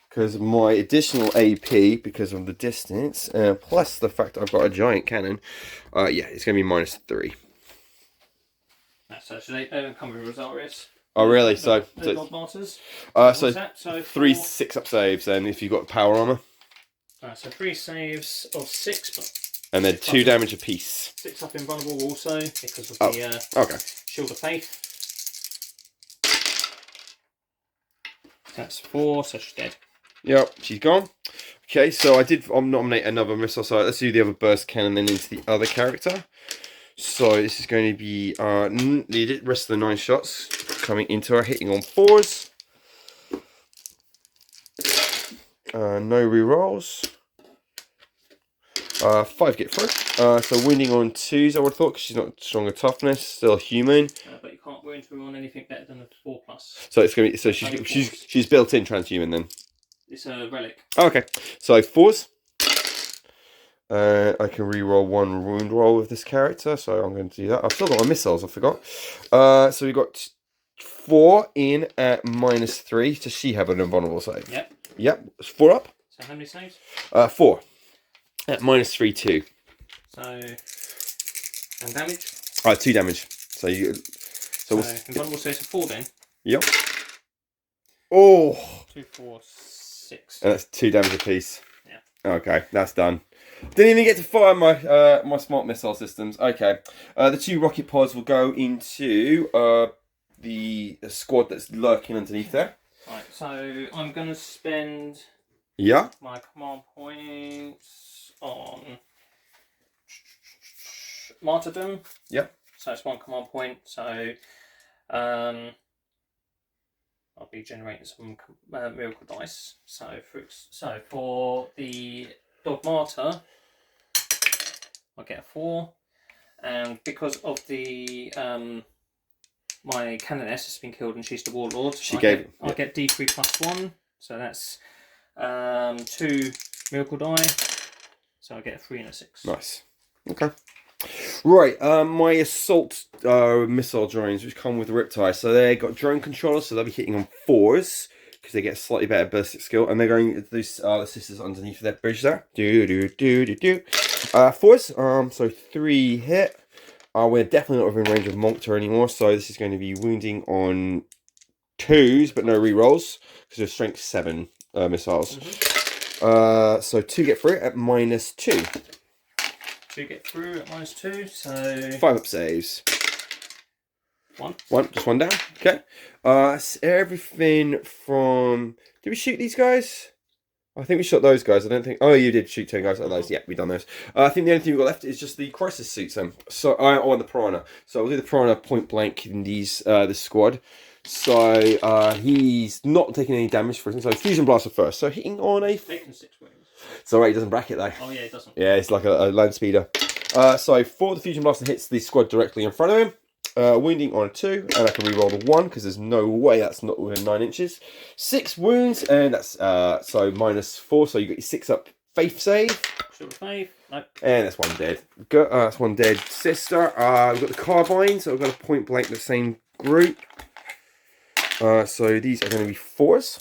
Because my additional AP, because of the distance, plus the fact that I've got a giant cannon, yeah, it's going to be -3. So they don't come with Rosarius. Oh, really? So God Martyrs. So that? So 3 6-up saves, then, if you've got power armor. So 3 saves of 6, but and then 2 damage apiece. 6 up invulnerable also because of the okay. Shield of Faith. That's 4, so she's dead. Yep, she's gone. Okay, so I did nominate another missile. So let's do the other burst cannon then into the other character. So this is going to be the rest of the 9 shots coming into her, hitting on 4s. No rerolls. 5 get through. So wounding on 2s, I would have thought, because she's not stronger toughness, still human. But you can't wound her on anything better than a 4+. So it's going to be, so she's built in transhuman then. It's a relic. Oh, okay, so 4s. I can re-roll 1 wound roll with this character, so I'm going to do that. I've still got my missiles, I forgot. So we got 4 in at -3. Does she have an invulnerable save? Yep. Yep. 4 up. So how many saves? 4 at -3 2. So and damage. 2 damage. So you. So invulnerable saves of 4 then. Yep. Oh. 2, 4, 6. And that's 2 damage apiece. Yeah. Okay, that's done. Didn't even get to fire my my smart missile systems. Okay, the 2 rocket pods will go into the squad that's lurking underneath there. Right, so I'm going to spend my command points on martyrdom. Yep. So it's 1 command point. So I'll be generating some miracle dice. So for the Dog Martyr, I'll get a 4, and because of the my Canoness has been killed and she's the Warlord, I'll get D3 +1, so that's 2 miracle die, so I get a 3 and a 6. Nice. Okay. Right, my assault missile drones, which come with Riptide, so they got drone controllers, so they'll be hitting on 4s. Because they get a slightly better ballistic skill, and they're going to these the sisters underneath that bridge there. 4s, so 3 hit. We're definitely not within range of Monctor anymore, so this is going to be wounding on 2s, but no rerolls because they're strength 7 missiles. So 2 get through at -2. 2 get through at -2, so 5 up saves. 1, just 1 down. Okay. Everything from. Did we shoot these guys? I think we shot those guys. I don't think. Oh, you did shoot 10 guys like those. Yeah, we've done those. I think the only thing we've got left is just the crisis suits. So on the piranha. So we'll do the piranha point blank in this squad. So he's not taking any damage for him. So fusion blaster first. So hitting on a. Taking 6 wounds. So right, he doesn't bracket though. Oh yeah, it doesn't. Yeah, it's like a land speeder. So 4, the fusion blaster hits the squad directly in front of him. Wounding on a 2, and I can re-roll the 1 because there's no way that's not within 9 inches. 6 wounds, and that's so -4. So you got your 6 up faith save. Shield of Faith. Nope. And that's 1 dead. That's 1 dead sister. We've got the carbine, so I've got a point blank the same group. So these are going to be 4s.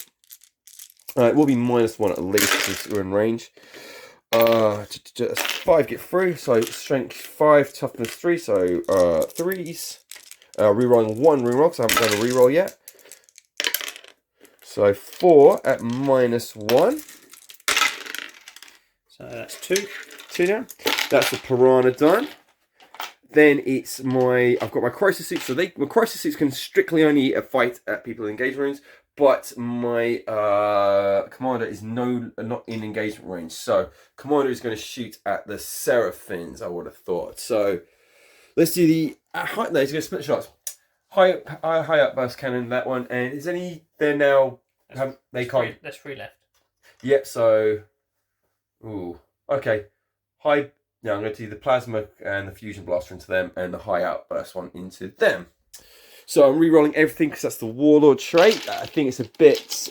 It will be -1 at least because we're in range. 5 get through, so strength 5, toughness 3, so 3s. Rerolling 1 reroll because I haven't done a reroll yet. So 4 at -1. So that's 2. 2 down. That's the piranha done. Then it's I've got my crisis suits. So my crisis suits can strictly only fight at people in engaged rooms, but my commander is not in engagement range. So commander is going to shoot at the Seraphins, I would have thought. So let's do the no, he's going to split shots. High up burst cannon, that one. And is any there now? They can't. There's 3 left. Yep. So, ooh, okay. High. Now I'm going to do the plasma and the fusion blaster into them, and the high outburst one into them. So I'm re-rolling everything because that's the Warlord trait. I think it's a bit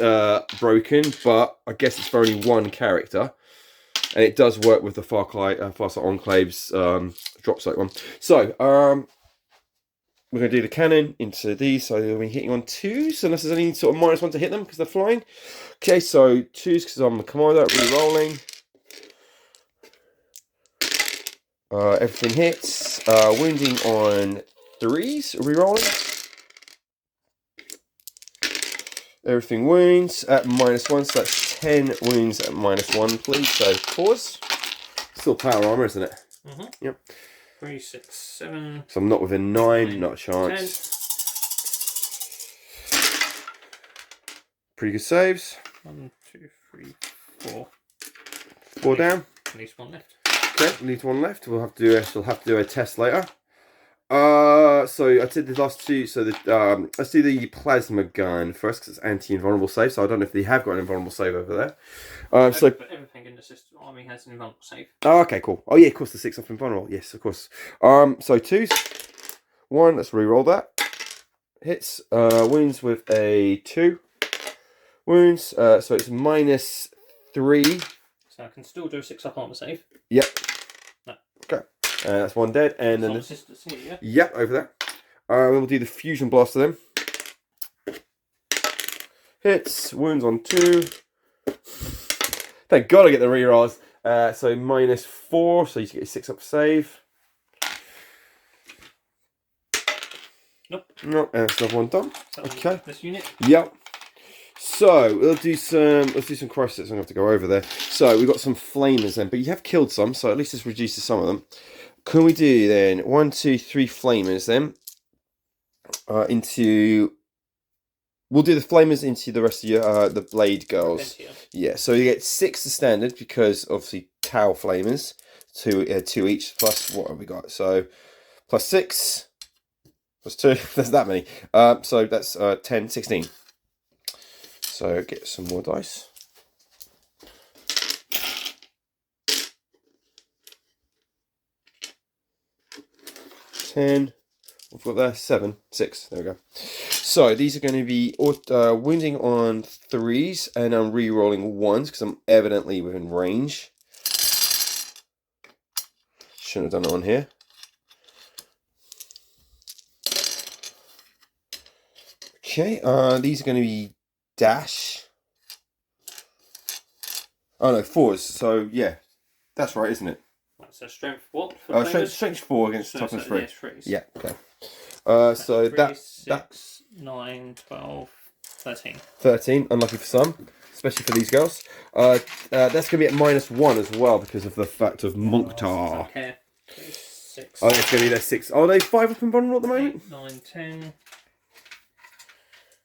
broken, but I guess it's for only one character. And it does work with the Farsight Enclave's drop site one. So, we're going to do the cannon into these. So we'll be hitting on 2s, unless there's any sort of -1 to hit them because they're flying. Okay, so 2s because I'm the commander, re-rolling. Everything hits. Wounding on 3s, re-rolling. Everything wounds at -1, so that's 10 wounds at -1, please. So pause. Still power armor, isn't it? Mm-hmm. Yep. 3, 6, 7. So I'm not within 9, not a chance. 10. Pretty good saves. 1, 2, 3, 4. 4 down. At least 1 left. Okay, leaves 1 left. We'll have to do a test later. So I did the last 2. So let's do the plasma gun first because it's anti-invulnerable save. So I don't know if they have got an invulnerable save over there. So everything in the system army has an invulnerable save. Oh, okay, cool. Oh yeah, of course the 6 off invulnerable. Yes, of course. So 2s. 1. Let's re-roll that. Hits. Wounds with a 2. Wounds. So it's -3. So I can still do a 6 up armor save. Yep. No. Okay. That's 1 dead, and then here, yeah? Yep, over there. We'll do the fusion blast to them. Hits. Wounds on 2. Thank God I get the rerolls. So -4, so you get a 6 up save. Nope. Nope, and that's another one done. Okay. This unit. Yep. So let's do some crisis. I'm gonna have to go over there. So we've got some flamers then, but you have killed some, so at least this reduces some of them. Can we do then 1, 2, 3 flamers then? We'll do the flamers into the rest of your the blade girls. Repentia. Yeah, so you get 6 to standard because obviously Tau flamers, 2 each, plus what have we got? So plus 6 plus 2. There's that many. So that's 10, 16. So get some more dice. 10. We've got there 7, 6. There we go. So these are going to be wounding on 3s, and I'm re-rolling 1s because I'm evidently within range. Shouldn't have done it on here. Okay, these are going to be dash. Oh no, 4s. So yeah, that's right, isn't it? So strength what? Strength 4 against toughness 3. Yeah, okay. So 3, that's 6, 9, 12, 13. 13, unlucky for some, especially for these girls. That's going to be at -1 as well because of the fact of Munktar. Okay. 3, 6. Oh, it's going to be their 6. Are they 5 up and vulnerable at the moment? 8, 9, 10,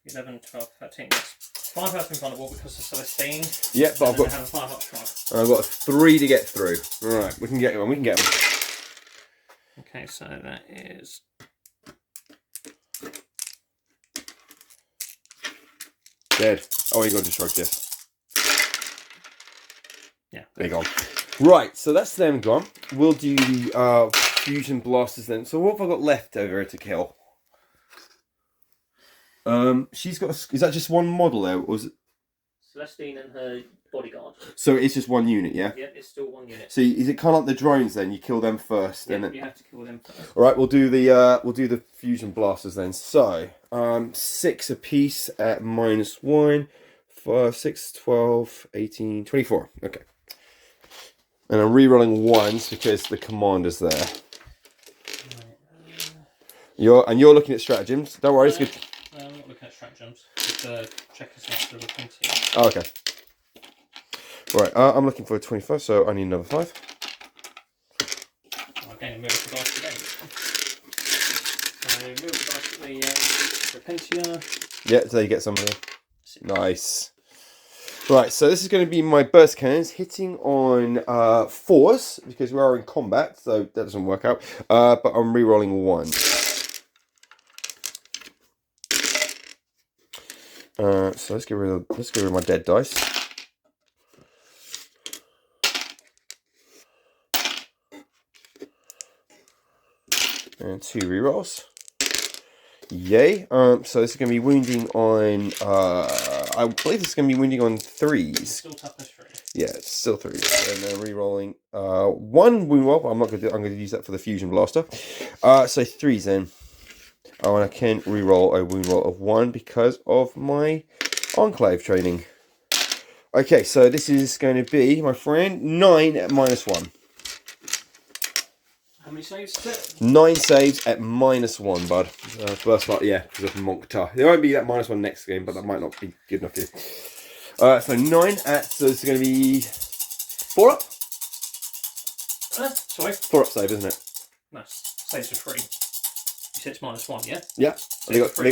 11, 12, 13. Yes. 5 up and vulnerable because of Celestine. Yeah, but I've got 5 up strong. I've got 3 to get through. All right, we can get one. We can get them. Okay, so that is. Dead. Oh, you got to destroy this. Yeah. They're gone. Right, so that's them gone. We'll do the fusion blasters then. So what have I got left over to kill? She's got. Is that just one model there? Or was it? Celestine and her bodyguard. So it's just one unit, yeah. Yeah, it's still one unit. So is it kind of like the drones then? You kill them first, Yeah, then. you have to kill them first. All right, we'll do the fusion blasters then. So 6 apiece at -1, 5, 6, 12, 18, 24. Okay. And I'm re-rolling 1s because the commander's there. You're looking at stratagems. Don't worry, it's good. I'm not looking at stratagems. Just check it's not the Repentia. Oh, okay. Right, I'm looking for a 25, so I need another 5. I'm getting a miracle dice today. So miracle dice for the Repentia. Yeah, so you get some of them. successes. Nice. Right, so this is going to be my burst cannons hitting on 4s because we are in combat, so that doesn't work out. But I'm re-rolling 1. So let's get rid of my dead dice. And 2 rerolls. Yay. So this is going to be wounding on, I believe this is going to be wounding on 3s. Still toughness 3. Yeah, it's still 3s. And then re-rolling 1 wound roll. I'm going to use that for the fusion blaster. So 3s then. Oh, and I can re-roll a wound roll of 1 because of my Enclave training. Okay, so this is going to be, my friend, 9 at -1. How many saves is it? 9 saves at -1, bud. First part, yeah, because of Monctar. There won't be that -1 next game, but that might not be good enough for you. So 9 at, so it's going to be 4 up? Sorry? 4 up save, isn't it? No, saves for 3. You said it's -1, yeah? Yeah. They got 2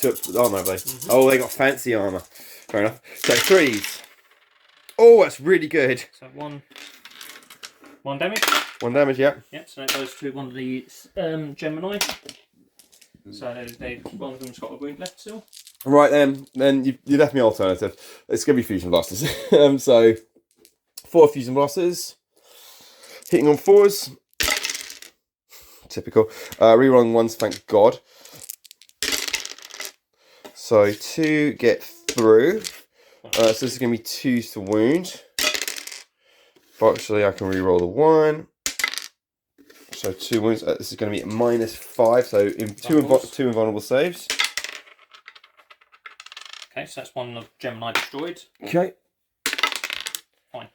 up armour, have they? Mm-hmm. Oh, they got fancy armour. Fair enough. So 3s. Oh, that's really good. So 1 damage. 1 damage, yeah. Yep, so that goes to one of the Gemini. So one of them's got a wound left still. Right then you left me alternative. It's going to be fusion blasters. So 4 fusion blasters. Hitting on 4s. Typical. Rerolling 1s, thank God. So 2 get through. So this is going to be 2s to wound. Fortunately, I can reroll the 1. So 2 wounds. This is going to be at -5. So in 2 invulnerable saves. Okay, so that's one of Gemini destroyed. Okay. Fine.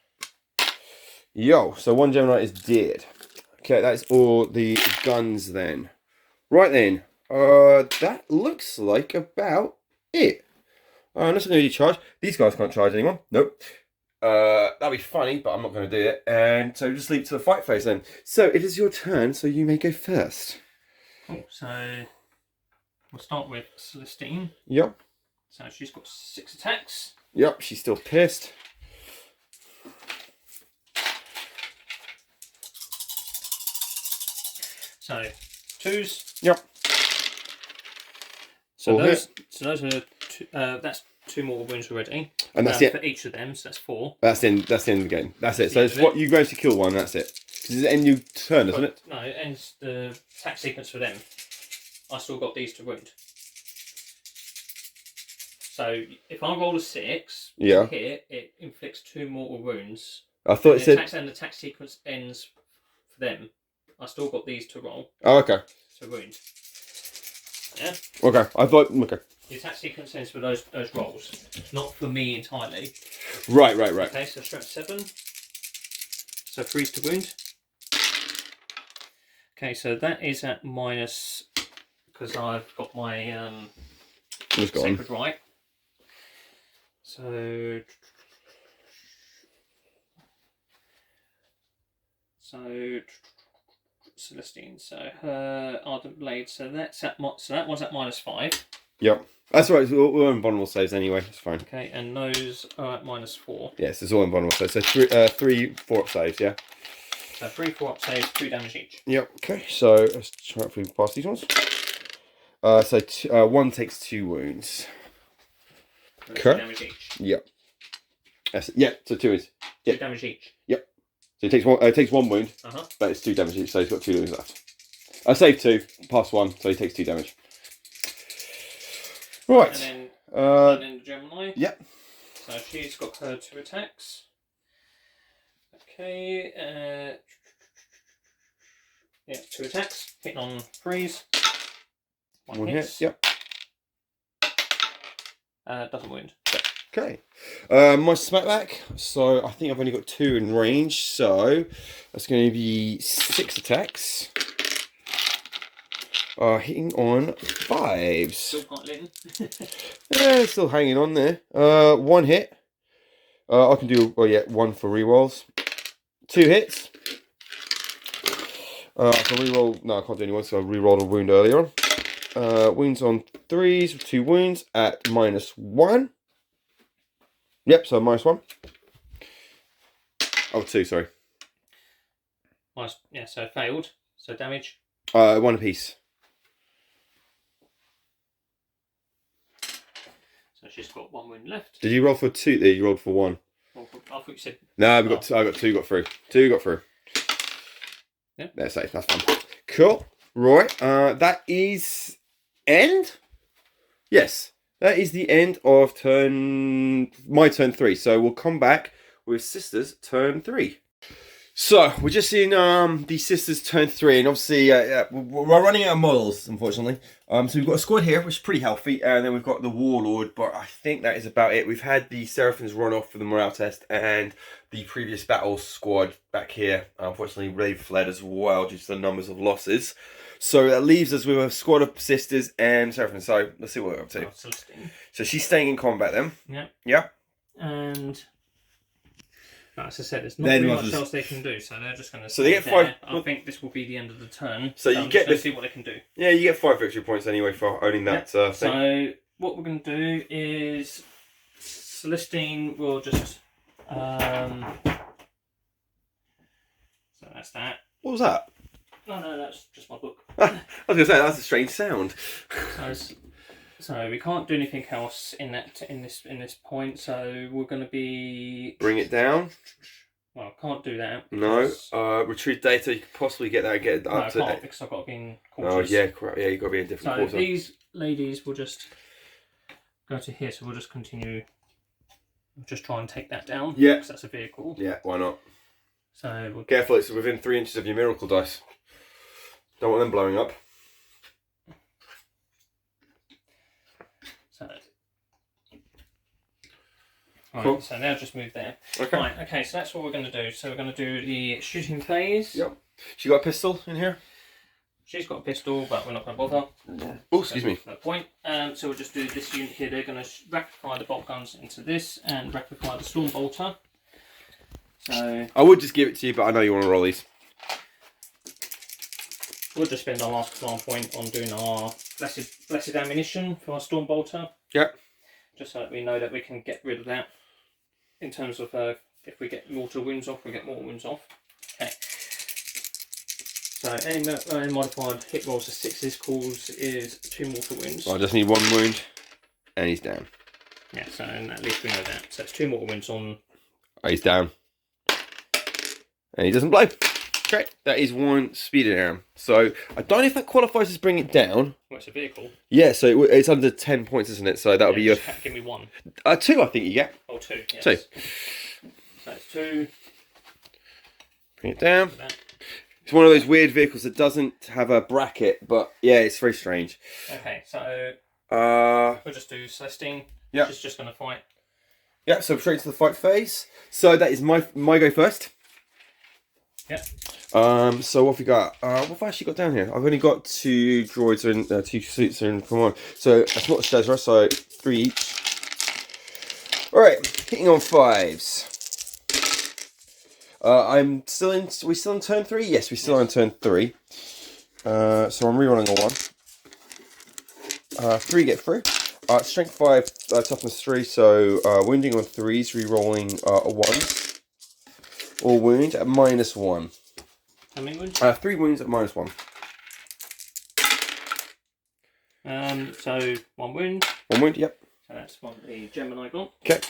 Yo, so 1 Gemini is dead. Okay, that's all the guns then. Right then. That looks like about it. Unless I'm going to charge. These guys can't charge anyone. Nope. That'd be funny, but I'm not going to do it. And so just leave it to the fight phase then. So it is your turn, so you may go first. Cool, so we'll start with Celestine. Yep. So she's got 6 attacks. Yep, she's still pissed. So 2s. Yep. So those are that's 2 mortal wounds already. And that's for it. each of them, so that's 4. That's the end of the game. That's it. So it's what you managed to kill 1, that's it. Because it's end your turn, isn't it? No, it ends the attack sequence for them. I still got these to wound. So if I roll a 6, Yeah. hit, it inflicts 2 mortal wounds. I thought it said... And the attack sequence ends for them. I still got these to roll. Oh, okay. To wound. Yeah? Okay, I thought... Okay. The attack sequence ends for those rolls. Not for me entirely. Right. Okay, so strength 7. So 3's to wound. Okay, so that is at minus... Because I've got my Sacred Rite. So Celestine, so her Ardent Blade, so that one's at -5. Yep. That's right, we're in vulnerable saves anyway, it's fine. Okay, and those are at -4. Yes, it's all in vulnerable saves. So 3 4-up saves, yeah? So 3 4-up saves, 2 damage each. Yep, okay, so let's try to pass these ones. So 1 takes 2 wounds. Okay. 2 damage each. Yep. Yeah, so 2 is. Yep. 2 damage each. Yep. So it takes 1 wound, but it's 2 damage each, so he's got 2 wounds left. I saved 2, pass 1, so he takes 2 damage. Right. And then the Gemini. Yep. So she's got her 2 attacks. Okay. Yeah, 2 attacks. Hitting on 3s. 1 hits. Hit. Yep. Doesn't wound. Okay. My smackback. So I think I've only got 2 in range. So that's going to be 6 attacks. Hitting on 5s. Still quite little. Yeah, still hanging on there. 1 hit. I can do 1 for rerolls. 2 hits. I can reroll. No, I can't do any one, so I rerolled a wound earlier on. Wounds on 3s with 2 wounds at -1. Yep, so -1. Oh, 2, sorry. Minus, yeah, so failed. So damage. 1 apiece. So she's got 1 wound left. Did you roll for 2 there? You rolled for 1. I thought you said... No, I got 2 got through. 2 got through. Yeah. They're safe, that's fine. Cool. Right, that is end? Yes. That is the end of my turn 3. So we'll come back with Sisters turn 3. So we're just in the Sisters turn 3, and obviously we're running out of models, unfortunately. So we've got a squad here, which is pretty healthy, and then we've got the Warlord, but I think that is about it. We've had the Seraphims run off for the morale test, and the previous battle squad back here, unfortunately, they've fled as well due to the numbers of losses. So that leaves us with a squad of Sisters and Seraphims. So let's see what we're up to. So she's staying in combat then. Yeah. Yeah. And as I said, there's not really much else they can do, so they're just going to. So they get 5. I think this will be the end of the turn. So you get to see what they can do. Yeah, you get 5 victory points anyway for owning that thing. So what we're going to do is Celestine will just. So that's that. What was that? No, that's just my book. I was going to say that's a strange sound. So we can't do anything else in this point. So we're going to be bring it down. Well, I can't do that. No. Retrieve data. You could possibly get that and get it up to. No, I can't because I've got to be in quarters. Oh yeah, correct. Yeah, you got to be in different quarters. So these ladies will just go to here. So we'll just continue. We'll just try and take that down. Yeah. Because that's a vehicle. Yeah. Why not? So we'll... Careful, it's within 3 inches of your miracle dice. Don't want them blowing up. So, right, cool. So now just move there. Okay. Right, okay, so that's what we're going to do. So we're going to do the shooting phase. Yep. She got a pistol in here? She's got a pistol, but we're not going to bother. Yeah. Oh, excuse me. No point. So we'll just do this unit here. They're going to rapid fire the bolt guns into this and rapid fire the storm bolter. So I would just give it to you, but I know you want to roll these. We'll just spend our last command point on doing our blessed ammunition for our storm bolter. Yep. Just so that we know that we can get rid of that. In terms of if we get mortal wounds off, we get mortal wounds off. Okay. So any modified hit rolls of 6s is 2 mortal wounds. I just need 1 wound, and he's down. Yeah, so at least we know that. So it's 2 mortal wounds on. Oh, he's down. And he doesn't blow. Okay, that is 1 speeded arm. So I don't know if that qualifies as bring it down. Well, it's a vehicle. Yeah, so it's under 10 points, isn't it? So that'll be your. Give me 1. 2, I think you get. Oh, 2. Yes. 2. So it's 2. Bring it down. It's one of those weird vehicles that doesn't have a bracket, but yeah, it's very strange. Okay, so we'll just do Celestine. Yeah. She's just going to fight. Yeah, so straight to the fight phase. So that is my go first. Yep. So what have we got? What have I actually got down here? I've only got 2 droids and 2 suits in from 1. So that's not Shazra, so 3 each. Alright, hitting on 5s. We're still in turn 3? Yes, we're still on turn 3. So I'm rerolling a 1. 3 get through. Strength 5, toughness 3, so wounding on 3s, rerolling a 1. Or wound at -1. How many wounds? 3 wounds at -1. So 1 wound. 1 wound, yep. So that's one the Gemini got. Okay.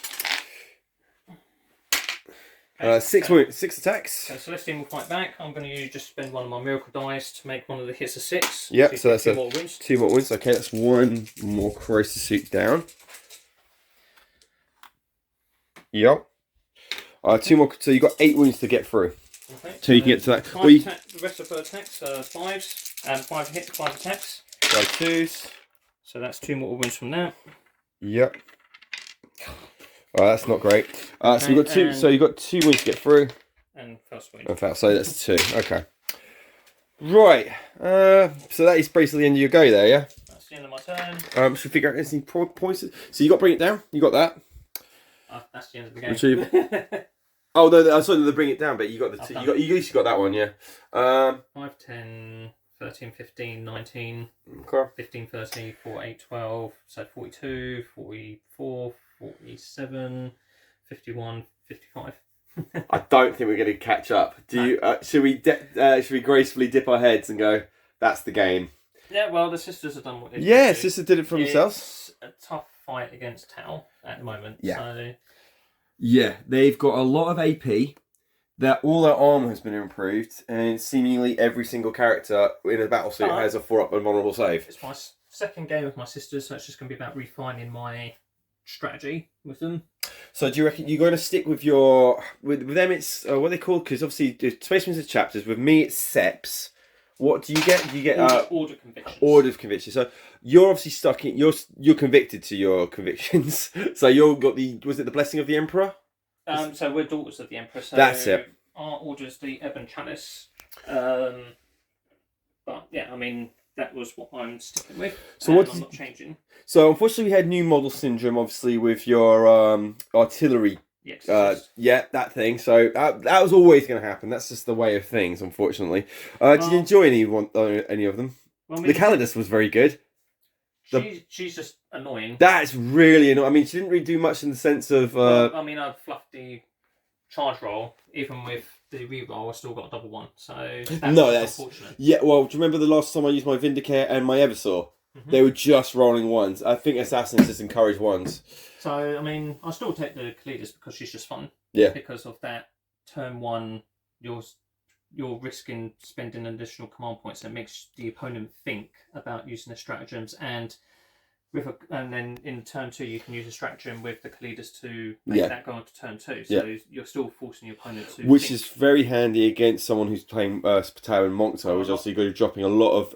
6 attacks. So Celestine will fight back. I'm going to just spend 1 of my miracle dice to make one of the hits a 6. Yep, so that's 2 more wounds. 2 more wounds. Okay, that's 1 more corrosive suit down. Yep. 2 more. So you got 8 wounds to get through. Okay. So you can get to that. The rest of her attacks are 5s and 5 hits, 5 attacks. So 2s. So that's 2 mortal wounds from that. Yep. That's not great. So you got 2. So you got 2 wounds to get through. And first wound. And fail. So that's 2. Okay. Right. So that is basically the end of your go there, yeah. That's the end of my turn. Should we figure out any points? So you got bring it down. You got that. That's the end of the game. Retrieve. Oh no, I saw the bring it down, but you got the 2. You at least got that one, yeah. 5, 10, 13, 15, 19, Okay. 15, 13, 4, 8, 12, so 42, 44, 47, 51, 55. I don't think we're going to catch up. Do you? Should we gracefully dip our heads and go, that's the game? Yeah, well, the sisters have done what they did. Yeah, sisters did it for themselves. It's a tough fight against Tau at the moment. Yeah. So... Yeah, they've got a lot of AP. All their armor has been improved, and seemingly every single character in a battlesuit has a 4-up invulnerable save. It's my second game with my sisters, so it's just going to be about refining my strategy with them. So do you reckon you're going to stick with your... With them it's... what are they called? Because obviously Space Marines are chapters. With me it's SEPs. What do you get? Do you get... Order convictions. Order of convictions. So you're obviously stuck in... You're convicted to your convictions. So you've got the... Was it the Blessing of the Emperor? So we're daughters of the Emperor. So that's it. Our order is the Ebon Chalice. But yeah, I mean, that was what I'm sticking with. So I'm not changing. So unfortunately, we had new model syndrome, obviously, with your artillery. Yes. Yeah, that thing. So that was always going to happen. That's just the way of things, unfortunately. Did you enjoy any of them? Well, I mean, the Callidus was very good. She's just annoying. That's really annoying. I mean, she didn't really do much in the sense of... I mean, I've fluffed the charge roll. Even with the reroll, I still got a double 1. So that's unfortunate. Yeah, well, do you remember the last time I used my Vindicate and my Eversaw? Mm-hmm. They were just rolling 1s. I think Assassins just encourage 1s. So, I mean, I still take the Callidus because she's just fun. Yeah. Because of that turn 1, you're risking spending additional command points that makes the opponent think about using the stratagems, and then in turn 2 you can use a stratagem with the Callidus to make that go on to turn 2. So you're still forcing your opponent to which is very handy against someone who's playing Battalion Moncto, which obviously you're dropping a lot of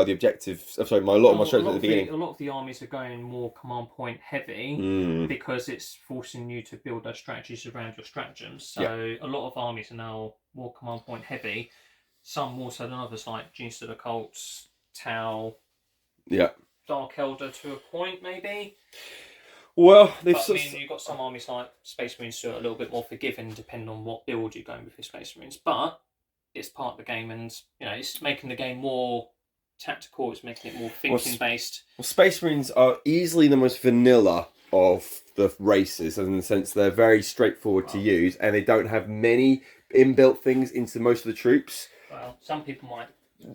the objectives. A lot of my strength at the beginning. A lot of the armies are going more command point heavy because it's forcing you to build those strategies around your stratagems. So a lot of armies are now more command point heavy. Some more so than others, like Genius of the Cults, Tau. Yeah. Dark Elder to a point, maybe. Well, you've got some armies like Space Marines who are a little bit more forgiving, depending on what build you're going with your Space Marines. But it's part of the game, and it's making the game more tactical. It's making it more thinking based. Well, Space Marines are easily the most vanilla of the races, in the sense they're very straightforward to use, and they don't have many inbuilt things into most of the troops. Well, some people might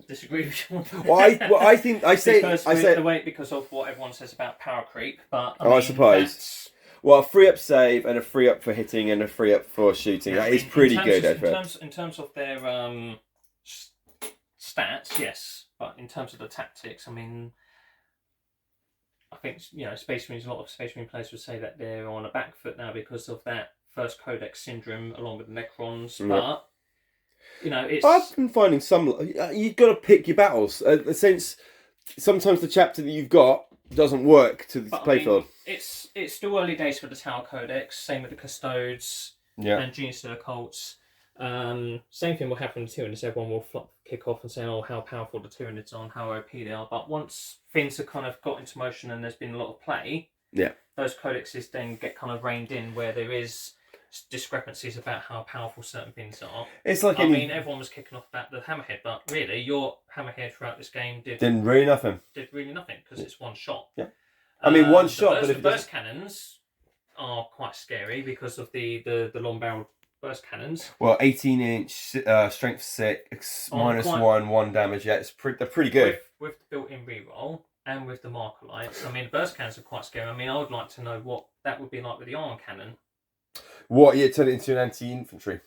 disagree with you. I think because of what everyone says about power creep, but I suppose. Well, a 3-up save and a 3-up for hitting and a 3-up for shooting. That is pretty good. In terms of their stats, yes, but in terms of the tactics, I mean, I think Space Marines. A lot of Space Marine players would say that they're on a back foot now because of that first Codex syndrome, along with the Necrons, but. I've been finding some... You've got to pick your battles. Since sometimes the chapter that you've got doesn't work to the playfield. It's still early days for the Tower Codex. Same with the Custodes and Genius of the Cults. Same thing will happen with the Tyranids. Everyone will kick off and say, "Oh, how powerful the Tyranids are and how OP they are." But once things have kind of got into motion and there's been a lot of play, those codexes then get kind of reined in where there is discrepancies about how powerful certain things are. It's like everyone was kicking off about the Hammerhead, but really your Hammerhead throughout this game did really nothing because it's one shot. Yeah, I mean one shot. But the burst cannons are quite scary because of the long barrel burst cannons. Well, 18-inch, strength 6, -1 damage. Yeah, they're pretty good with the built-in reroll. And with the marker lights, I mean, burst cannons are quite scary. I mean, I would like to know what that would be like with the iron cannon. What, you turn it into an anti-infantry?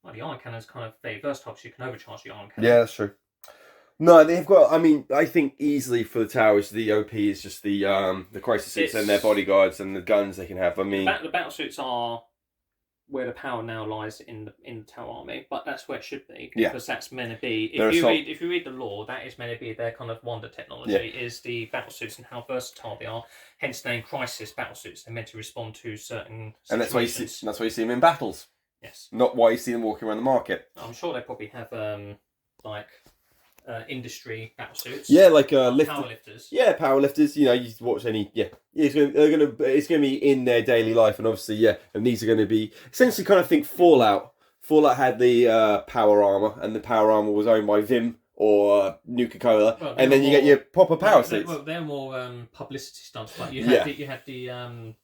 Well, the iron cannon's kind of very versatile, so you can overcharge the iron cannon. Yeah, that's true. No, they've got... I mean, I think easily for the towers, the OP is just the crisis suits and their bodyguards and the guns they can have. I mean... The battle suits are where the power now lies in the Tower Army, but that's where it should be, because that's meant to be... If you read the lore, that is meant to be their kind of wonder technology, is the battle suits and how versatile they are. Hence the name crisis battle suits. They're meant to respond to certain situations. And that's why you see them in battles. Yes. Not why you see them walking around the market. I'm sure they probably have industry battle suits. Yeah, like power lifters. Yeah, power lifters. You watch any. Yeah, it's gonna be in their daily life, and obviously, and these are going to be essentially kind of think Fallout. Fallout had the power armor, and the power armor was owned by Vim or Nuka-Cola, Well, and then you get your proper power suits. Well, they're more publicity stunts. Like you had the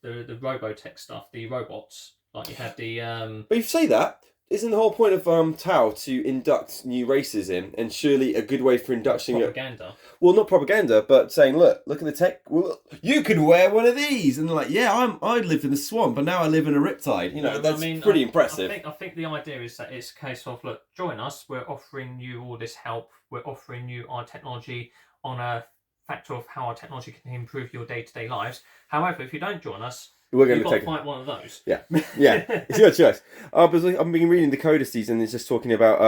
Robotech stuff, the robots. Like you had the. But if you say that, isn't the whole point of Tau to induct new races in? And surely a good way for inducting propaganda. Well, not propaganda, but saying, look at the tech. Well, you could wear one of these, and they're like, yeah, I lived in the swamp, but now I live in a Riptide. You know, that's pretty impressive. I think the idea is that it's a case of, look, join us. We're offering you all this help. We're offering you our technology on a factor of how our technology can improve your day-to-day lives. However, if you don't join us, we're going to fight one of those. Yeah, it's your choice. But I've been reading the codices, and it's just talking about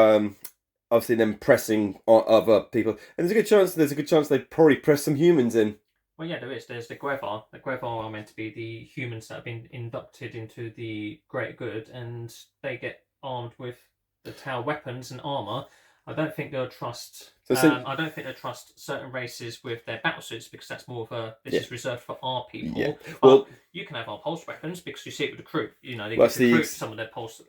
obviously them pressing on other people, and there's a good chance they probably press some humans in. Well, yeah, there is. There's the Guevar. The Guevar are meant to be the humans that have been inducted into the Great Good, and they get armed with the Tau weapons and armor. I don't think they'll trust. I don't think they'll trust certain races with their battle suits, because that's more of this is reserved for our people. Yeah. Well, you can have our pulse weapons because you see it with the crew. You know, they can recruit some of their pulse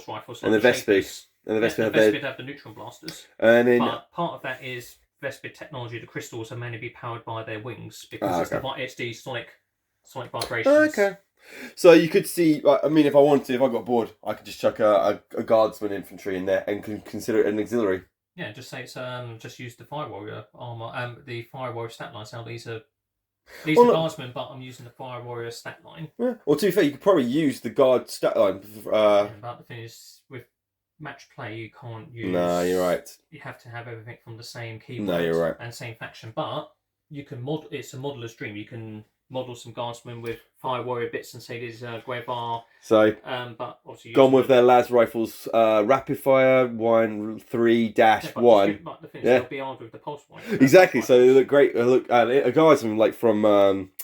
rifles. And the Vespid. And the Vespid have the neutron blasters. And then, but part of that is Vespid technology. The crystals are mainly be powered by their wings, because it's the sonic vibrations. Okay. So you could see, I mean, if I got bored, I could just chuck a guardsman infantry in there and consider it an auxiliary. Yeah, just say it's just use the Fire Warrior armor, the Fire Warrior stat line. So these are guardsmen, but I'm using the Fire Warrior stat line. Yeah. Well, to be fair, you could probably use the guard stat line. But the thing is, with match play, you can't use. No, you're right. You have to have everything from the same keyboard. No, you're right. And same faction, but you can model. It's a modeler's dream. You can model some guardsmen with Fire Warrior bits and say these Guevar. So, but obviously gone with their las rifles, rapid fire 1-3-1. But the thing is, they'll be armed with the pulse one. Exactly. So they look great. Look, a guardsman like from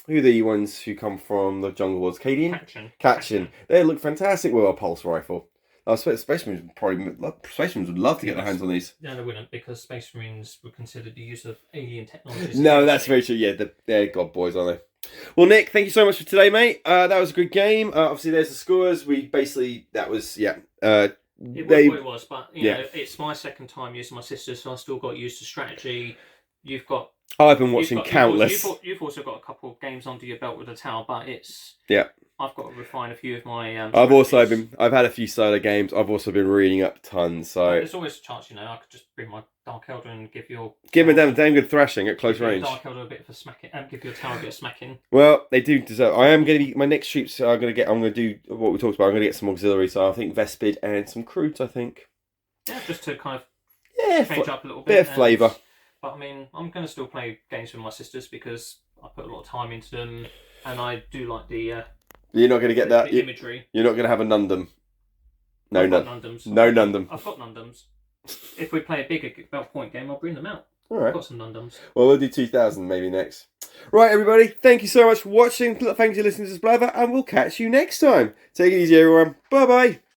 who are the ones who come from the Jungle Wars? Catchin. They look fantastic with a pulse rifle. Space Marines would love to get their hands on these. No, they wouldn't, because Space Marines would consider the use of alien technologies. No, that's very true. Yeah, they're god boys, aren't they? Well, Nick, thank you so much for today, mate. That was a good game. Obviously, there's the scores. It was what it was, but you know, it's my second time using my sister, so I still got used to strategy. You've got. I've been watching countless. You've also got a couple of games under your belt with the Tower, but it's. Yeah. I've got to refine a few of my. I've had a few solo games. I've also been reading up tons. So there's always a chance, I could just bring my Dark Elder and give him a damn good thrashing at close range. Dark Elder a bit of a smacking, give your Tower a bit of smacking. Well, they do deserve. I am going to be my next troops. I'm going to do what we talked about. I'm going to get some auxiliary. So I think Vespid and some Croots. I think. Yeah, just to kind of change up a little bit of flavour. But I mean, I'm going to still play games with my sisters because I put a lot of time into them, and I do like the. You're not going to get that imagery. You're not going to have a Nundum. No Nundums. No Nundum. I've got Nundums. If we play a bigger belt point game, I'll bring them out. All right. I've got some Nundums. Well, we'll do 2000 maybe next. Right, everybody. Thank you so much for watching. Thank you for listening to this blather, and we'll catch you next time. Take it easy, everyone. Bye bye.